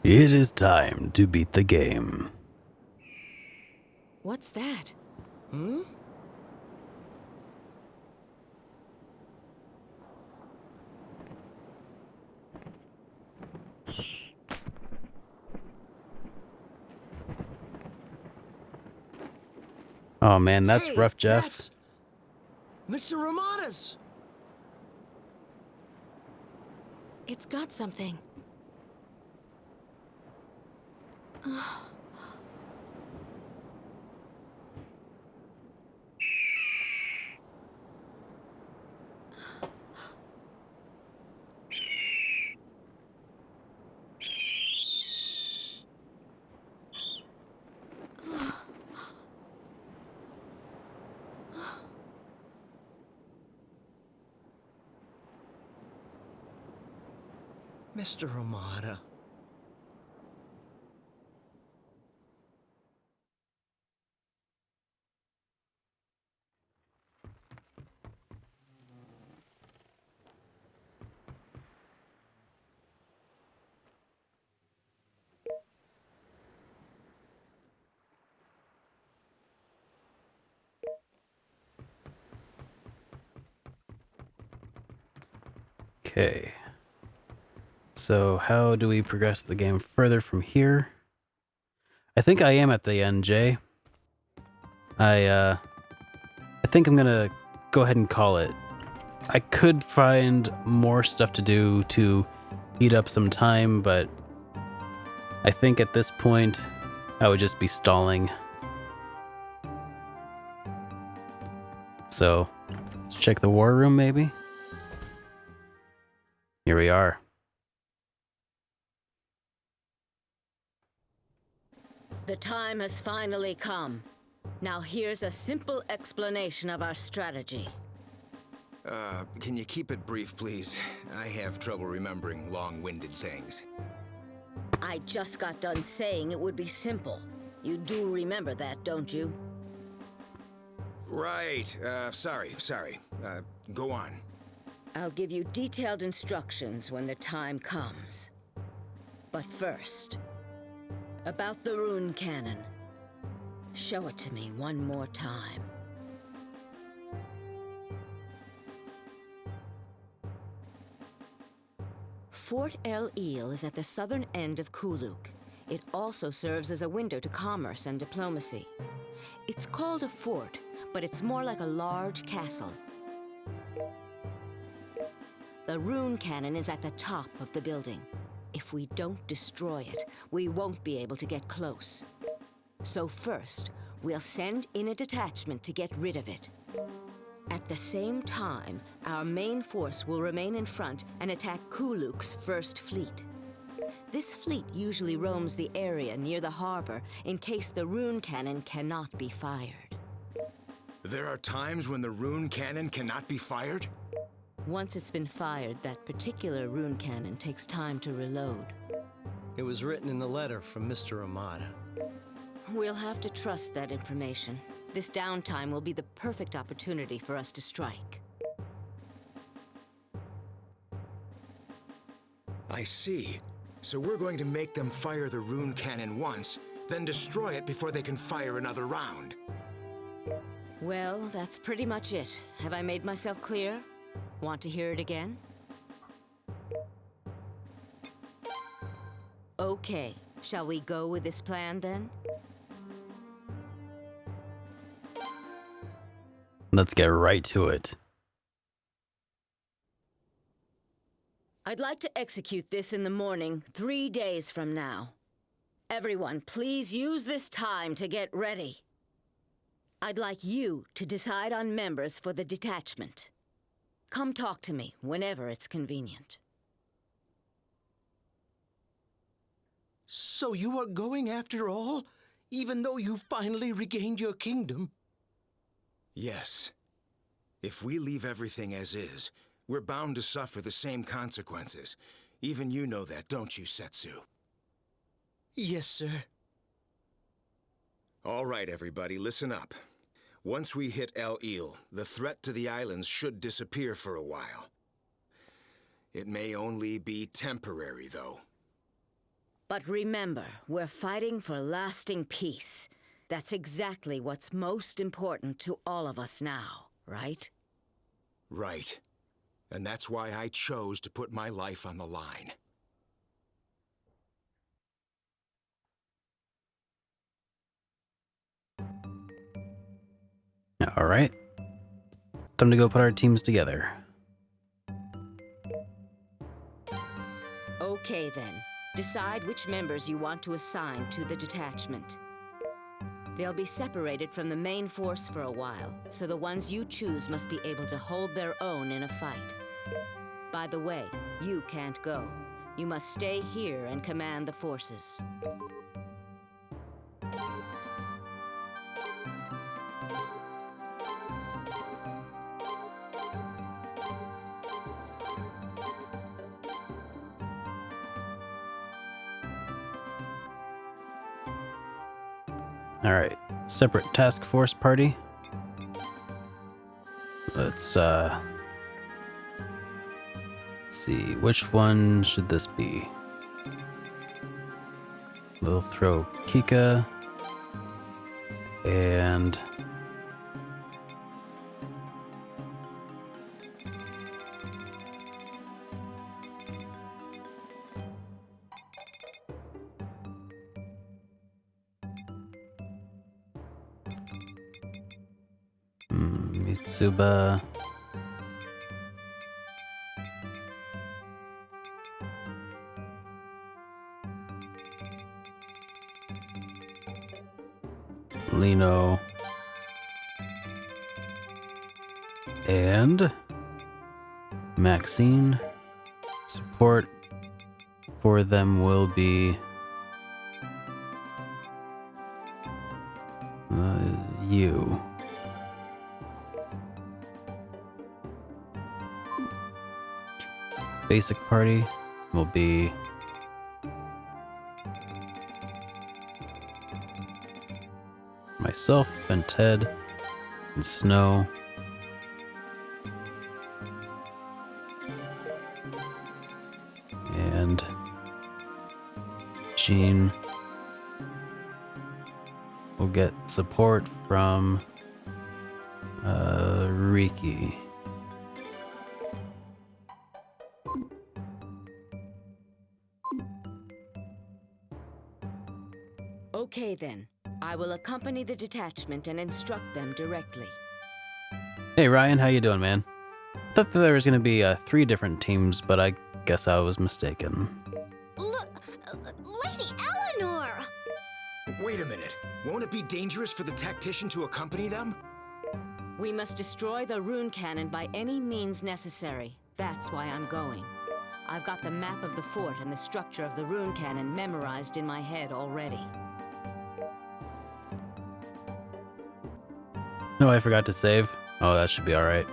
A: It is time to beat the game.
B: What's that?
C: Hmm?
A: Oh man, that's
C: Hey,
A: rough, Jeff.
C: That's Mr. Romanas!
B: It's got something.
C: Mr. Romana.
A: Okay. So how do we progress the game further from here? I think I am at the end, Jay. I think I'm gonna go ahead and call it. I could find more stuff to do to eat up some time, but I think at this point I would just be stalling. So let's check the war room maybe. Here we are.
D: The time has finally come. Now here's a simple explanation of our strategy.
E: Can you keep it brief, please? I have trouble remembering long-winded things.
D: I just got done saying it would be simple. You do remember that, don't you?
E: Right, sorry. Go on.
D: I'll give you detailed instructions when the time comes. But first, about the rune cannon. Show it to me one more time. Fort El Eel is at the southern end of Kuluk. It also serves as a window to commerce and diplomacy. It's called a fort, but it's more like a large castle. The rune cannon is at the top of the building. If we don't destroy it, we won't be able to get close. So first, we'll send in a detachment to get rid of it. At the same time, our main force will remain in front and attack Kuluk's first fleet. This fleet usually roams the area near the harbor in case the rune cannon cannot be fired.
E: There are times when the rune cannon cannot be fired?
D: Once it's been fired, that particular rune cannon takes time to reload.
C: It was written in the letter from Mr. Ramada.
D: We'll have to trust that information. This downtime will be the perfect opportunity for us to strike.
E: I see. So we're going to make them fire the rune cannon once, then destroy it before they can fire another round.
D: Well, that's pretty much it. Have I made myself clear? Want to hear it again? Okay, shall we go with this plan then?
A: Let's get right to it.
D: I'd like to execute this in the morning, 3 days from now. Everyone, please use this time to get ready. I'd like you to decide on members for the detachment. Come talk to me whenever it's convenient.
C: So you are going after all? Even though you finally regained your kingdom?
E: Yes. If we leave everything as is, we're bound to suffer the same consequences. Even you know that, don't you, Setsu?
C: Yes, sir.
E: All right, everybody, listen up. Once we hit El Il, the threat to the islands should disappear for a while. It may only be temporary, though.
D: But remember, we're fighting for lasting peace. That's exactly what's most important to all of us now, right?
E: Right. And that's why I chose to put my life on the line.
A: All right. Time to go put our teams together.
D: Okay then. Decide which members you want to assign to the detachment. They'll be separated from the main force for a while, so the ones you choose must be able to hold their own in a fight. By the way, you can't go. You must stay here and command the forces.
A: All right. Separate task force party. Let's see, which one should this be? We'll throw Kika and Mitsuba. Lino. And Maxine. Support for them will be you. Basic party will be myself and Ted and Snow. And Jean will get support from Riki.
D: Okay then. I will accompany the detachment and instruct them directly.
A: Hey Ryan, how you doing, man? I thought that there was going to be 3 different teams, but I guess I was mistaken.
B: Look, Lady Eleanor!
E: Wait a minute. Won't it be dangerous for the tactician to accompany them?
D: We must destroy the rune cannon by any means necessary. That's why I'm going. I've got the map of the fort and the structure of the rune cannon memorized in my head already.
A: No, I forgot to save. Oh, that should be alright.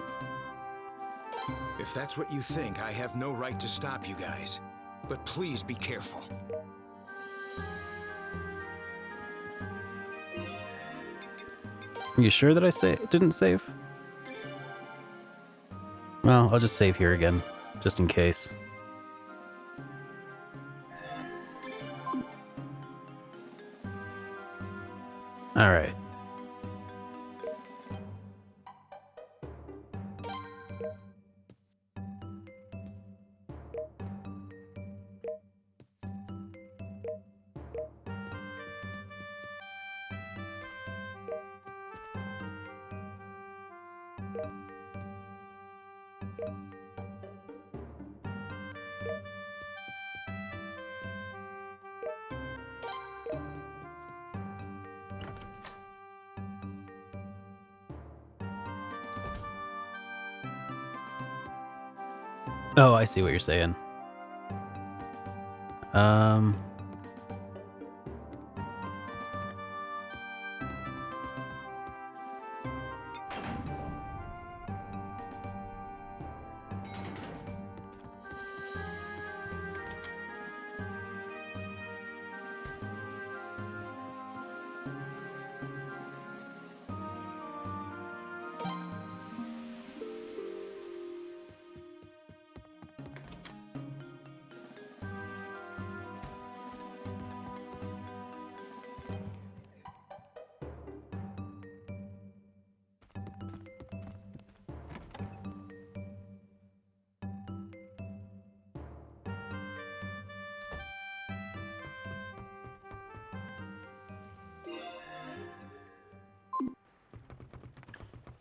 E: If that's what you think, I have no right to stop you guys. But please be careful.
A: Are you sure that I didn't save? Well, I'll just save here again, just in case. Alright. Oh, I see what you're saying.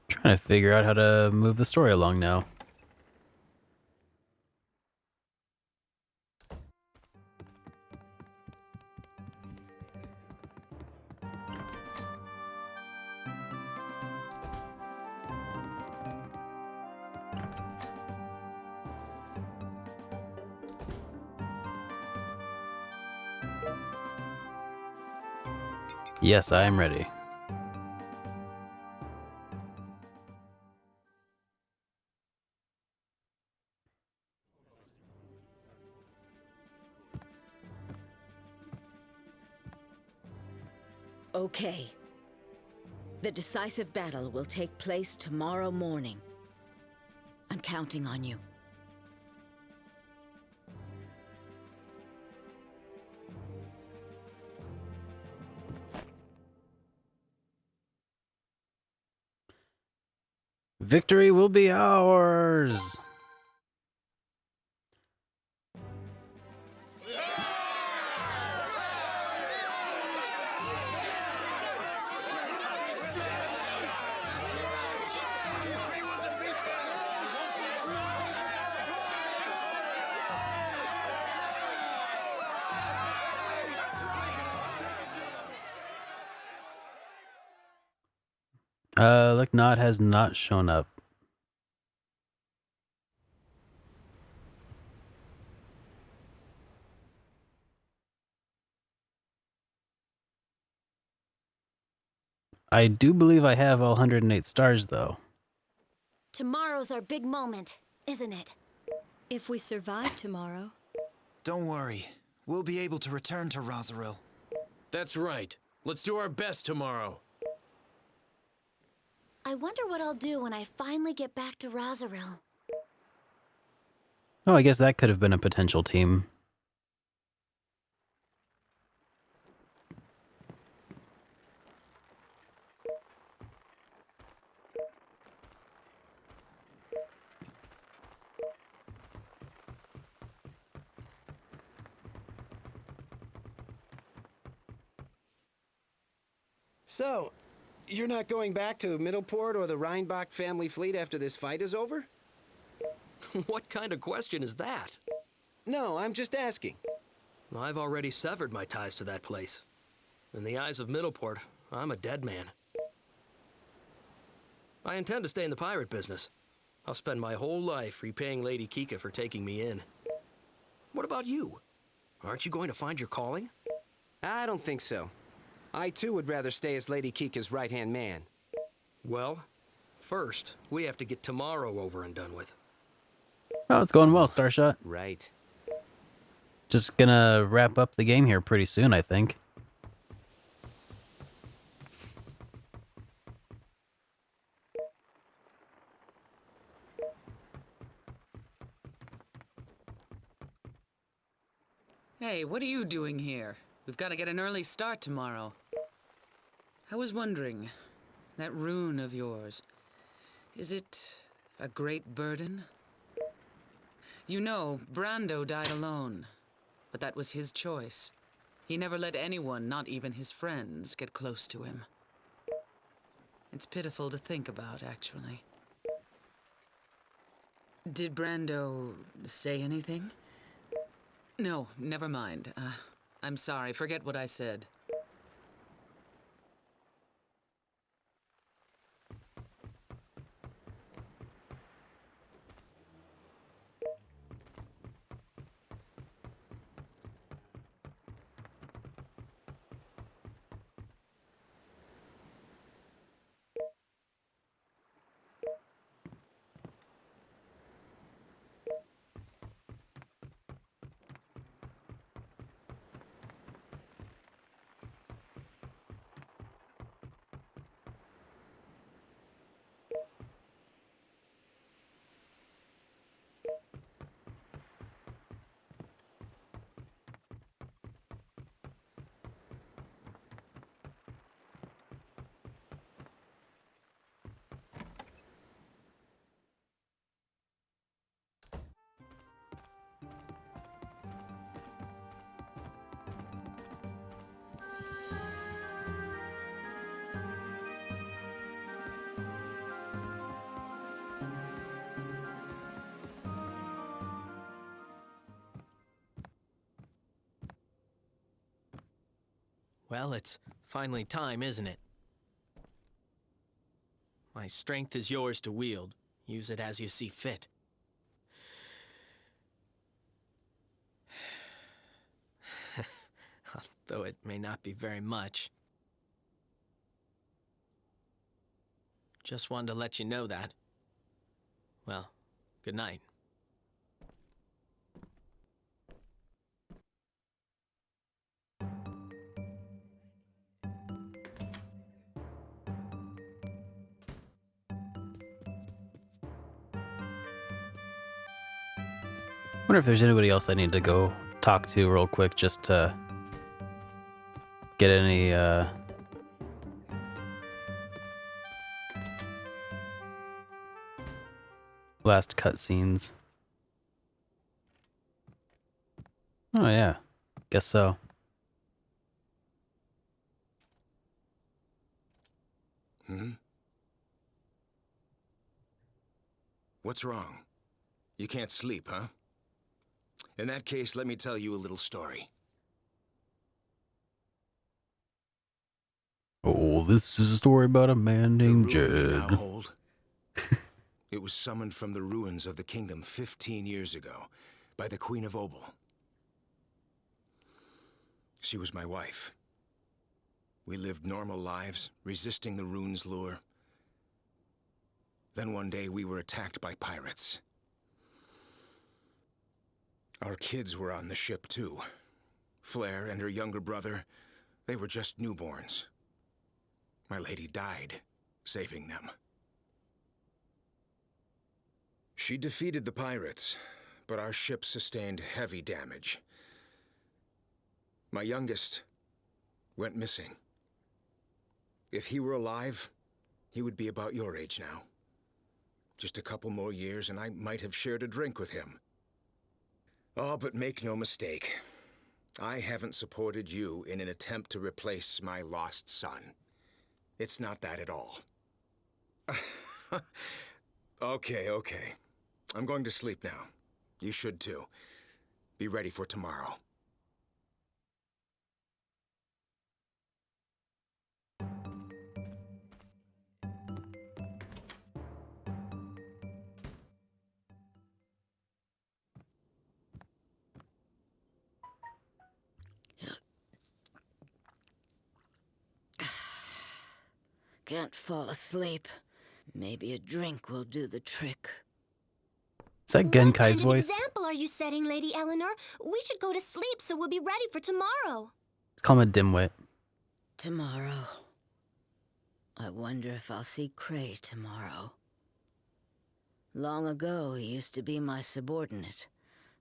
A: Trying to figure out how to move the story along now. Yes, I am ready.
D: Okay. The decisive battle will take place tomorrow morning. I'm counting on you.
A: Victory will be ours! Licknot has not shown up. I do believe I have all 108 stars, though.
B: Tomorrow's our big moment, isn't it?
F: If we survive tomorrow.
G: Don't worry. We'll be able to return to Rosaril.
C: That's right. Let's do our best tomorrow.
B: I wonder what I'll do when I finally get back to Rosaril.
A: Oh, I guess that could have been a potential team.
H: So, you're not going back to Middleport or the Rheinbach family fleet after this fight is over?
I: What kind of question is that?
H: No, I'm just asking.
I: I've already severed my ties to that place. In the eyes of Middleport, I'm a dead man. I intend to stay in the pirate business. I'll spend my whole life repaying Lady Kika for taking me in. What about you? Aren't you going to find your calling?
H: I don't think so. I too would rather stay as Lady Kika's right-hand man.
I: Well, first, we have to get tomorrow over and done with.
A: Oh, it's going well, Starshot.
H: Right.
A: Just gonna wrap up the game here pretty soon, I think.
J: Hey, what are you doing here? We've got to get an early start tomorrow. I was wondering, that rune of yours, is it a great burden? You know, Brando died alone, but that was his choice. He never let anyone, not even his friends, get close to him. It's pitiful to think about, actually. Did Brando say anything? No, never mind. I'm sorry, forget what I said.
K: Well, it's finally time, isn't it? My strength is yours to wield. Use it as you see fit. Though it may not be very much. Just wanted to let you know that. Well, good night.
A: Wonder if there's anybody else I need to go talk to real quick just to get any last cutscenes. Oh yeah, guess so.
E: What's wrong? You can't sleep, huh? In that case, let me tell you a little story.
A: Oh, this is a story about a man named
E: The rune you now
A: Jed.
E: hold, it was summoned from the ruins of the kingdom 15 years ago by the Queen of Obel. She was my wife. We lived normal lives, resisting the rune's lure. Then one day we were attacked by pirates. Our kids were on the ship too. Flair and her younger brother, they were just newborns. My lady died, saving them. She defeated the pirates, but our ship sustained heavy damage. My youngest went missing. If he were alive, he would be about your age now. Just a couple more years and I might have shared a drink with him. Oh, but make no mistake. I haven't supported you in an attempt to replace my lost son. It's not that at all. Okay. I'm going to sleep now. You should too. Be ready for tomorrow.
D: can't fall asleep. Maybe a drink will do the trick.
A: Is that
B: What
A: Genkai's
B: kind of
A: voice?
B: example are you setting, Lady Eleanor? We should go to sleep so we'll be ready for tomorrow.
A: Call him a dimwit.
D: Tomorrow. I wonder if I'll see Cray tomorrow. Long ago, he used to be my subordinate.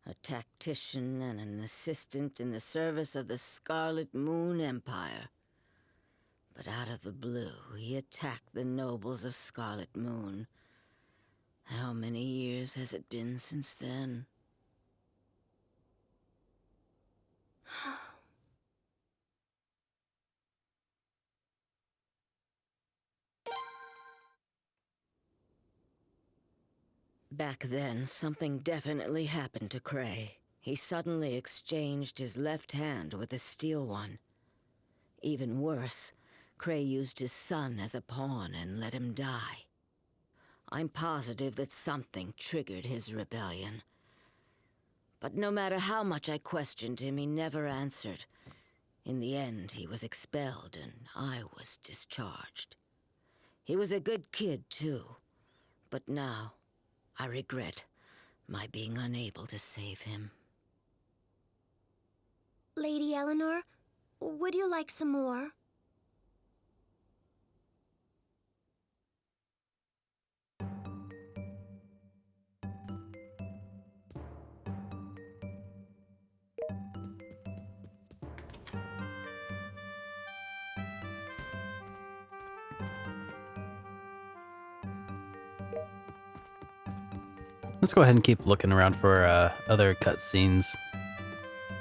D: A tactician and an assistant in the service of the Scarlet Moon Empire. But out of the blue, he attacked the nobles of Scarlet Moon. How many years has it been since then? Back then, something definitely happened to Cray. He suddenly exchanged his left hand with a steel one. Even worse, Cray used his son as a pawn and let him die. I'm positive that something triggered his rebellion. But no matter how much I questioned him, he never answered. In the end, he was expelled and I was discharged. He was a good kid, too. But now, I regret my being unable to save him.
B: Lady Eleanor, would you like some more?
A: Let's go ahead and keep looking around for other cutscenes.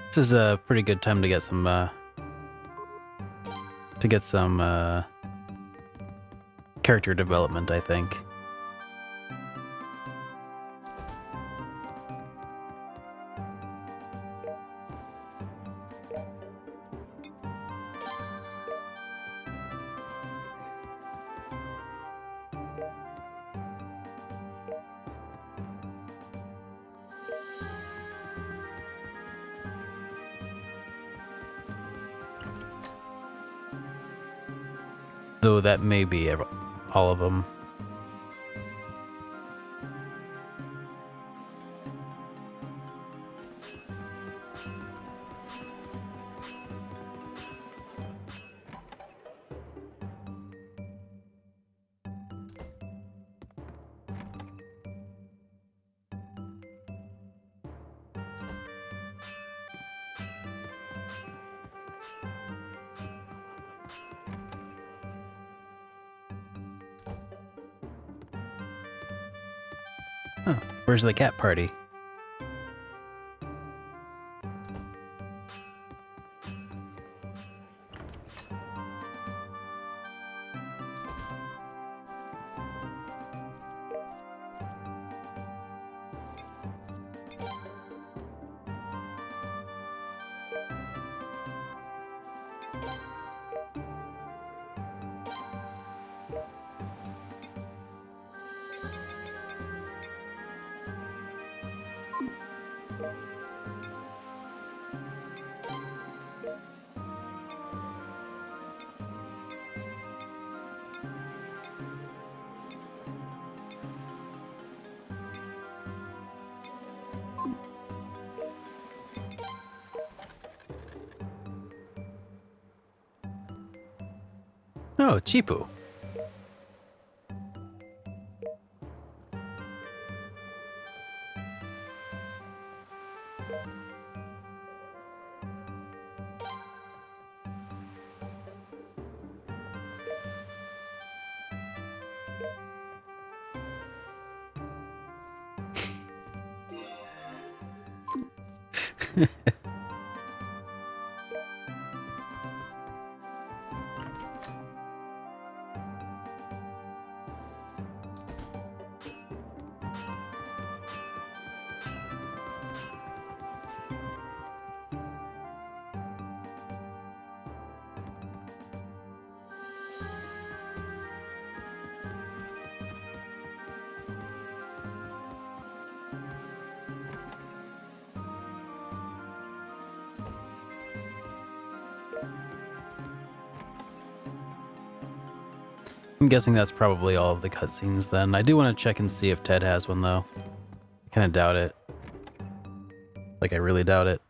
A: This is a pretty good time to get some character development, I think. Though that may be all of them. Huh, where's the cat party? Oh, Chipu. I'm guessing that's probably all of the cutscenes then. I do want to check and see if Ted has one, though. I kind of doubt it. Like, I really doubt it.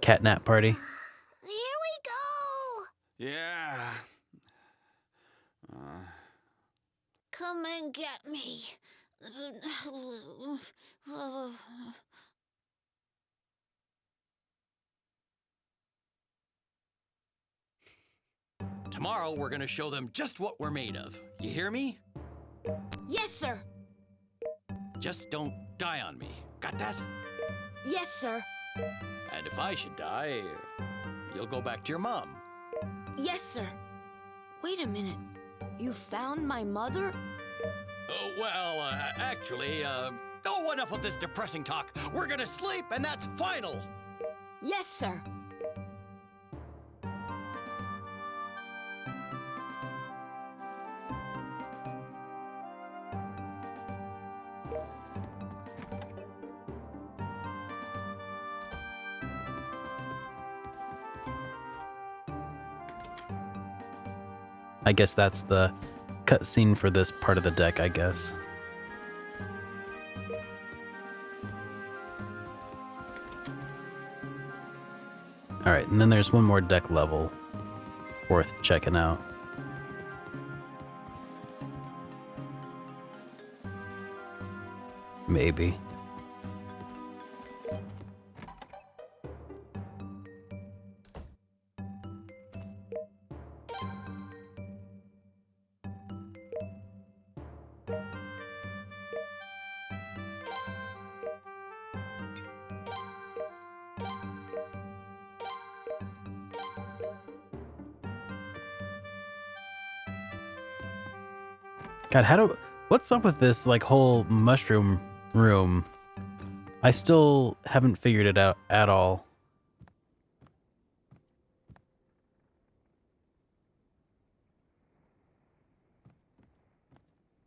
A: Catnap party.
B: Here we go!
L: Yeah.
B: Come and get me.
G: Tomorrow, we're gonna show them just what we're made of. You hear me?
B: Yes, sir.
G: Just don't die on me. Got that?
B: Yes, sir.
G: And if I should die, you'll go back to your mom.
B: Yes, sir. Wait a minute. You found my mother?
G: Oh, well, actually, oh, enough of this depressing talk. We're gonna sleep, and that's final.
B: Yes, sir.
A: I guess that's the cutscene for this part of the deck, I guess. Alright, and then there's one more deck level worth checking out. Maybe. God, what's up with this, like, whole mushroom room? I still haven't figured it out at all.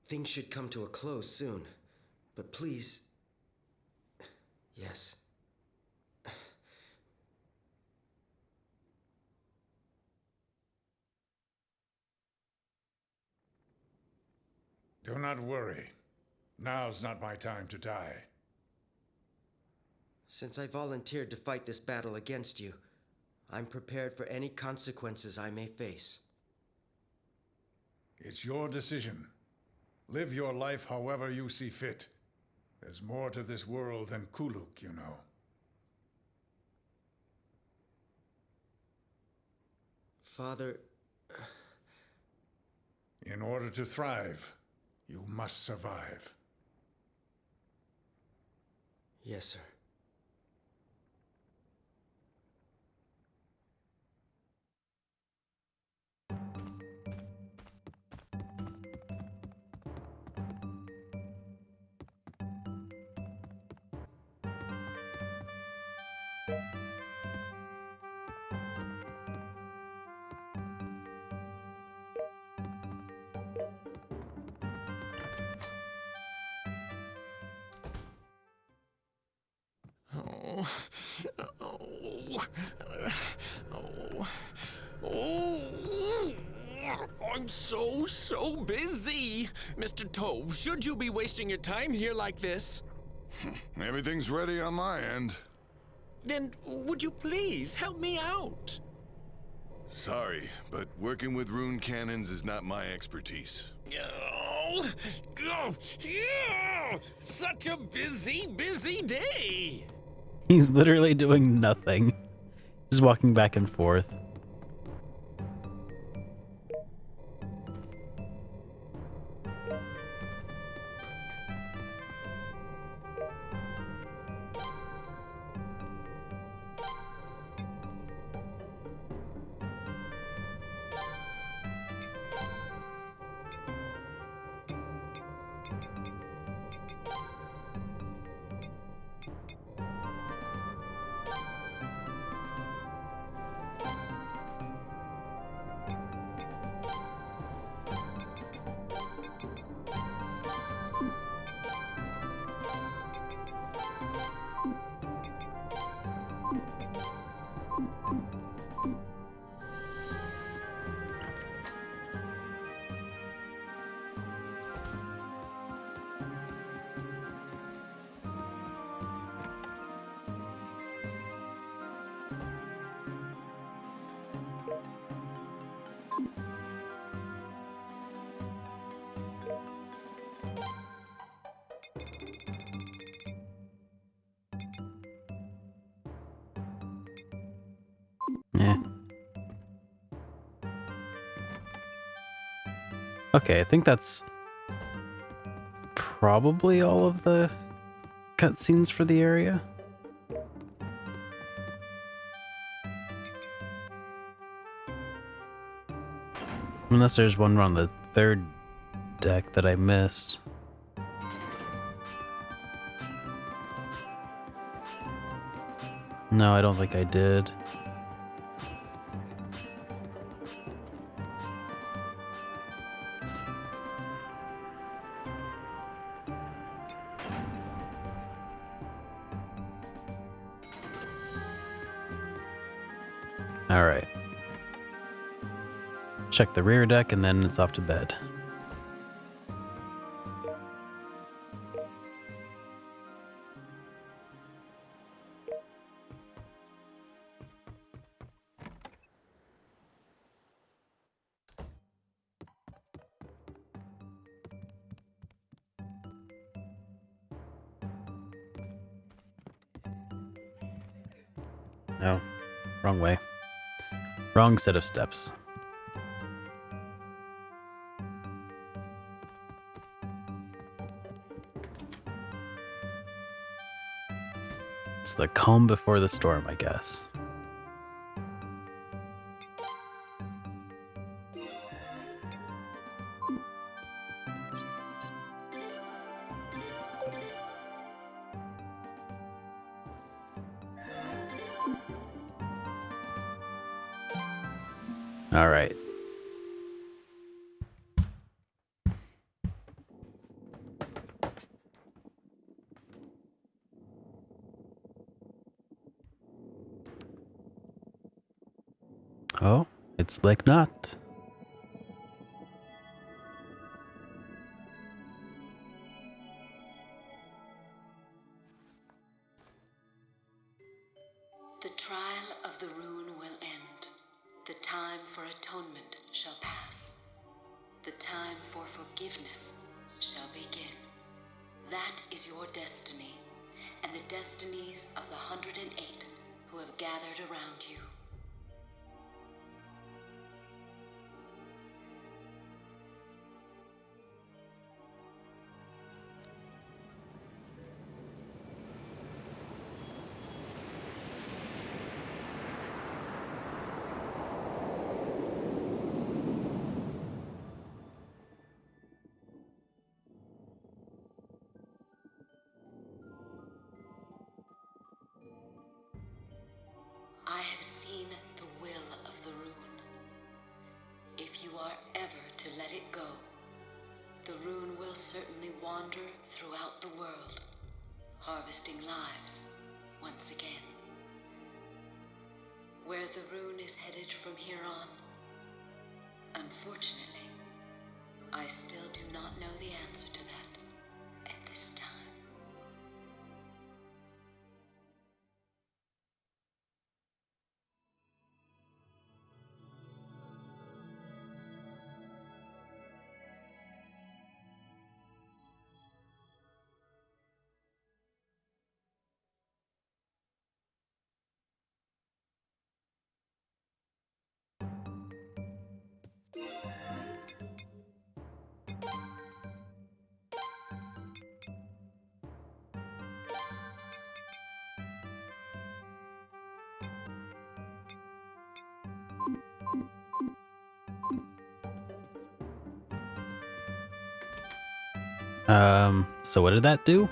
H: Things should come to a close soon. But please... Yes.
M: Do not worry. Now's not my time to die.
H: Since I volunteered to fight this battle against you, I'm prepared for any consequences I may face.
M: It's your decision. Live your life however you see fit. There's more to this world than Kuluk, you know.
H: Father...
M: In order to thrive, you must survive.
H: Yes, sir.
L: I'm so busy. Mr. Tove, should you be wasting your time here like this?
N: Everything's ready on my end.
L: Then would you please help me out?
N: Sorry, but working with rune cannons is not my expertise.
L: Oh, yeah. Such a busy, busy day!
A: He's literally doing nothing. Just walking back and forth. Yeah. Okay, I think that's probably all of the cutscenes for the area. Unless there's one on the third deck that I missed. No, I don't think I did. All right. Check the rear deck and then it's off to bed. No, wrong way. Wrong set of steps. It's the calm before the storm, I guess. All right. Oh, it's like not.
D: The trial of the rune will end. The time for atonement shall pass. The time for forgiveness shall begin. That is your destiny, and the destinies of the 108 who have gathered around you. I have seen the will of the rune. If you are ever to let it go, the rune will certainly wander throughout the world, harvesting lives once again. Where the rune is headed from here on, unfortunately, I still do not know the answer to that at this time.
A: So what did that do?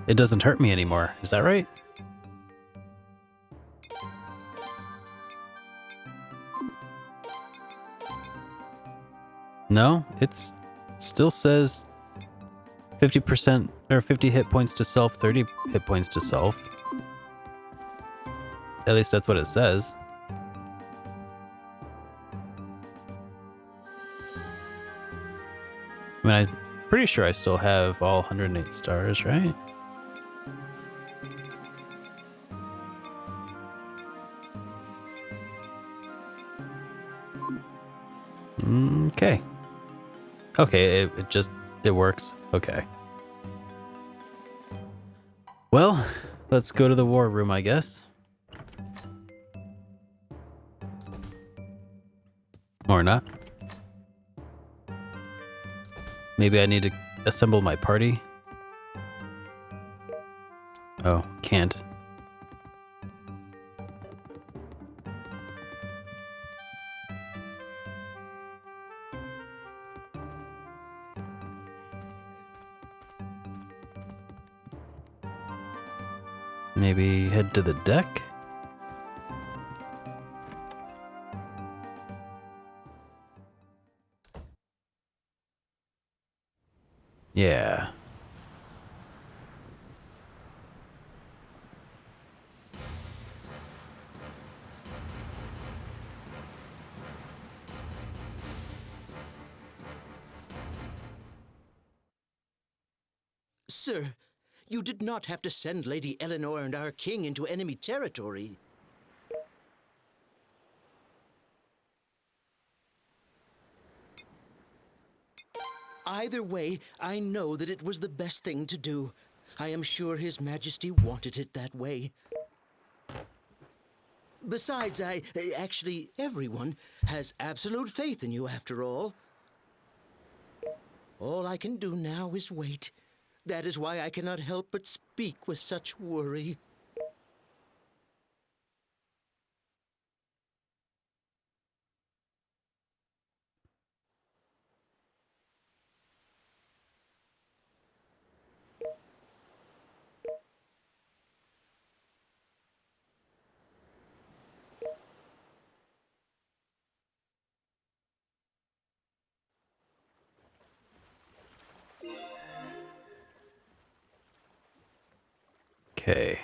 A: It doesn't hurt me anymore. Is that right? No, it's still says 50% or 50 hit points to self, 30 hit points to self. At least that's what it says. I mean, I'm pretty sure I still have all 108 stars, right? Okay. Okay, it works. Okay. Well, let's go to the war room, I guess. Or not. Maybe I need to assemble my party. Oh, can't. Maybe head to the deck? Yeah.
C: Sir, you did not have to send Lady Eleanor and our king into enemy territory. Either way, I know that it was the best thing to do. I am sure His Majesty wanted it that way. Besides, actually, everyone has absolute faith in you after all. All I can do now is wait. That is why I cannot help but speak with such worry.
A: Okay.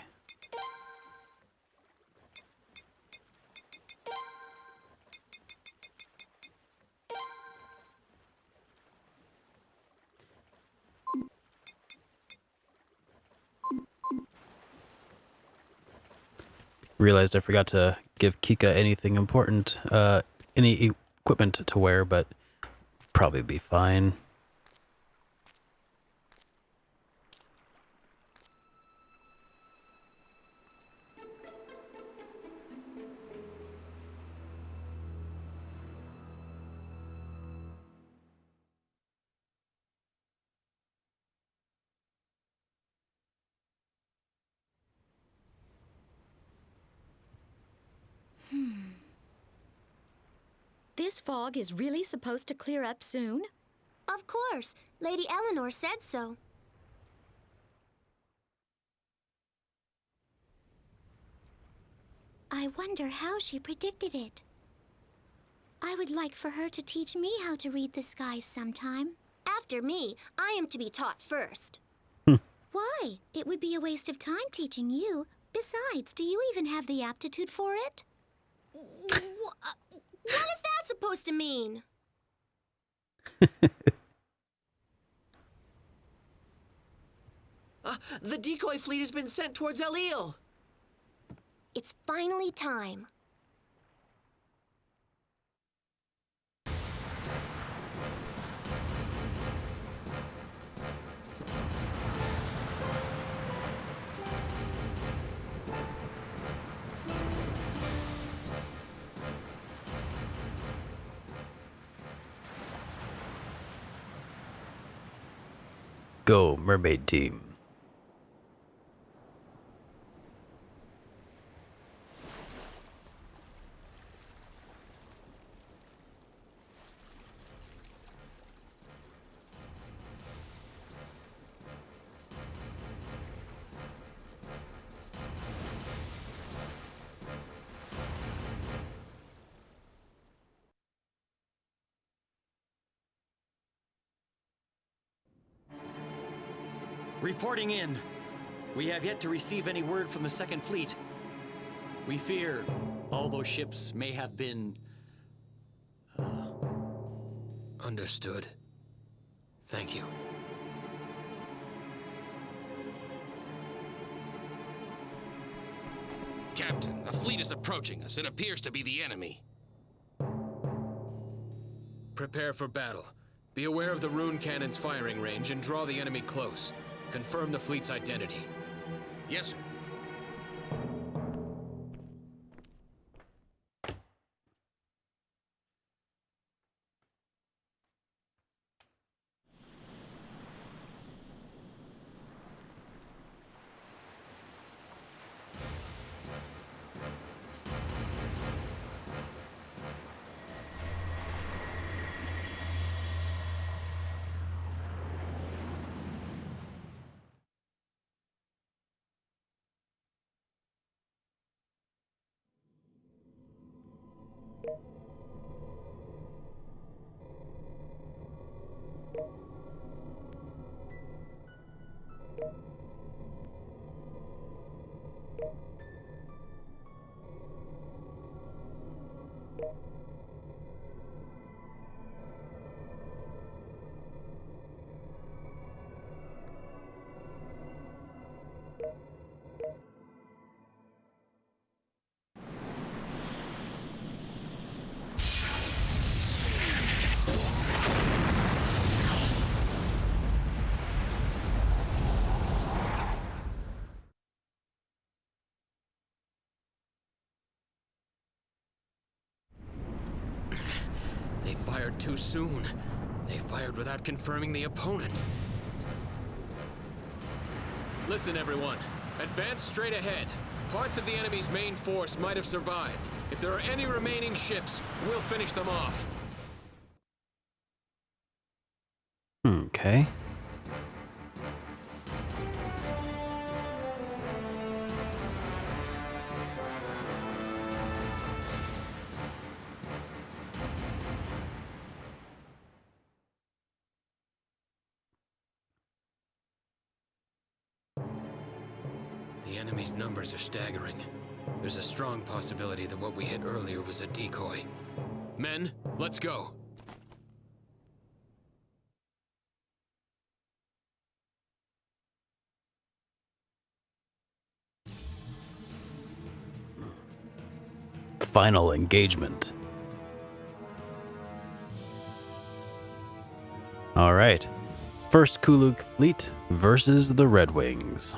A: Realized I forgot to give Kika anything important, any equipment to wear, but probably be fine.
F: This fog is really supposed to clear up soon?
B: Of course. Lady Eleanor said so.
O: I wonder how she predicted it. I would like for her to teach me how to read the skies sometime.
B: After me, I am to be taught first.
O: Why? It would be a waste of time teaching you. Besides, do you even have the aptitude for it?
B: What is that supposed to mean?
H: The decoy fleet has been sent towards Elil.
B: It's finally time.
A: Go, mermaid team.
G: Reporting in. We have yet to receive any word from the Second Fleet. We fear all those ships may have been...
I: Understood. Thank you.
L: Captain, a fleet is approaching us. It appears to be the enemy.
I: Prepare for battle. Be aware of the rune cannon's firing range and draw the enemy close. Confirm the fleet's identity.
L: Yes, sir.
I: They fired too soon. They fired without confirming the opponent. Listen, everyone. Advance straight ahead. Parts of the enemy's main force might have survived. If there are any remaining ships, we'll finish them off.
A: Okay.
I: The enemy's numbers are staggering. There's a strong possibility that what we hit earlier was a decoy. Men, let's go.
A: Final engagement. All right. First Kuluk fleet versus the Red Wings.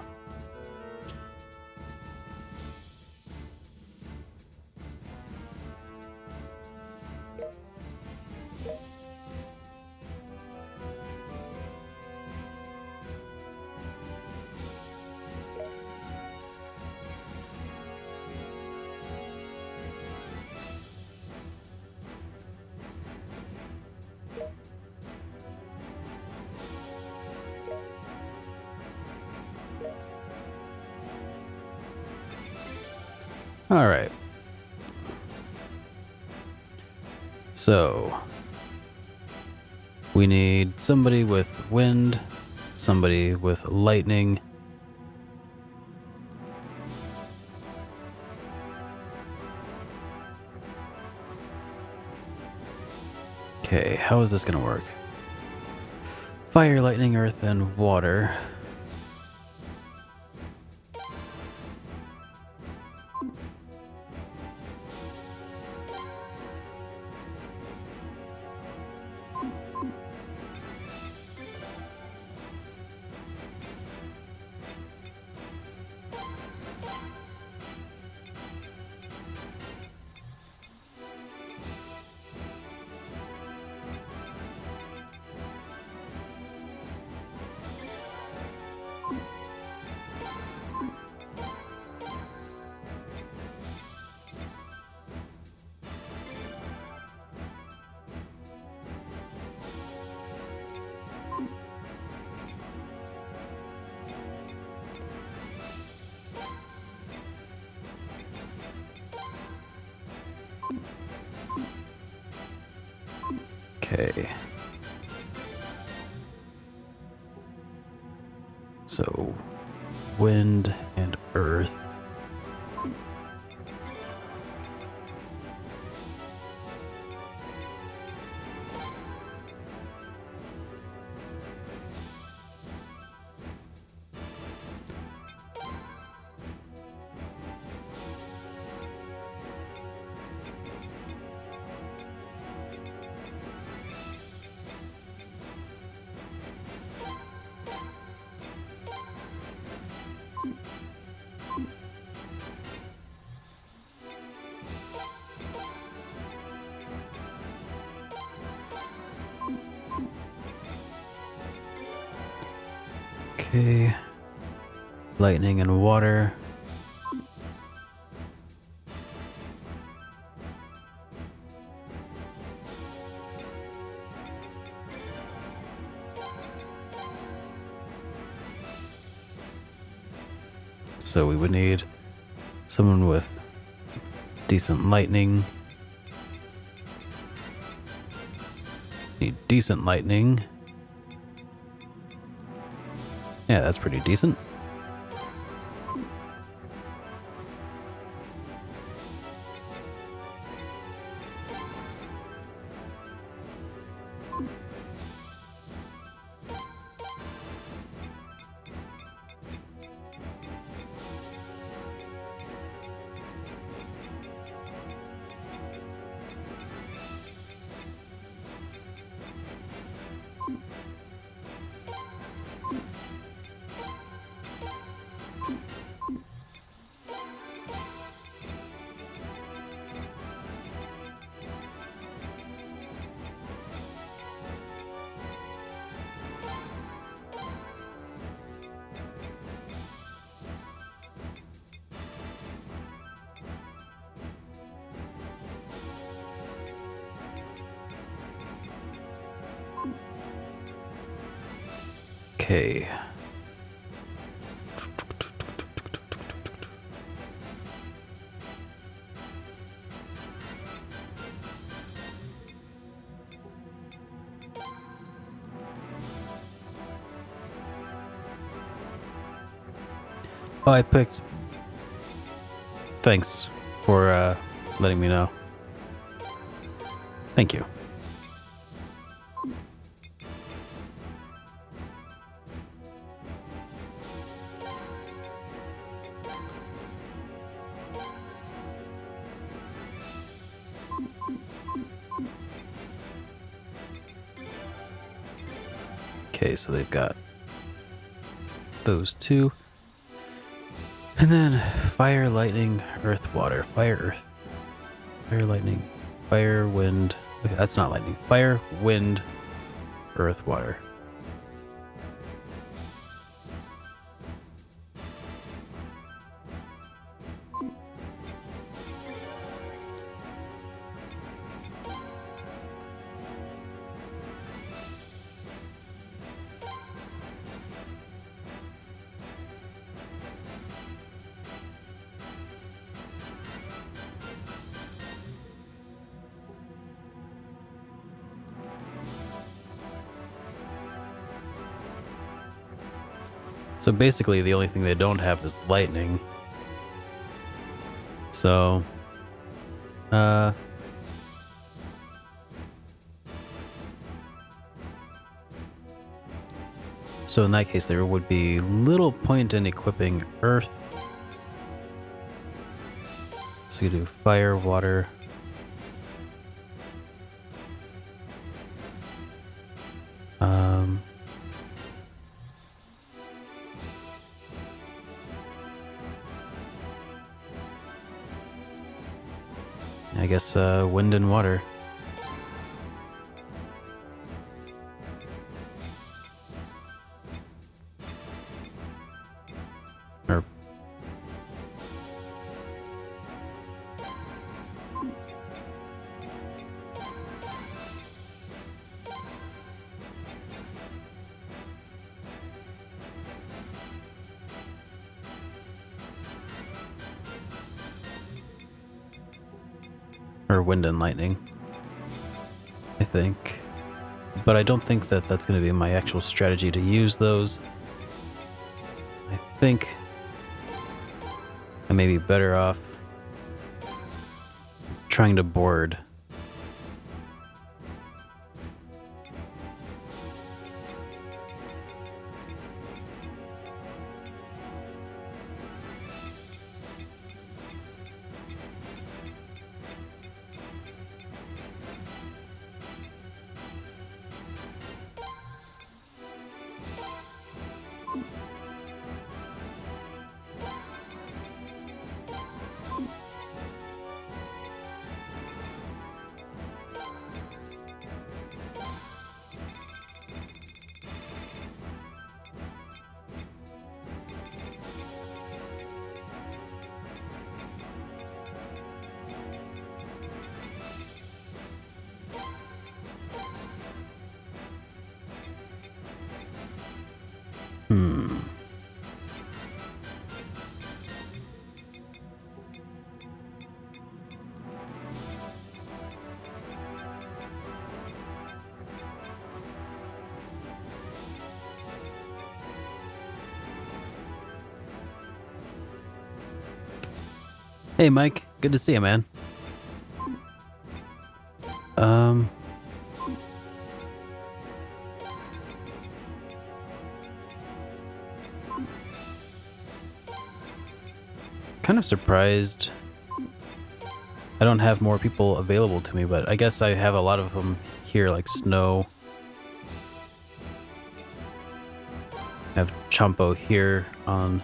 A: All right. So, we need somebody with wind, somebody with lightning. Okay, how is this going to work? Fire, lightning, earth, and water. Okay. So, wind and earth. Okay. Lightning and water. So we would need someone with decent lightning. Need decent lightning. Yeah, that's pretty decent. Okay. Oh, I picked. Thanks for letting me know. Thank you. Okay, so they've got those two. And then fire, lightning, earth, water. Fire, earth. Fire, lightning, fire, wind. Okay, that's not lightning. Fire, wind, earth, water. So basically the only thing they don't have is lightning. So, so in that case there would be little point in equipping earth. So you do fire, water. I guess wind and water. Or wind and lightning, I think. But I don't think that that's going to be my actual strategy to use those. think I may be better off trying to board. Hey, Mike. Good to see you, man. Kind of surprised I don't have more people available to me, but I guess I have a lot of them here, like Snow. I have Chompo here on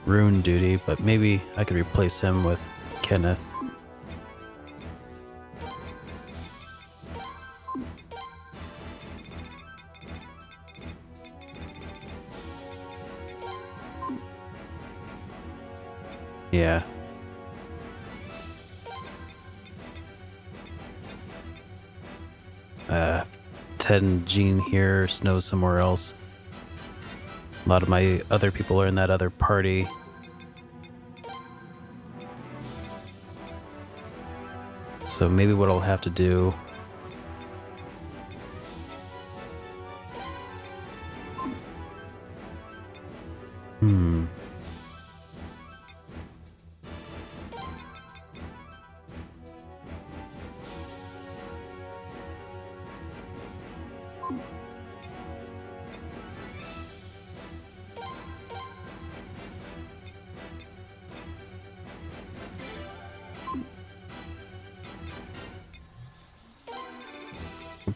A: rune duty, but maybe I could replace him with Kenneth. Yeah. Ted and Jean here, Snow somewhere else. A lot of my other people are in that other party. So maybe what I'll have to do...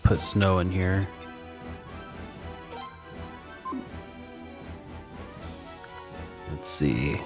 A: put Snow in here. Let's see.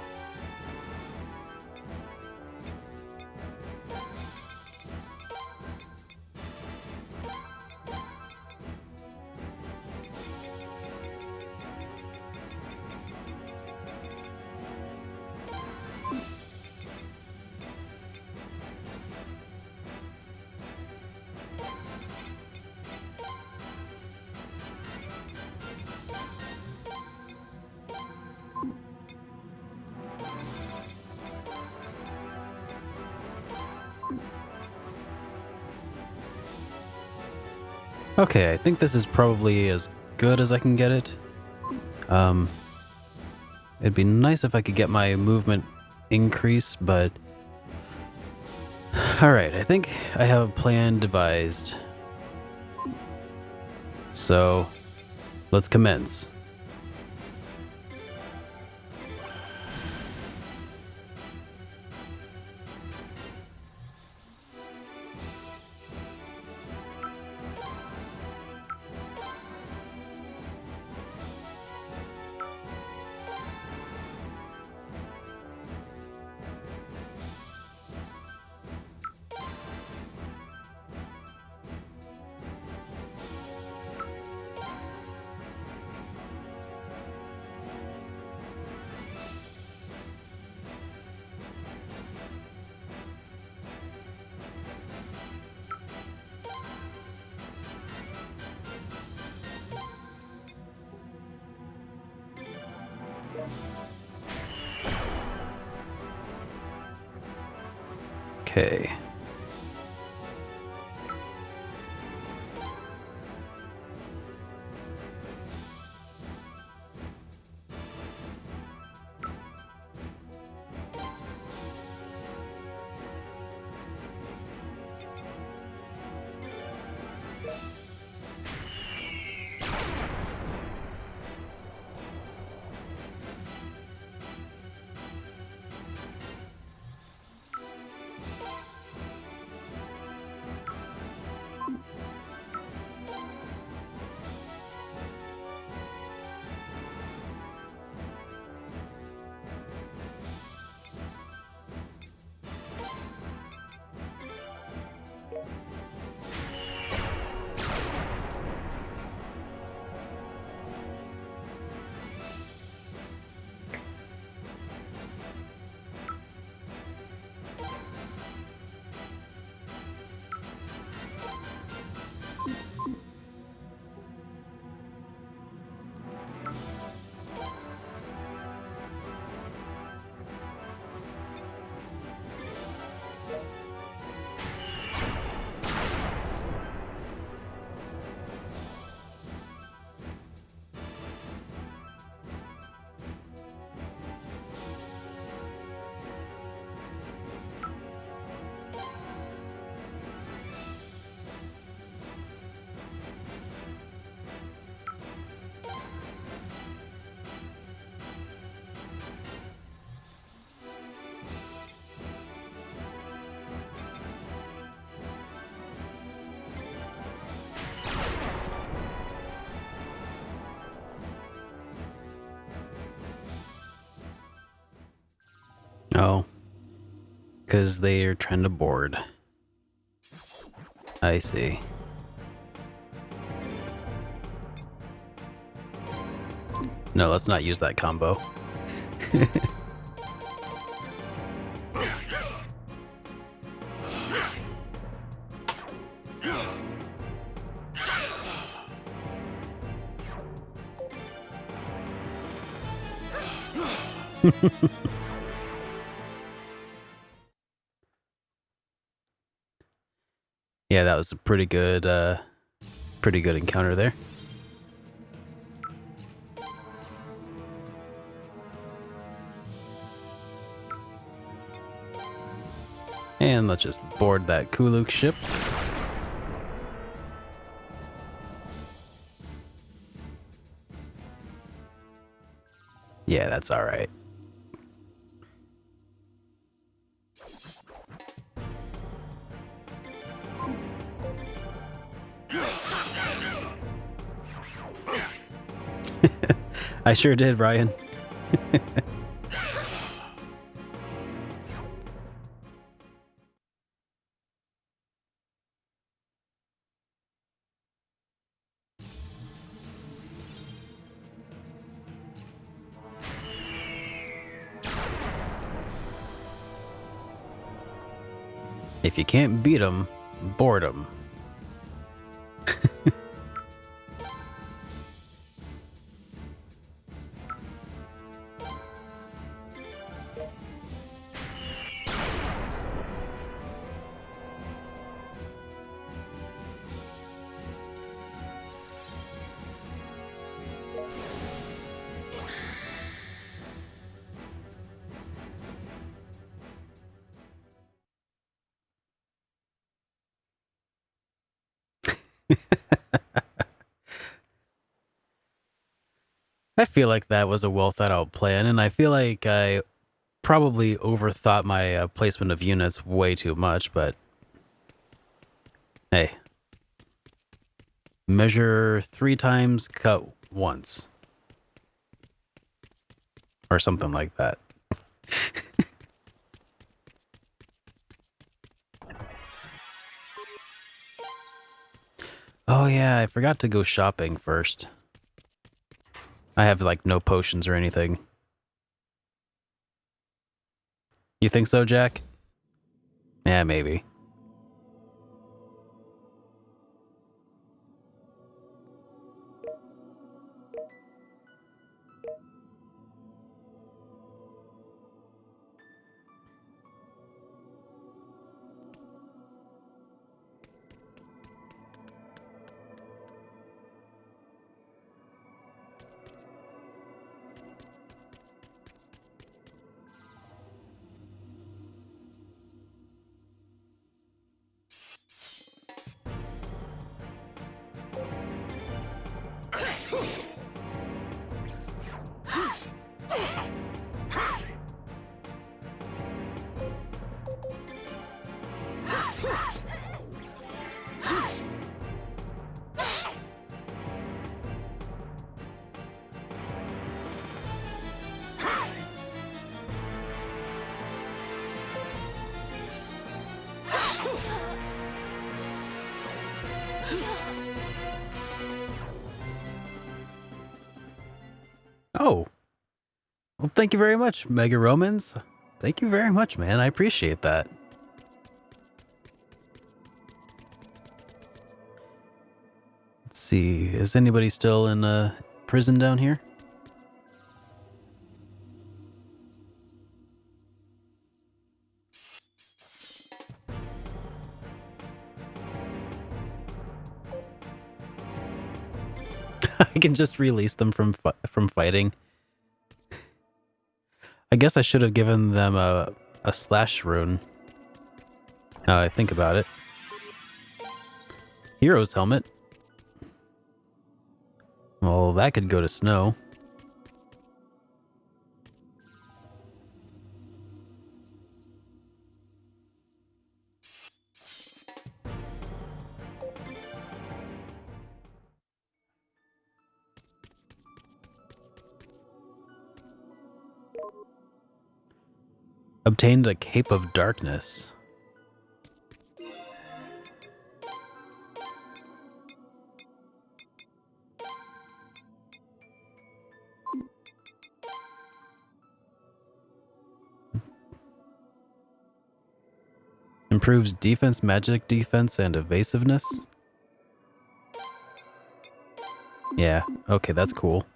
A: Okay, I think this is probably as good as I can get it. It'd be nice if I could get my movement increase, but... Alright, I think I have a plan devised. So, let's commence. Okay. because they are trying to board. I see. No, let's not use that combo. Yeah, that was a pretty good encounter there. And let's just board that Kuluk ship. Yeah, that's all right. I sure did, Ryan. If you can't beat them, board them. I feel like that was a well thought out plan, and I feel like I probably overthought my placement of units way too much, but hey. Measure 3 times, cut once. Or something like that. Oh yeah, I forgot to go shopping first. I have like no potions or anything. You think so, Jack? Yeah, maybe. Oh. Well, thank you very much, Mega Romans. Thank you very much, man. I appreciate that. Let's see. Is anybody still in prison down here? I can just release them from fighting. I guess I should have given them a slash rune. Now I think about it. Hero's helmet. Well, that could go to Snow. Obtained a Cape of Darkness. Improves defense, magic defense, and evasiveness. Yeah, okay, that's cool.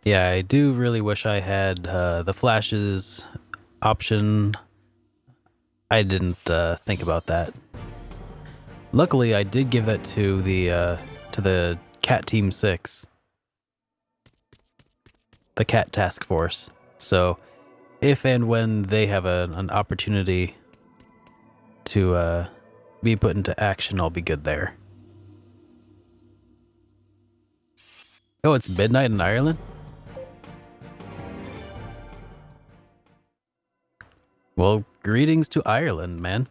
A: Yeah, I do really wish I had the flashes option. I didn't think about that. Luckily, I did give that to the Cat Team 6, the Cat Task Force. So, if and when they have an opportunity to be put into action, I'll be good there. Oh, it's midnight in Ireland? Well, greetings to Ireland, man.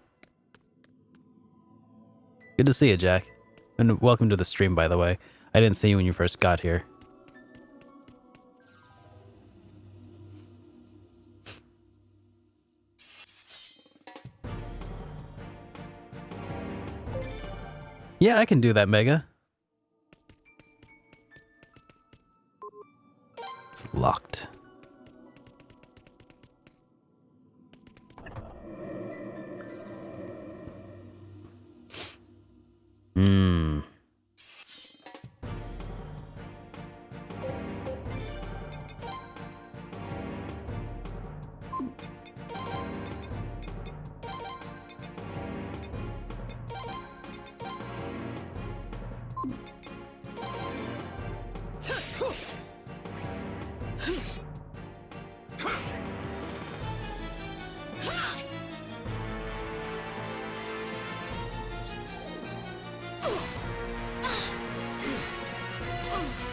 A: Good to see you, Jack. And welcome to the stream, by the way. I didn't see you when you first got here. Yeah, I can do that, Mega. It's locked. Hmm.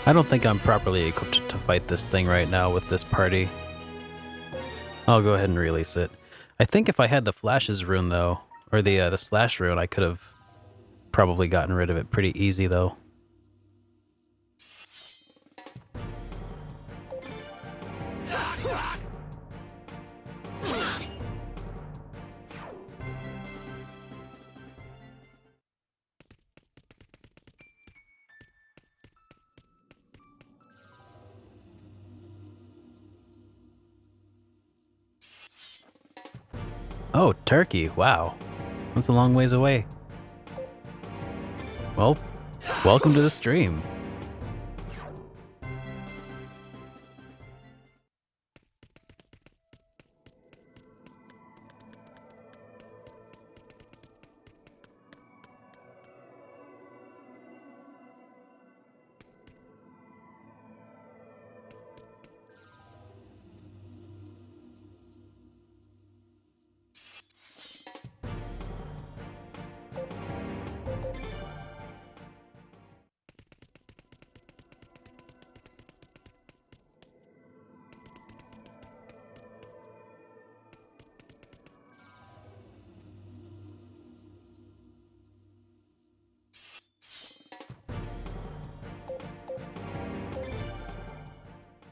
A: I don't think I'm properly equipped to fight this thing right now with this party. I'll go ahead and release it. I think if I had the flashes rune though, or the slash rune, I could have probably gotten rid of it pretty easy though. Oh, Turkey, wow. That's a long ways away. Well, welcome to the stream.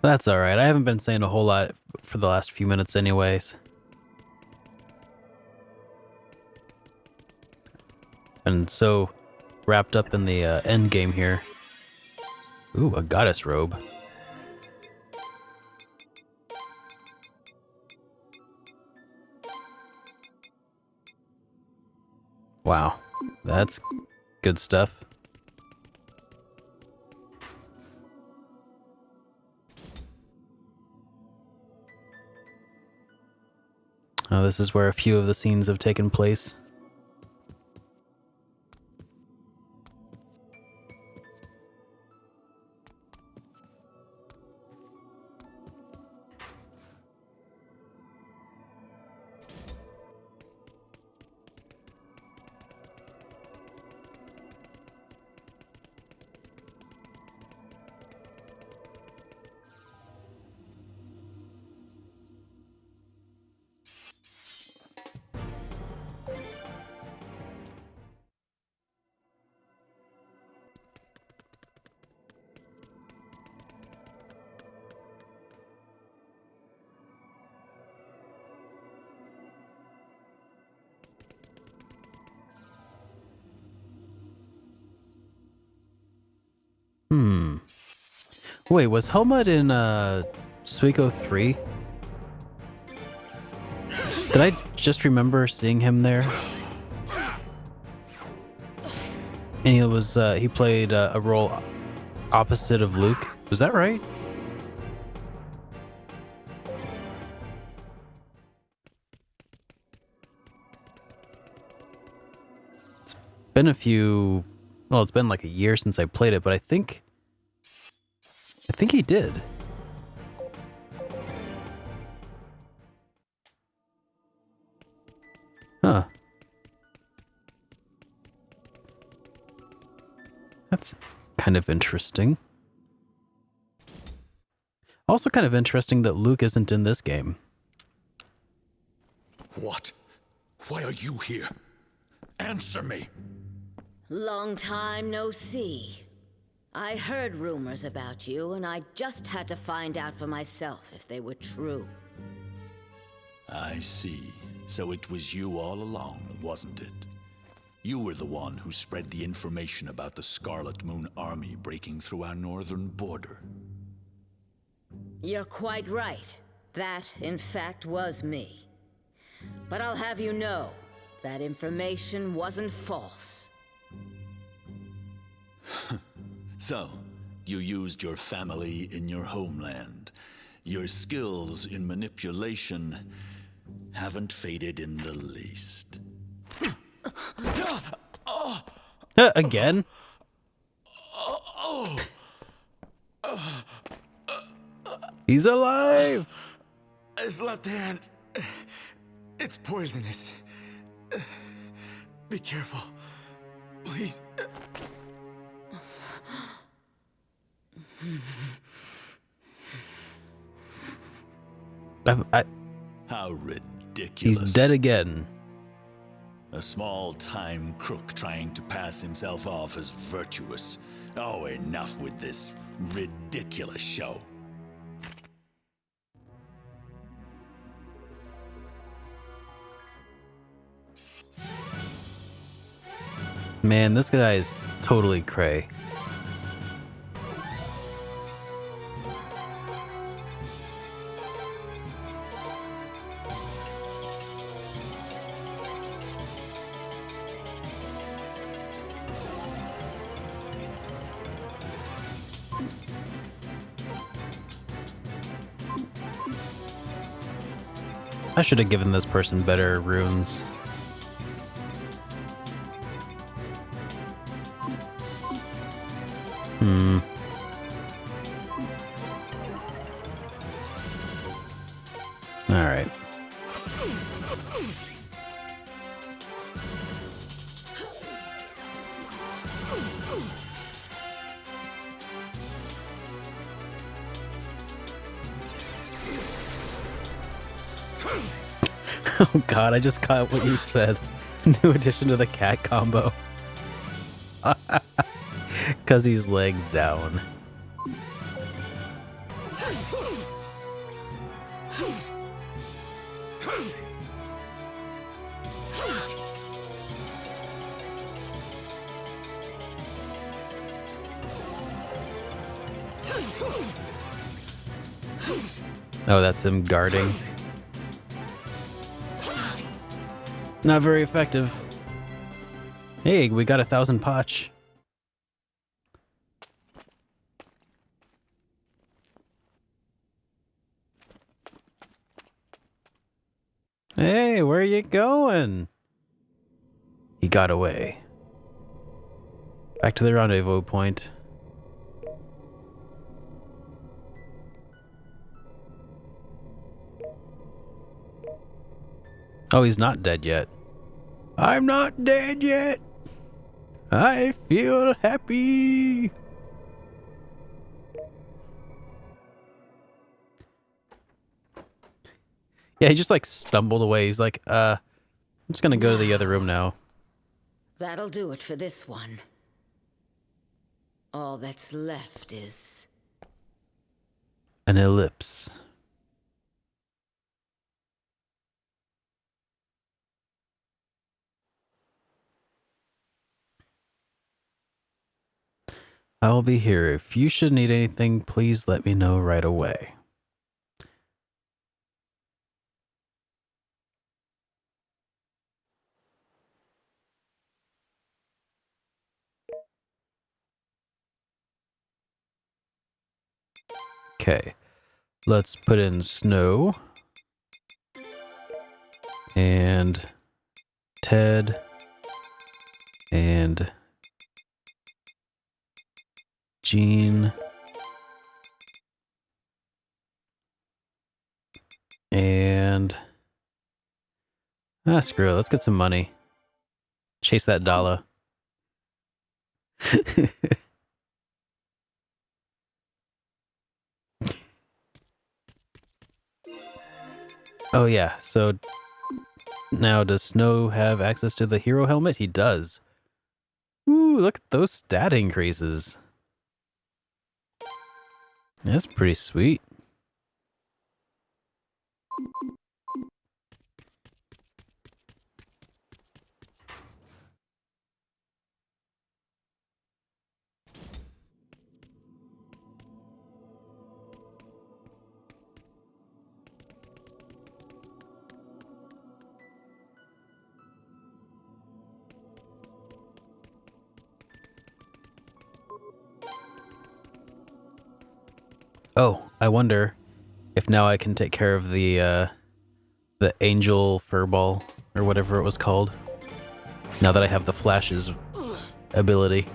A: That's alright, I haven't been saying a whole lot for the last few minutes anyways. And so, wrapped up in the end game here. Ooh, a goddess robe. Wow, that's good stuff. This is where a few of the scenes have taken place. Wait, was Helmut in Suiko 3? Did I just remember seeing him there? And he played a role opposite of Luke. Was that right? It's been it's been like a year since I played it, but I think he did. Huh. That's kind of interesting. Also kind of interesting that Luke isn't in this game.
P: What? Why are you here? Answer me.
D: Long time no see. I heard rumors about you, and I just had to find out for myself if they were true.
P: I see. So it was you all along, wasn't it? You were the one who spread the information about the Scarlet Moon Army breaking through our northern border.
D: You're quite right. That, in fact, was me. But I'll have you know, that information wasn't false.
P: So, you used your family in your homeland. Your skills in manipulation haven't faded in the least.
A: Again? He's alive!
L: His left hand. It's poisonous. Be careful. Please.
P: How ridiculous.
A: He's dead again.
P: A small-time crook trying to pass himself off as virtuous. Oh, enough with this ridiculous show.
A: Man, this guy is totally cray. I should have given this person better runes. All right. Oh god, I just caught what you said. New addition to the cat combo. Cause he's leg down. Oh, that's him guarding. Not very effective. Hey, we got 1,000 potch. Hey, where are you going? He got away. Back to the rendezvous point. Oh, he's not dead yet. I'm not dead yet. I feel happy. Yeah, he just like stumbled away. He's like, I'm just gonna go to the other room now.
D: That'll do it for this one. All that's left is...
A: an ellipse. I'll be here. If you should need anything, please let me know right away. Okay, let's put in Snow and Ted and Jean and screw it. Let's get some money. Chase that dollar. Oh yeah, so now does Snow have access to the hero helmet? He does. Ooh, look at those stat increases. That's pretty sweet. Oh, I wonder if now I can take care of the angel furball or whatever it was called. Now that I have the Flash's ability.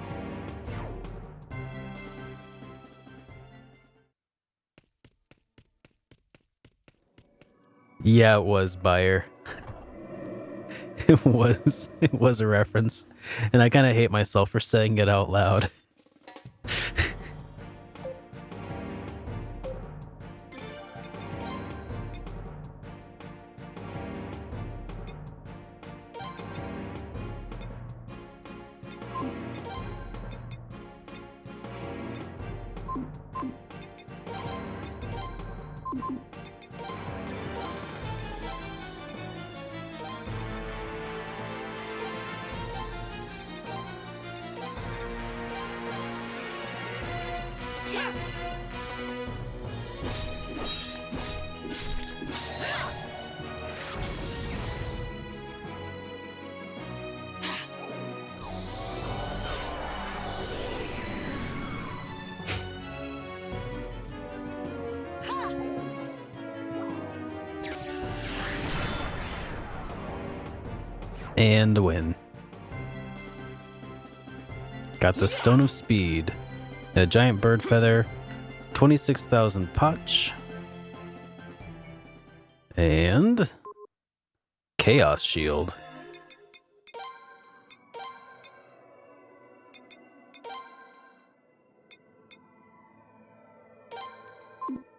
A: Yeah, it was Bayer. It was a reference. And I kind of hate myself for saying it out loud. And win. Got the Stone of Speed, and a giant bird feather, 26,000 potch, and Chaos Shield.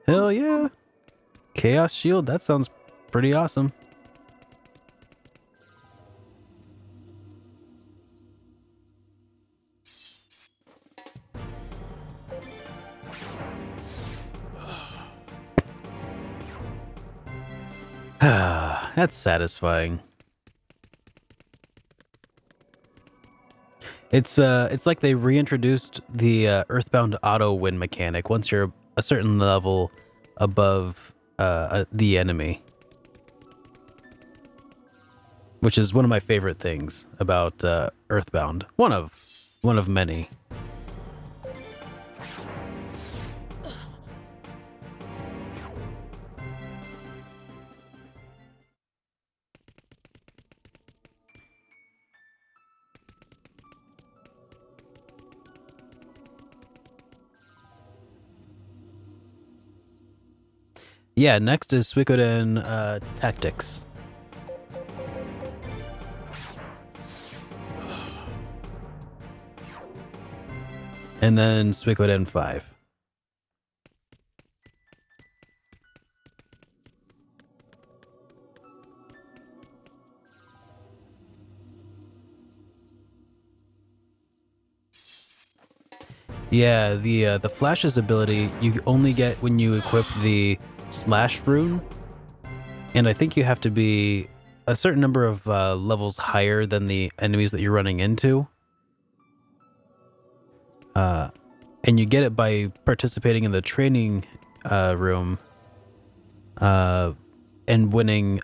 A: Hell yeah! Chaos Shield, that sounds pretty awesome. That's satisfying. It's like they reintroduced the Earthbound auto win mechanic once you're a certain level above the enemy, which is one of my favorite things about Earthbound. One of many. Yeah, next is Suikoden Tactics. And then Suikoden 5. Yeah, the Flash's ability you only get when you equip the Slash rune, and I think you have to be a certain number of levels higher than the enemies that you're running into. And you get it by participating in the training room and winning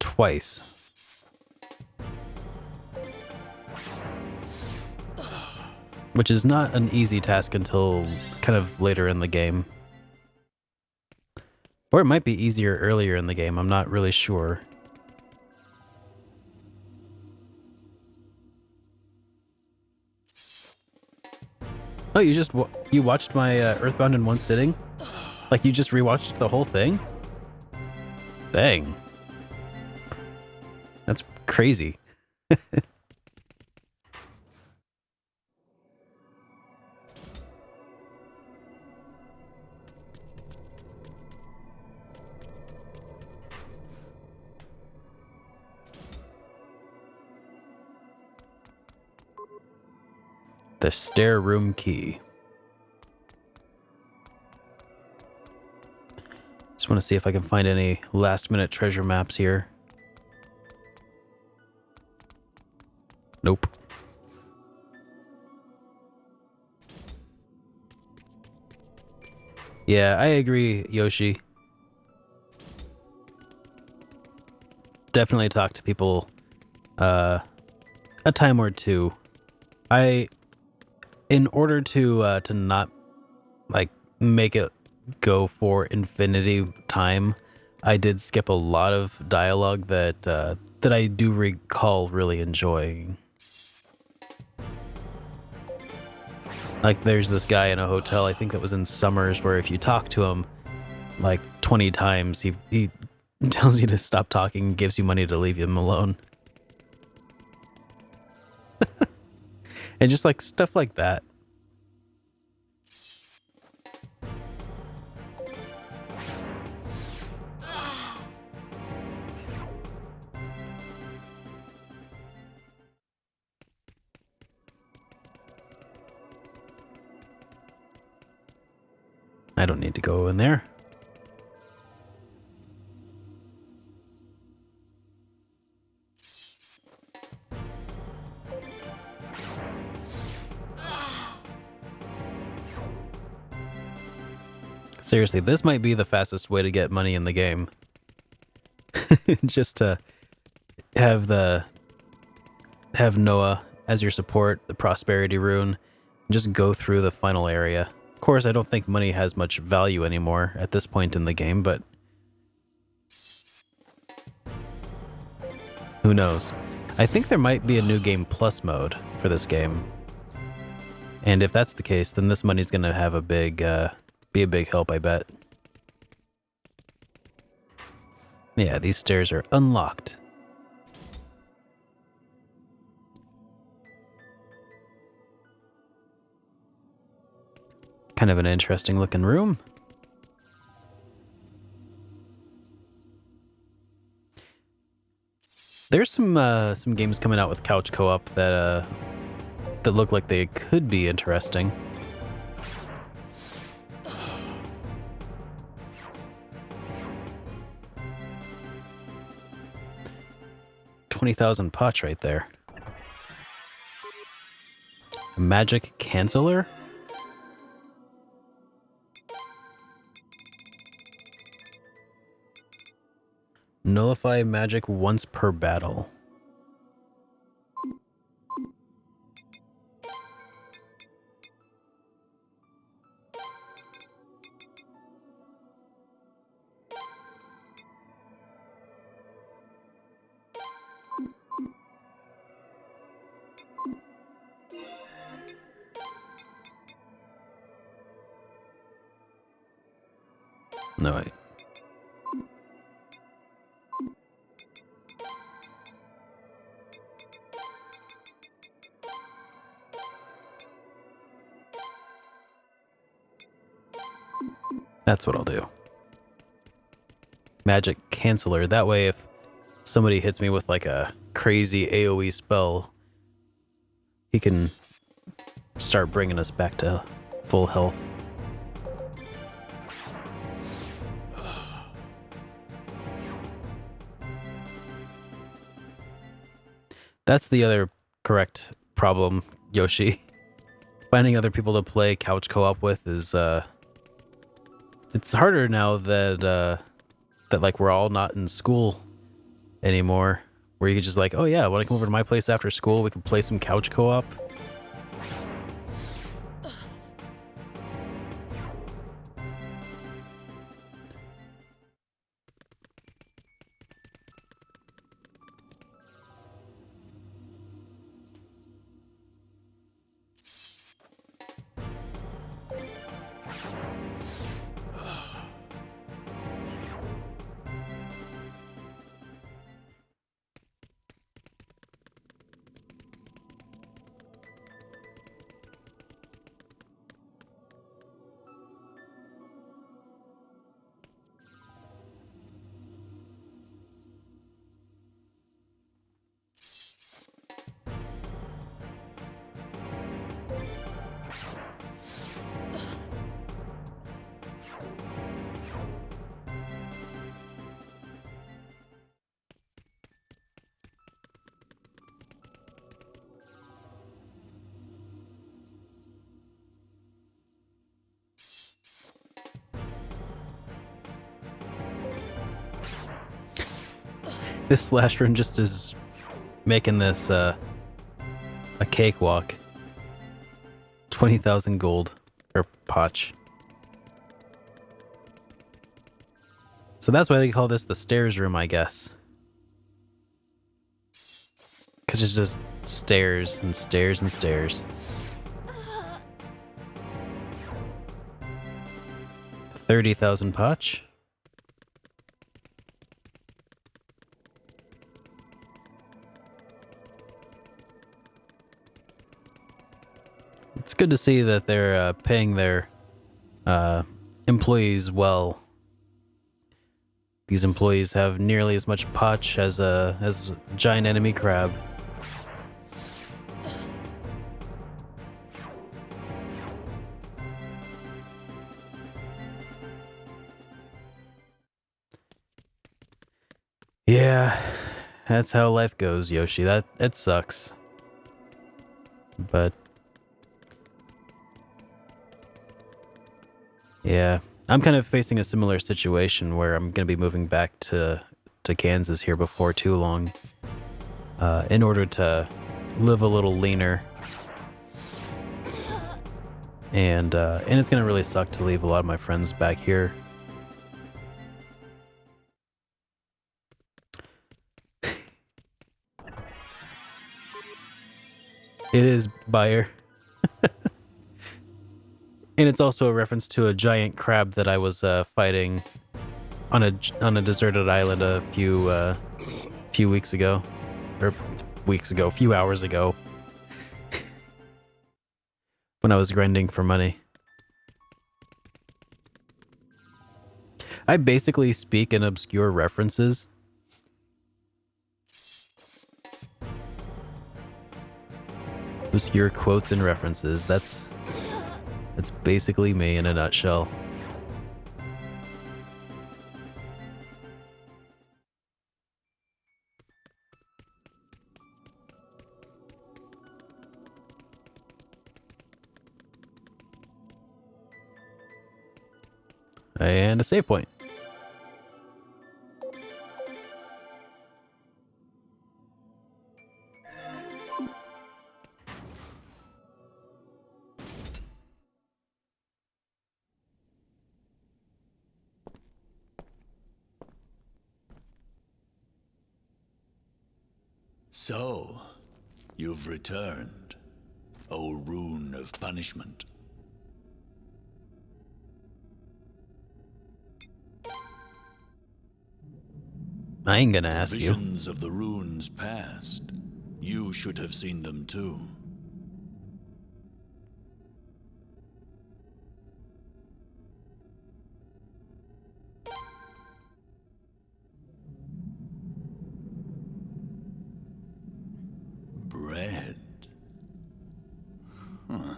A: twice. Which is not an easy task until kind of later in the game. Or it might be easier earlier in the game, I'm not really sure. Oh, you watched my Earthbound in one sitting? Like you just rewatched the whole thing? Dang. That's crazy. The stair room key. Just want to see if I can find any last minute treasure maps here. Nope. Yeah, I agree, Yoshi. Definitely talk to people a time or two. In order to not like make it go for infinity time, I did skip a lot of dialogue that I do recall really enjoying. Like there's this guy in a hotel, I think that was in Summers, where if you talk to him like 20 times, he tells you to stop talking and gives you money to leave him alone. And just like stuff like that. I don't need to go in there. Seriously, this might be the fastest way to get money in the game. Just to have Noah as your support, the prosperity rune, just go through the final area. Of course, I don't think money has much value anymore at this point in the game, but who knows? I think there might be a new game plus mode for this game. And if that's the case, then this money's gonna have a big be a big help, I bet. Yeah, these stairs are unlocked. Kind of an interesting looking room. There's some games coming out with couch co-op that look like they could be interesting. $20,000 pots right there. A magic canceller? Nullify magic once per battle. No, wait. That's what I'll do. Magic canceller. That way if somebody hits me with like a crazy AoE spell, he can start bringing us back to full health. That's the other correct problem, Yoshi. finding other people to play couch co-op with is it's harder now that that like we're all not in school anymore, where you could just like, oh yeah, when I come over to my place after school, we can play some couch co-op. This slash run just is making this a cakewalk. 20,000 gold or potch. So that's why they call this the stairs room, I guess. Because it's just stairs and stairs and stairs. 30,000 potch. It's good to see that they're paying their employees well. These employees have nearly as much potch as a giant enemy crab. Yeah, that's how life goes, Yoshi. That sucks. But yeah, I'm kind of facing a similar situation where I'm going to be moving back to Kansas here before too long, in order to live a little leaner. And it's going to really suck to leave a lot of my friends back here. It is Bayer. And it's also a reference to a giant crab that I was fighting on a deserted island a few weeks ago, or a few hours ago, when I was grinding for money. I basically speak in obscure references. Obscure quotes and references. That's basically me in a nutshell. And a save point.
P: So, you've returned, O rune of punishment.
A: I ain't gonna ask you.
P: Visions of the runes past. You should have seen them too. Bread. Huh.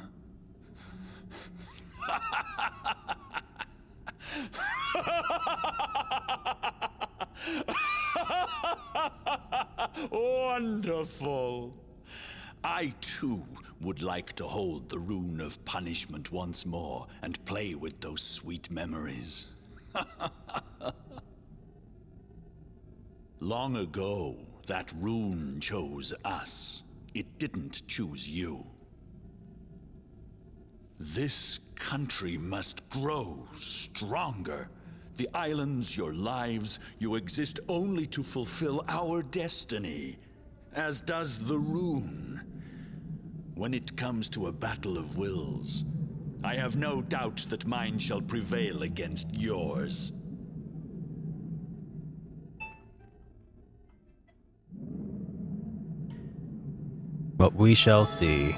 P: Wonderful. I too would like to hold the rune of punishment once more and play with those sweet memories. Long ago, that rune chose us. It didn't choose you. This country must grow stronger. The islands, your lives, you exist only to fulfill our destiny, as does the rune. When it comes to a battle of wills, I have no doubt that mine shall prevail against yours.
A: But we shall see.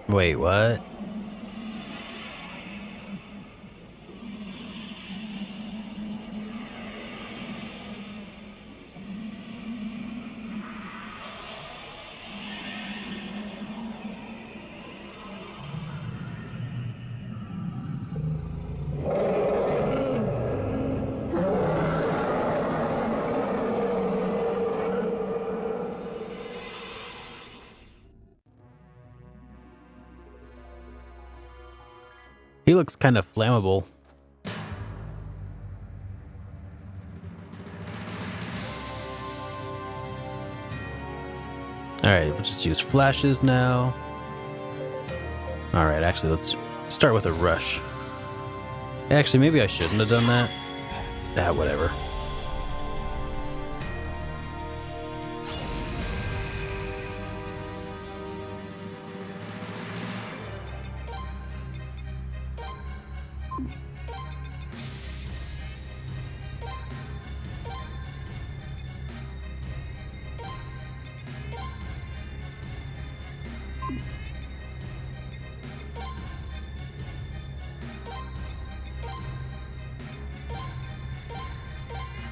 A: Wait, what? He looks kind of flammable. Alright, we'll just use flashes now. Alright, actually, let's start with a rush. Actually, maybe I shouldn't have done that. Ah, whatever.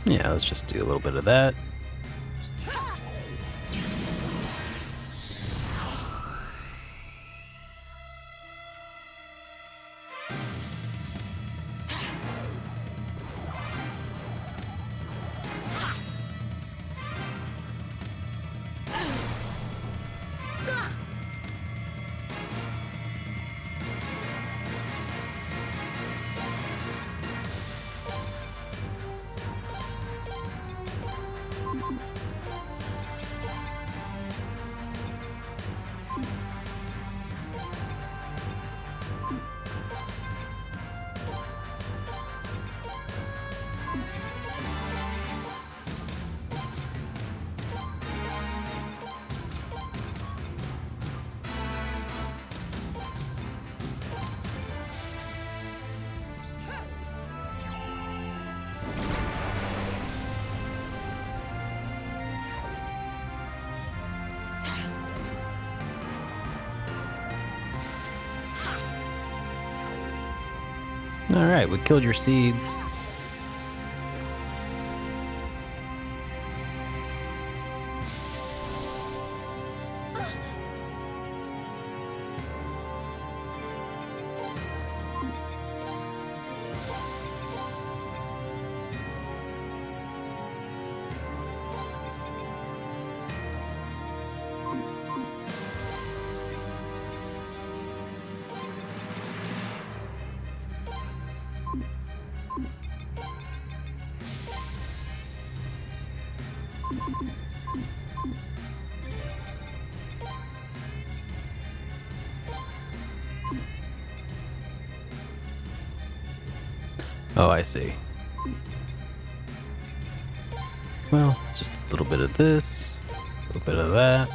A: Yeah, let's just do a little bit of that. Alright, we killed your seeds. Oh, I see. Well, just a little bit of this, a little bit of that.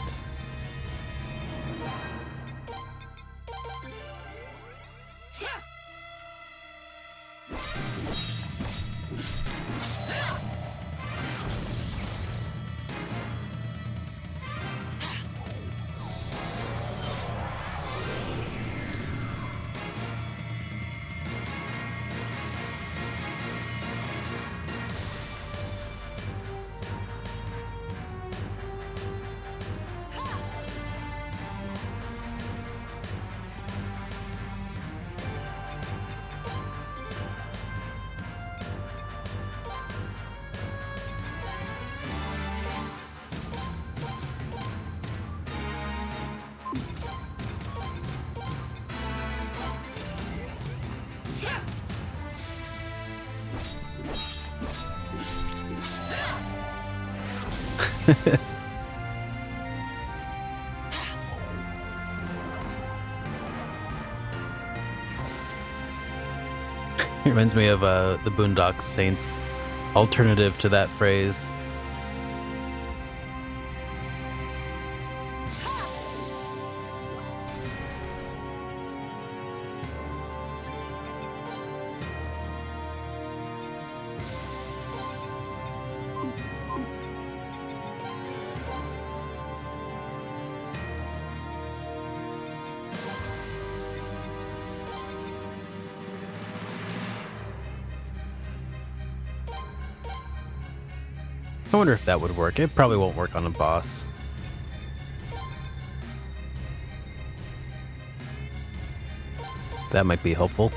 A: It reminds me of the Boondock Saints alternative to that phrase. I wonder if that would work. It probably won't work on a boss. That might be helpful.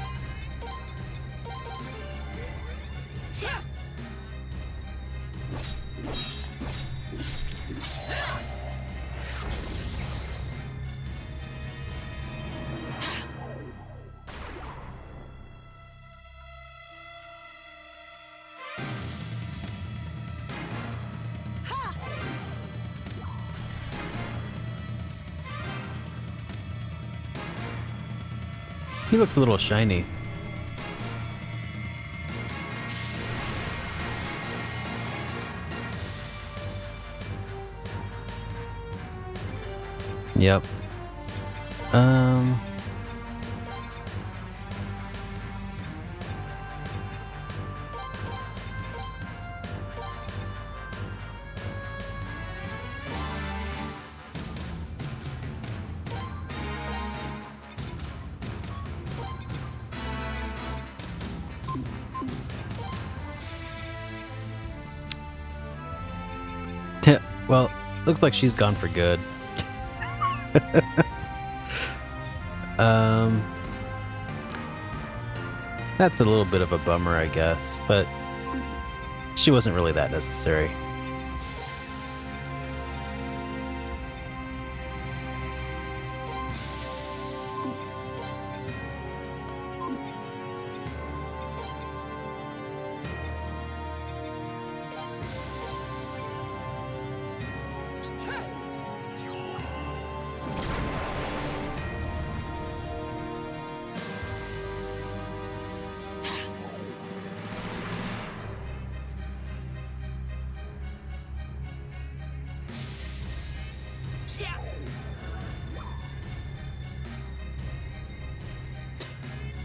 A: He looks a little shiny. Yep. Well, looks like she's gone for good. That's a little bit of a bummer, I guess, but she wasn't really that necessary.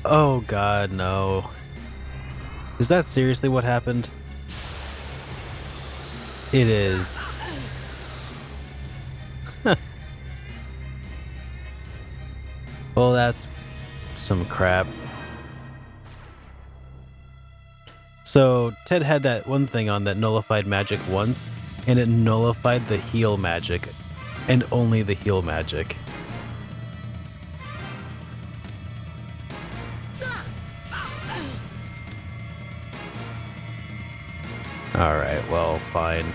A: Oh god, no. Is that seriously what happened? It is. Well, that's some crap. So, Ted had that one thing on that nullified magic once, and it nullified the heal magic, and only the heal magic. Alright, well, fine.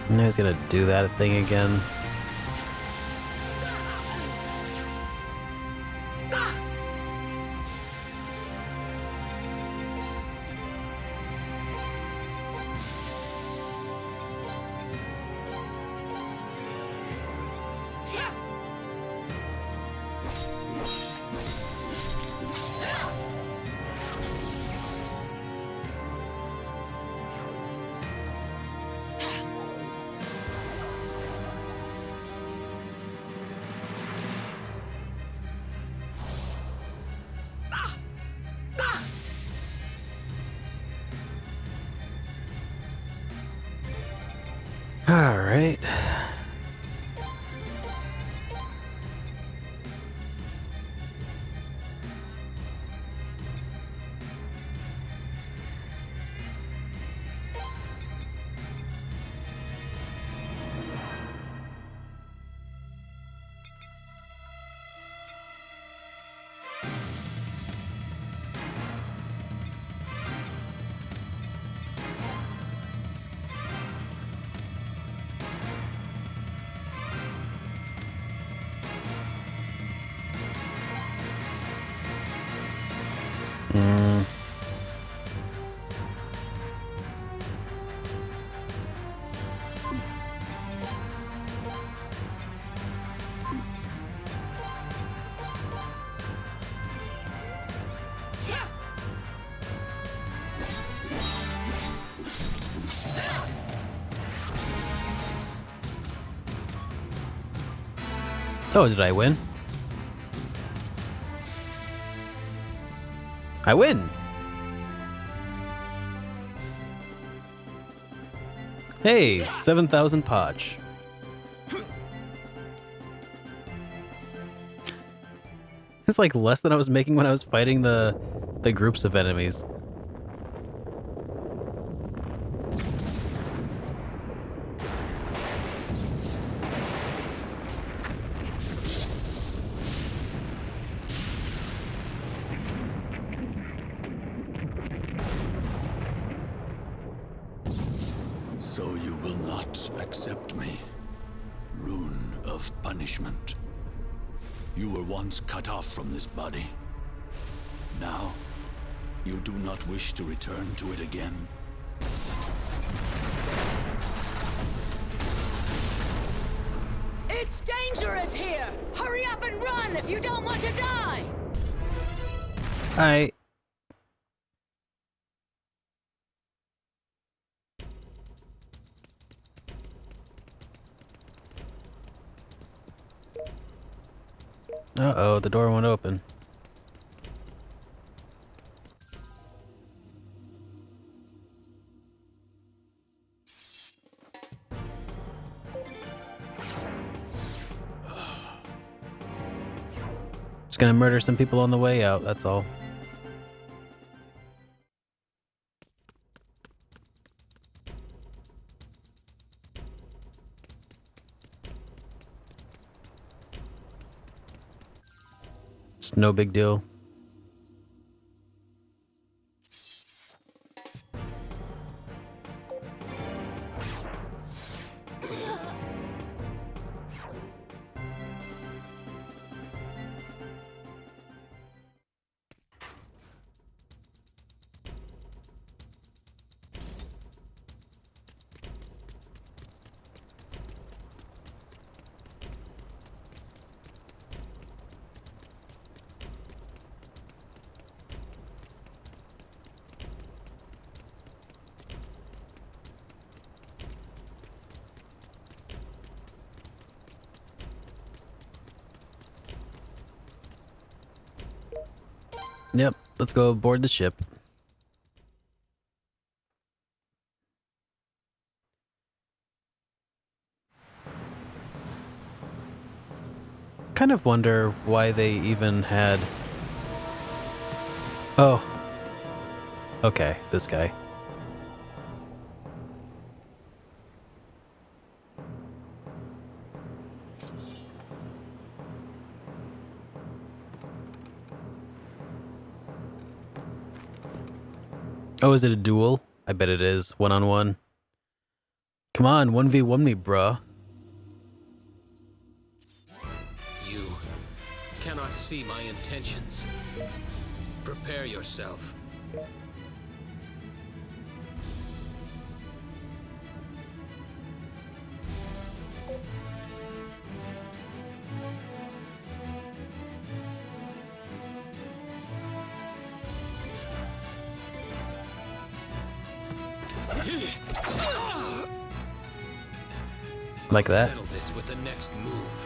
A: Now he's gonna do that thing again. All right. Oh, did I win? I win! Hey, 7,000 Podge. It's like less than I was making when I was fighting the groups of enemies.
P: So you will not accept me. Rune of punishment. You were once cut off from this body. Now, you do not wish to return to it again.
D: It's dangerous here! Hurry up and run if you don't want to die!
A: Uh-oh, the door won't open. Just gonna murder some people on the way out, that's all. It's no big deal. Yep, let's go aboard the ship. Kind of wonder why they even had... Oh. Okay, this guy. Oh, is it a duel? I bet it is. One-on-one. Come on, 1v1 me, bruh.
I: You cannot see my intentions. Prepare yourself.
A: Like that?
I: Settle this with the next move.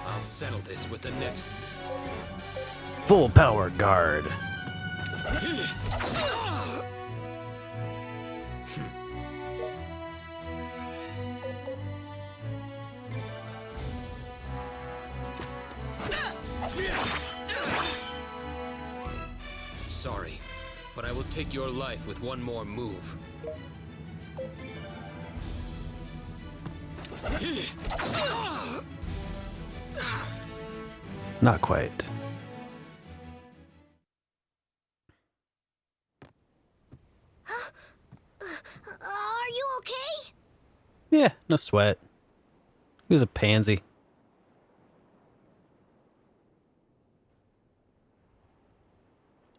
I: I'll settle this with the next.
A: Full power guard.
I: Sorry, but I will take your life with one more move.
A: Not quite.
B: Are you okay?
A: Yeah, no sweat. He was a pansy.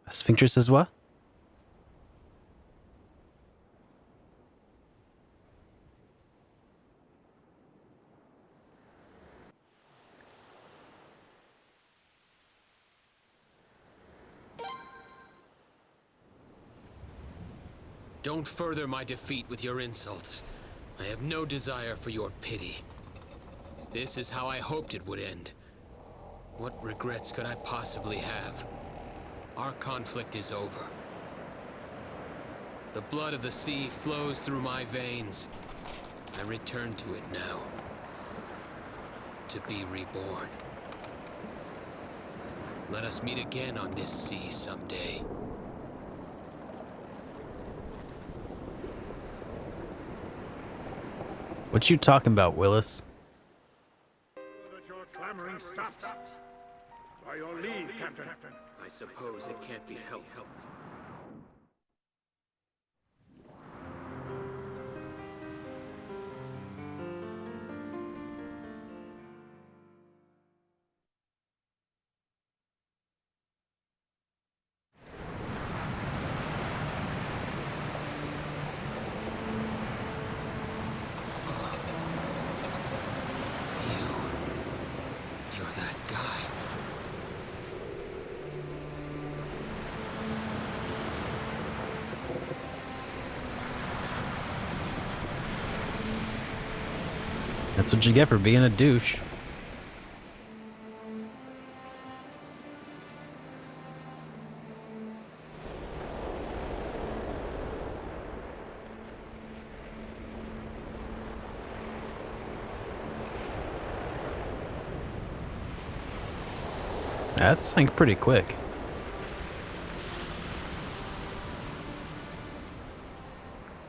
A: Sphincter says what?
L: Don't further my defeat with your insults. I have no desire for your pity. This is how I hoped it would end. What regrets could I possibly have? Our conflict is over. The blood of the sea flows through my veins. I return to it now. To be reborn. Let us meet again on this sea someday.
A: What you talking about, Willis?
Q: That your clamoring stops. By your leave, Captain.
L: I suppose it can't be helped. You're that guy.
A: That's what you get for being a douche. That sank pretty quick.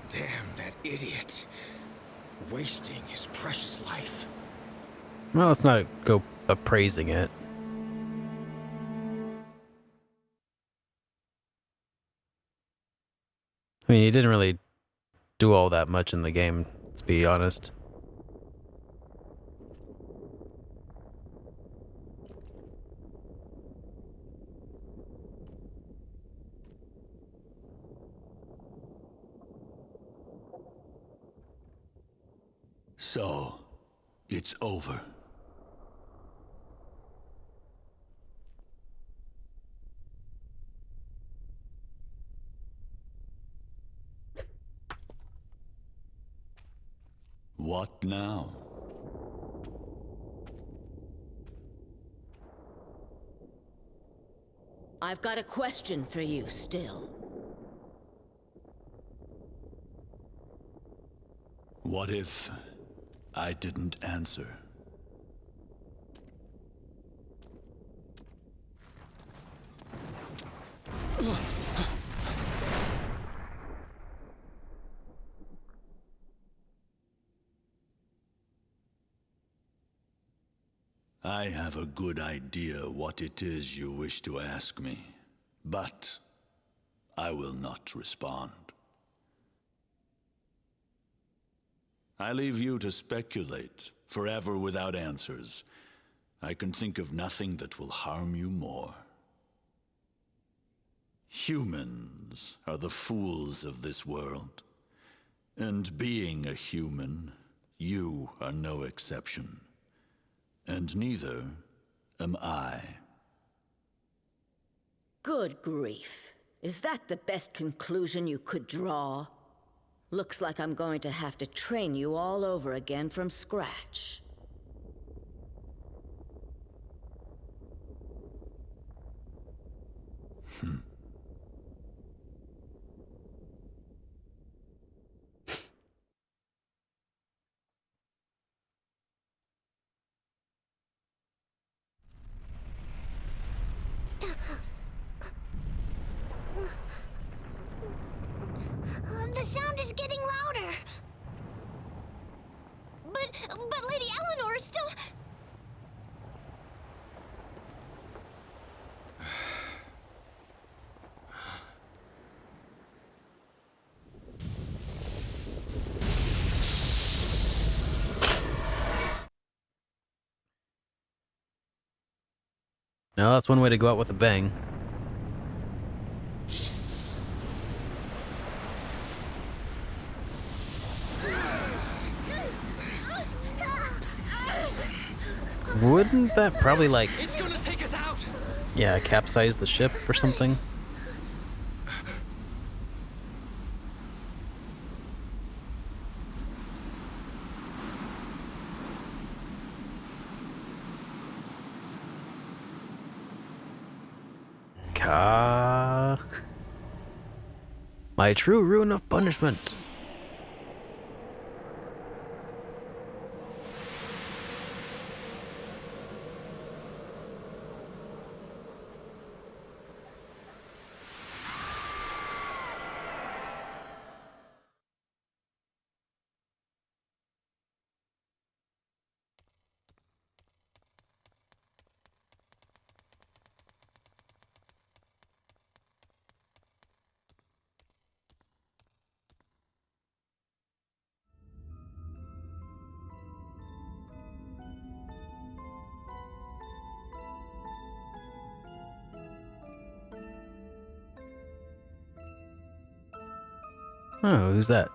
E: Damn that idiot. Wasting his precious life.
A: Well, let's not go appraising it. I mean, he didn't really do all that much in the game, let's be honest.
P: So, it's over. What now?
D: I've got a question for you still.
P: What if I didn't answer? I have a good idea what it is you wish to ask me, but I will not respond. I leave you to speculate, forever without answers. I can think of nothing that will harm you more. Humans are the fools of this world. And being a human, you are no exception. And neither am I.
D: Good grief. Is that the best conclusion you could draw? Looks like I'm going to have to train you all over again from scratch.
B: The sound is getting louder. But Lady Eleanor is still...
A: No, that's one way to go out with a bang. Wouldn't that probably, like,
L: It's gonna take us out.
A: yeah, capsize the ship or something? Ka. My true rune of punishment. Oh, who's that?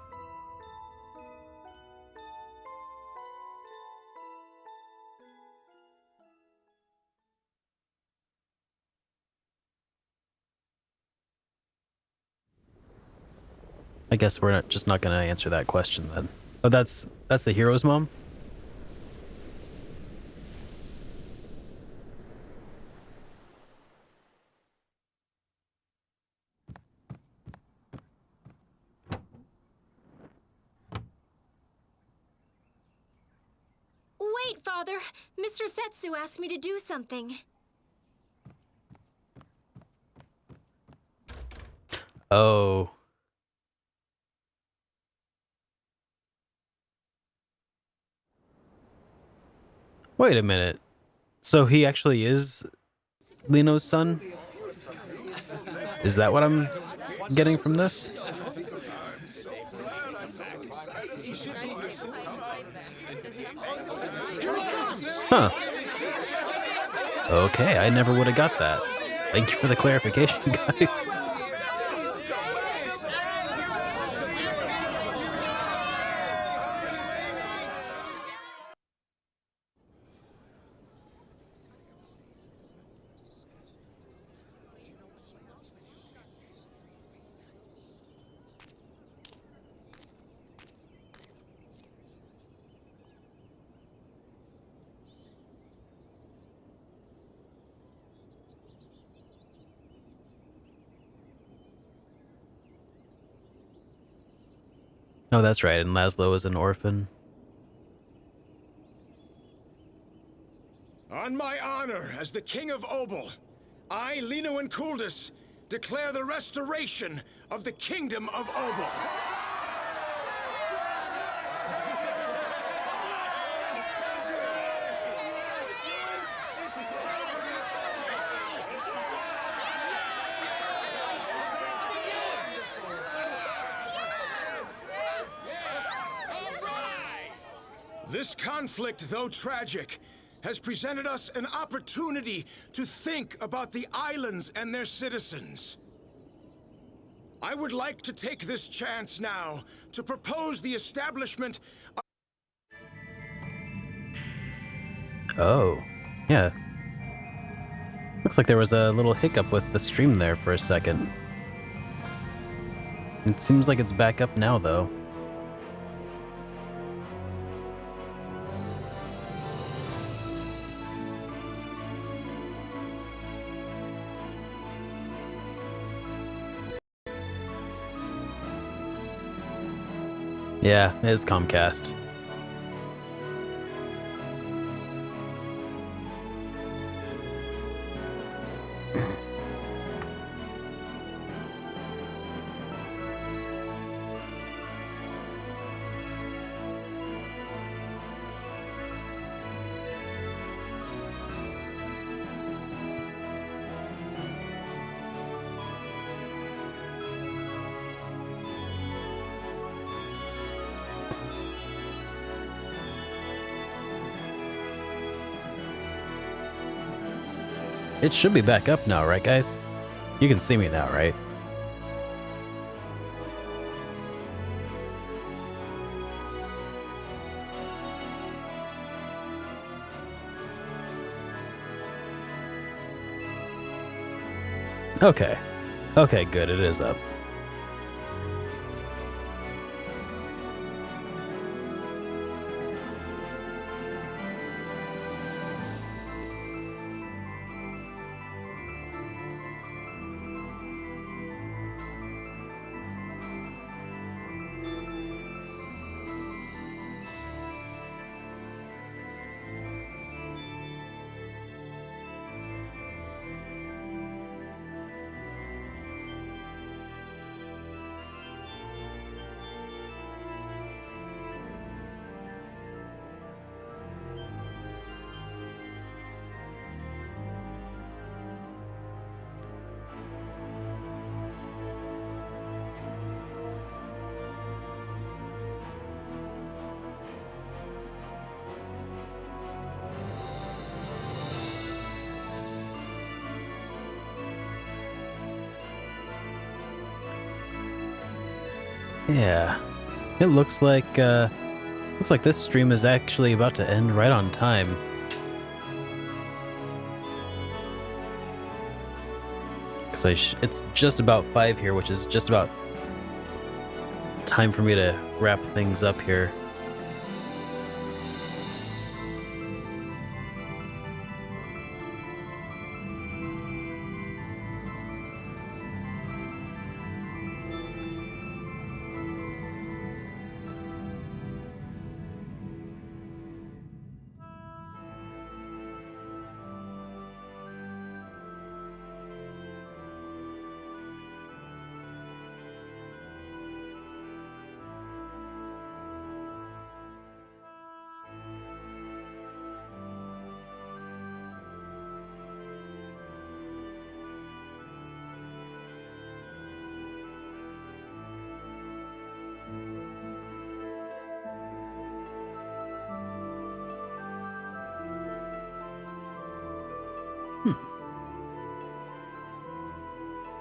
A: I guess we're not gonna answer that question then. Oh, that's the hero's mom?
F: Wait, Father! Mr. Setsu asked me to do something.
A: Oh. Wait a minute. So he actually is Lino's son? Is that what I'm getting from this? Huh. Okay, I never would have got that. Thank you for the clarification, guys. Oh, that's right, and Laszlo is an orphan.
E: On my honor as the King of Obel, I, Lino and Kuldus, declare the restoration of the Kingdom of Obel. This conflict, though tragic, has presented us an opportunity to think about the islands and their citizens. I would like to take this chance now to propose the establishment of...
A: Oh, yeah. Looks like there was a little hiccup with the stream there for a second. It seems like it's back up now, though. Yeah, it's Comcast. It should be back up now, right, guys? You can see me now, right? Okay. Okay, good. It is up. Yeah. It looks like this stream is actually about to end right on time. Cuz it's just about 5 here, which is just about time for me to wrap things up here.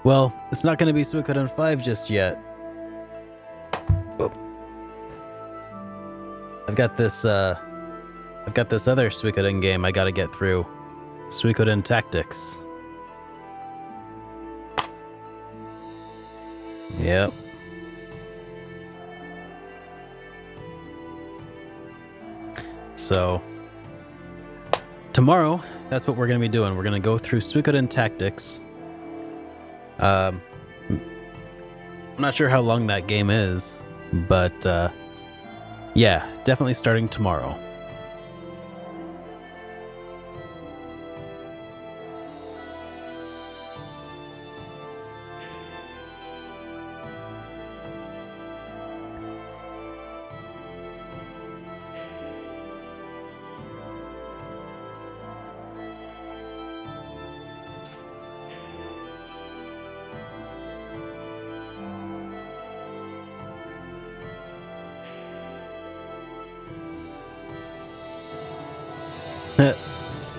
A: Well, it's not going to be Suikoden 5 just yet. Oh. I've got this other Suikoden game I got to get through. Suikoden Tactics. Yep. So, tomorrow, that's what we're going to be doing. We're going to go through Suikoden Tactics. I'm not sure how long that game is, but yeah, definitely starting tomorrow.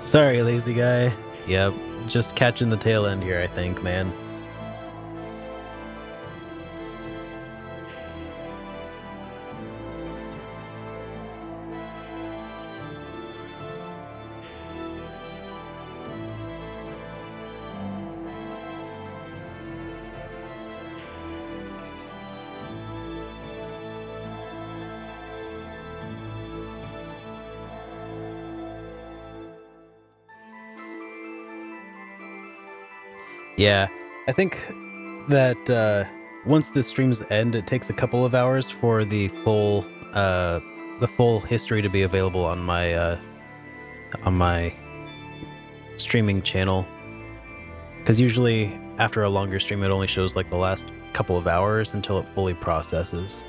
A: Sorry, lazy guy. Yep, just catching the tail end here, I think, man. Yeah, I think that once the streams end, it takes a couple of hours for the full history to be available on my streaming channel. Because usually after a longer stream, it only shows like the last couple of hours until it fully processes.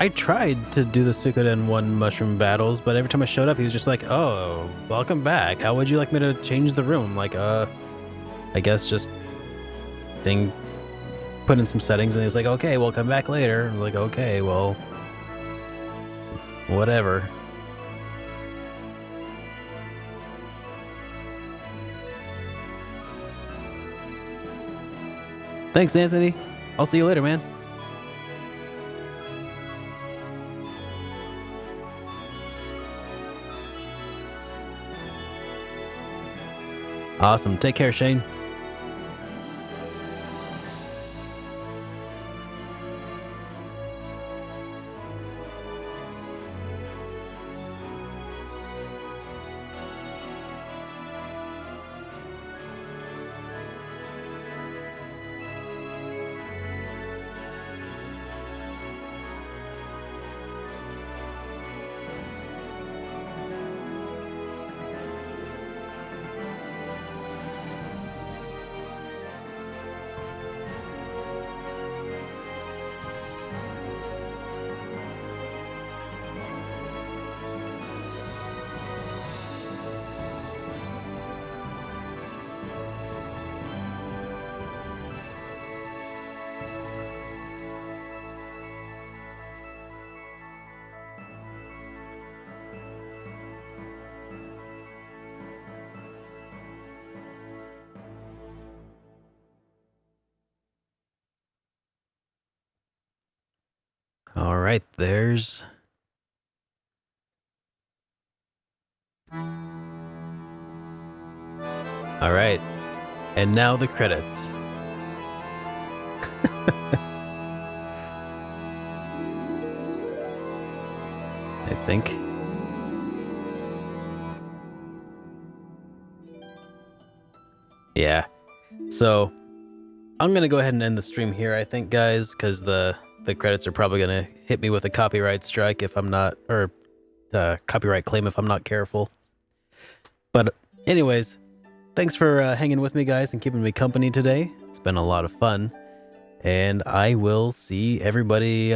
A: I tried to do the Suikoden 1 mushroom battles, but every time I showed up, he was just like, "Oh, welcome back. How would you like me to change the room?" Like, I guess just put in some settings, and he's like, "Okay, we'll come back later." I'm like, "Okay, well, whatever." Thanks, Anthony. I'll see you later, man. Awesome. Take care, Shane. All right, there's... All right, and now the credits. I think. Yeah. So I'm gonna go ahead and end the stream here, I think, guys, because the credits are probably gonna hit me with a copyright strike if I'm not, or copyright claim if I'm not careful. But anyways, thanks for hanging with me, guys, and keeping me company today. It's been a lot of fun, and I will see everybody